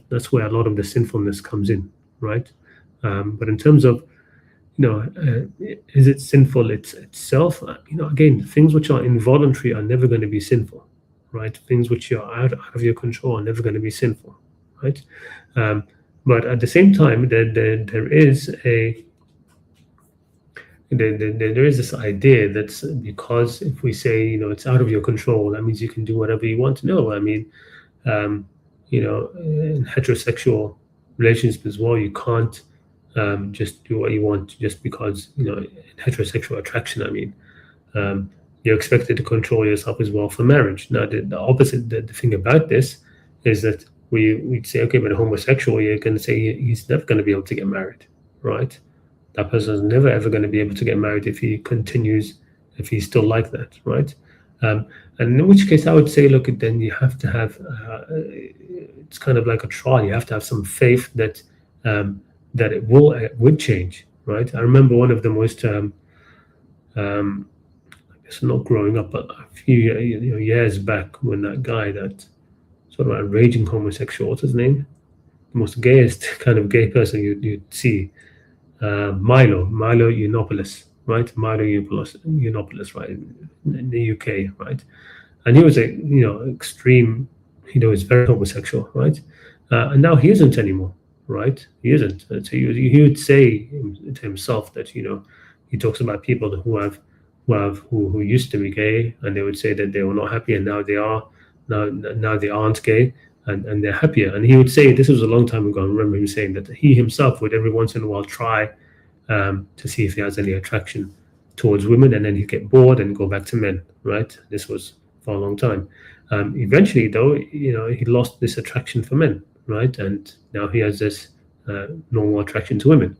[SPEAKER 1] that's where a lot of the sinfulness comes in, right? But in terms of is it sinful itself? Again, things which are involuntary are never going to be sinful, right? Things which are out of your control are never going to be sinful, right? Um, but at the same time, there is there is this idea that because if we say it's out of your control, that means you can do whatever you want. No, I mean, um, in heterosexual relationships as well, you can't just do what you want just because in heterosexual attraction. I mean, you're expected to control yourself as well for marriage. Now, the opposite, the thing about this is that we'd say, okay, but a homosexual, you're going to say he's never going to be able to get married, right? That person is never ever going to be able to get married if he continues, if he's still like that, right? Um, and in which case, I would say, look, then you have to have. It's kind of like a trial. You have to have some faith that that it would change, right? I remember one of the most, I guess not growing up, but a few years back when that guy, that sort of a raging homosexual, what's his name? The most gayest kind of gay person you'd see. Milo Yiannopoulos, right? Milo Yiannopoulos, right, in the UK, right? And he was a extreme, he's very homosexual, right? And now he isn't anymore, right? He isn't. So he would say to himself that he talks about people who used to be gay, and they would say that they were not happy, and now they are, now they aren't gay, and they're happier. And he would say, this was a long time ago, I remember him saying that he himself would every once in a while try to see if he has any attraction towards women, and then he'd get bored and go back to men, right? This was for a long time. Eventually, though, he lost this attraction for men, right? And now he has this normal attraction to women.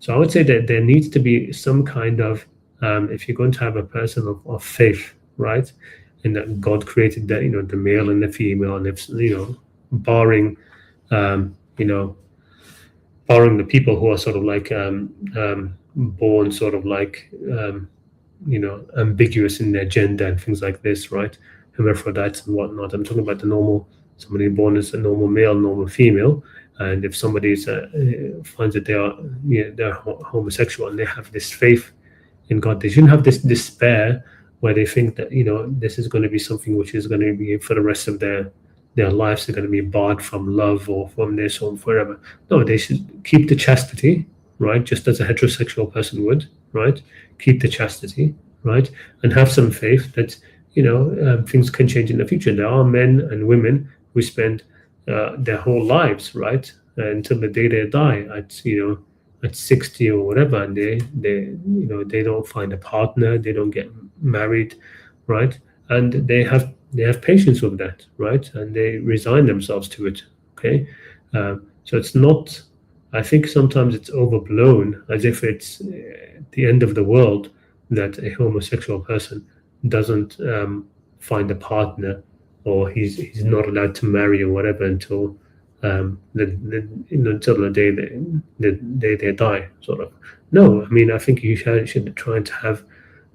[SPEAKER 1] So I would say that there needs to be some kind of, if you're going to have a person of faith, right, and that God created that, the male and the female, and if barring, barring the people who are sort of like born sort of like ambiguous in their gender and things like this, right? Hermaphrodites and whatnot. I'm talking about the normal, somebody born as a normal male, normal female, and if somebody finds that they're homosexual and they have this faith in God, they shouldn't have this despair where they think that this is going to be something which is going to be for the rest of their lives. They're going to be barred from love or from this or forever. No, they should keep the chastity, right? Just as a heterosexual person would, right? Keep the chastity, right? And have some faith that things can change in the future. There are men and women who spend their whole lives, right, until the day they die at 60 or whatever, and they don't find a partner, they don't get married, right, and they have patience with that, right, and they resign themselves to it. Okay, so it's not. I think sometimes it's overblown, as if it's the end of the world that a homosexual person doesn't find a partner, or he's not allowed to marry or whatever until until the day they die, sort of. No, I mean, I think you should try to have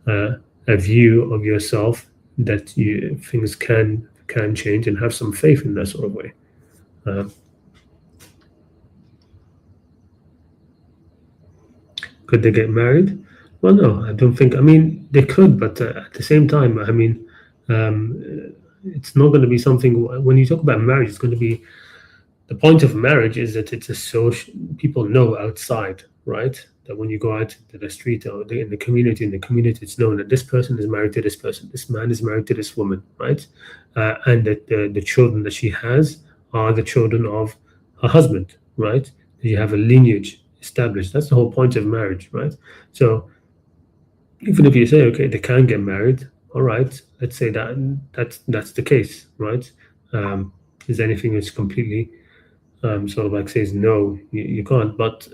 [SPEAKER 1] a view of yourself that things can change, and have some faith in that sort of way. Could they get married? Well, no, I don't think. I mean, they could, but at the same time, I mean, it's not going to be something. When you talk about marriage, it's going to be, the point of marriage is that it's a social. People know outside, right? That when you go out to the street or in the community, it's known that this person is married to this person, this man is married to this woman, right? And that the children that she has are the children of her husband, right? You have a lineage established. That's the whole point of marriage, right? So even if you say, okay, they can get married, all right, let's say that's the case, right? Is anything that's completely sort of like says no, you can't, but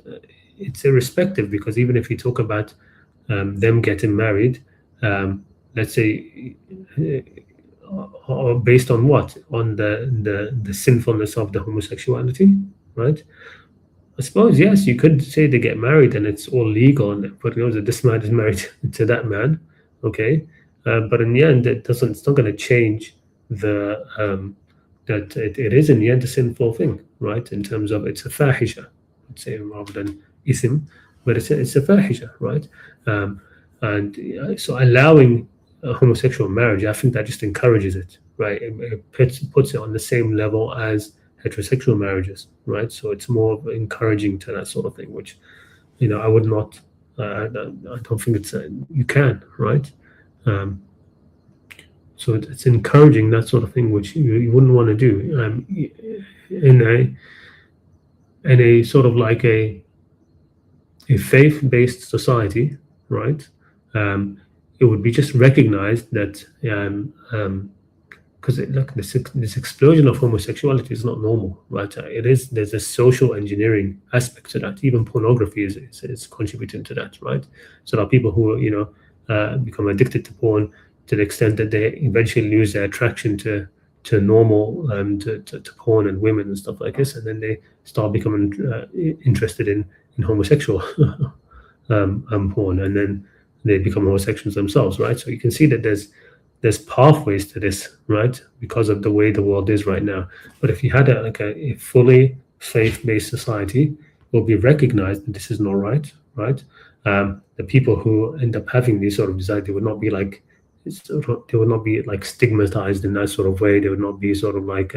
[SPEAKER 1] it's irrespective, because even if you talk about them getting married, let's say, based on what? On the sinfulness of the homosexuality, right? I suppose, yes, you could say they get married and it's all legal, but that this man is married to that man, okay? But in the end, it's not going to change that it is in the end a sinful thing, right? In terms of it's a fahisha, I'd say, rather than ism. but it's a fahisha, right? And so allowing a homosexual marriage, I think that just encourages it, right? It puts it on the same level as heterosexual marriages, right? So it's more of encouraging to that sort of thing, which I would not. I don't think it's you can, right? Um, so it's encouraging that sort of thing, which you wouldn't want to do in a sort of like a faith-based society, right? It would be just recognized that because look, this explosion of homosexuality is not normal, right? There's a social engineering aspect to that. Even pornography is contributing to that, right? So there are people who become addicted to porn to the extent that they eventually lose their attraction to normal to porn and women and stuff like this, and then they start becoming interested in homosexual porn, and then they become homosexuals themselves, right? So you can see that there's pathways to this, right? Because of the way the world is right now. But if you had a fully faith-based society, it will be recognized that this is not right, right? The people who end up having these sort of desires, they would not be like stigmatized in that sort of way. They would not be sort of like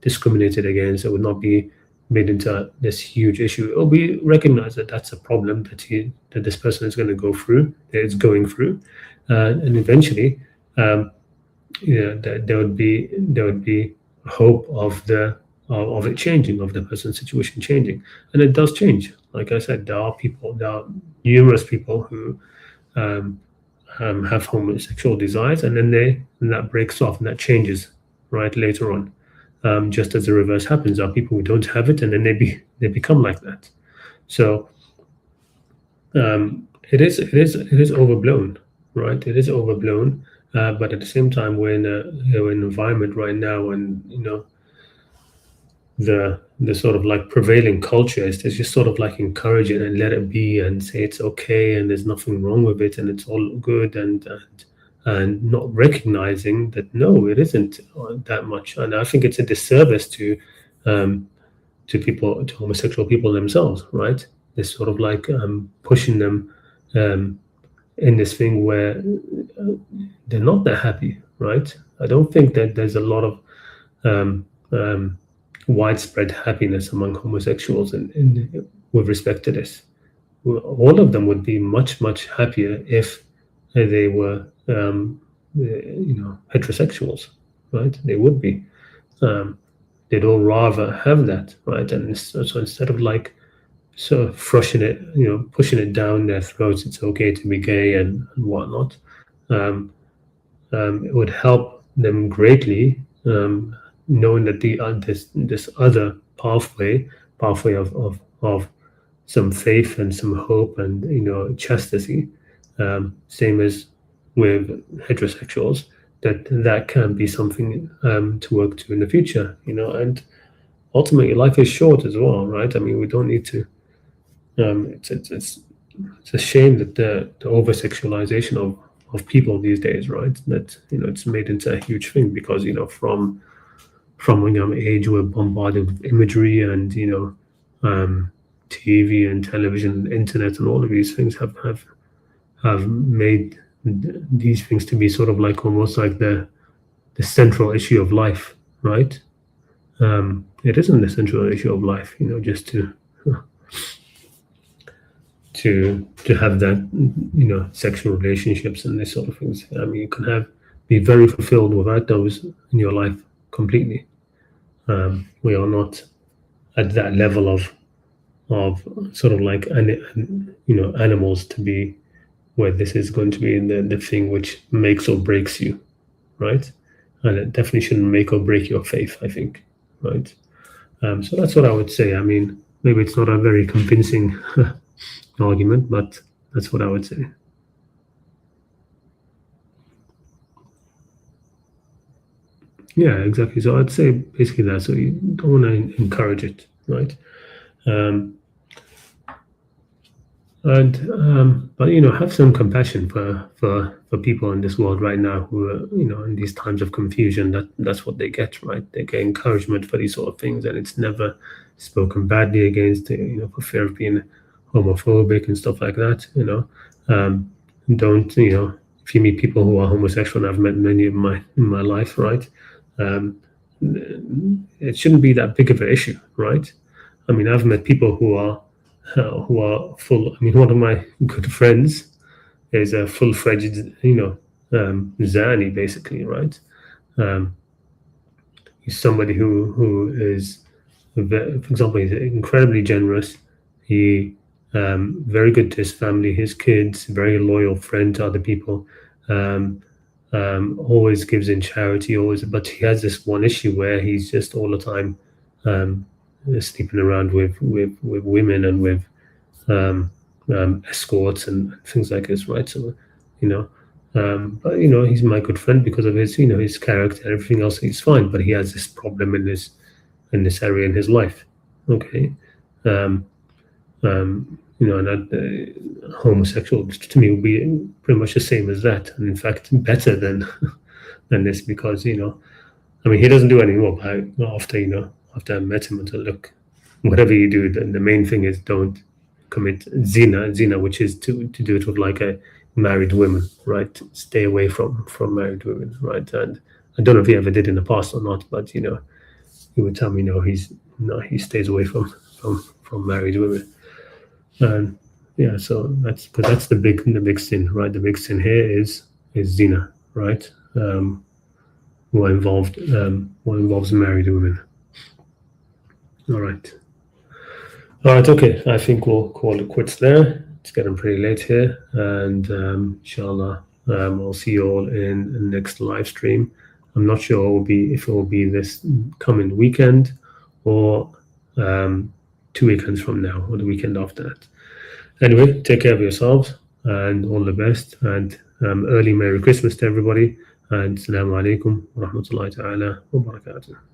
[SPEAKER 1] discriminated against. It would not be made into this huge issue. It will be recognized that that's a problem that this person is going to go through, that it's going through, and eventually, there would be hope of it changing, of the person's situation changing, and it does change. Like I said, there are numerous people who have homosexual desires, and then that breaks off and that changes right later on. Just as the reverse happens, there are people who don't have it, and then they become like that. So it is overblown, right? It is overblown, but at the same time, we're in an environment right now, and the sort of like prevailing culture is to just sort of like encourage it and let it be and say it's okay and there's nothing wrong with it and it's all good, and not recognizing that no, it isn't that much. And I think it's a disservice to people, to homosexual people themselves, right? This sort of like pushing them in this thing where they're not that happy, right? I don't think that there's a lot of widespread happiness among homosexuals with respect to this. All of them would be much, much happier if they were heterosexuals, right? They would be. They'd all rather have that, right? And so instead of like sort of pushing it down their throats, it's okay to be gay and whatnot. It would help them greatly, knowing that this other pathway of some faith and some hope and chastity, same as with heterosexuals, that can be something to work to in the future, and ultimately life is short as well, right? I mean, we don't need to. It's a shame that the over-sexualization of people these days, right? That it's made into a huge thing because from a young age we're bombarded with imagery and TV and television, internet, and all of these things have made these things to be sort of like almost like the central issue of life, right? It isn't the central issue of life, just to have that sexual relationships and this sort of things. I mean, you can be very fulfilled without those in your life completely. We are not at that level of sort of like animals to be where this is going to be the thing which makes or breaks you, right? And it definitely shouldn't make or break your faith, I think, right? So that's what I would say. I mean, maybe it's not a very convincing argument, but that's what I would say. Yeah, exactly. So I'd say basically that. So you don't want to encourage it, right? But have some compassion for people in this world right now who are in these times of confusion. That's what they get, right? They get encouragement for these sort of things, and it's never spoken badly against, for fear of being homophobic and stuff like that. Don't, if you meet people who are homosexual, and I've met many in my life, right? It shouldn't be that big of an issue, right? I mean, I've met people who are full. I mean, one of my good friends is a full-fledged, zani, basically, right? He's somebody who is, for example, he's incredibly generous. He very good to his family, his kids, very loyal friend to other people. Always gives in charity, always. But he has this one issue where he's just all the time sleeping around with women and with escorts and things like this, right? So, but he's my good friend because of his, his character and everything else. He's fine, but he has this problem in this area in his life. Okay, and that homosexual to me will be pretty much the same as that, and in fact better than this because I mean he doesn't do any more. After I met him, I said, look, whatever you do, the main thing is don't commit zina, which is to do it with like a married women, right? Stay away from married women, right? And I don't know if he ever did in the past or not, but he would tell me he stays away from married women. And yeah, so that's the big sin, right? The big sin here is zina, right? What involves married women. All right, okay. I think we'll call it quits there. It's getting pretty late here, and inshallah, I'll see you all in the next live stream. I'm not sure if it will be this coming weekend or 2 weekends from now or the weekend after that. Anyway, take care of yourselves and all the best, and early Merry Christmas to everybody, and Assalamu alaikum wa rahmatullahi ta'ala wa barakatuh.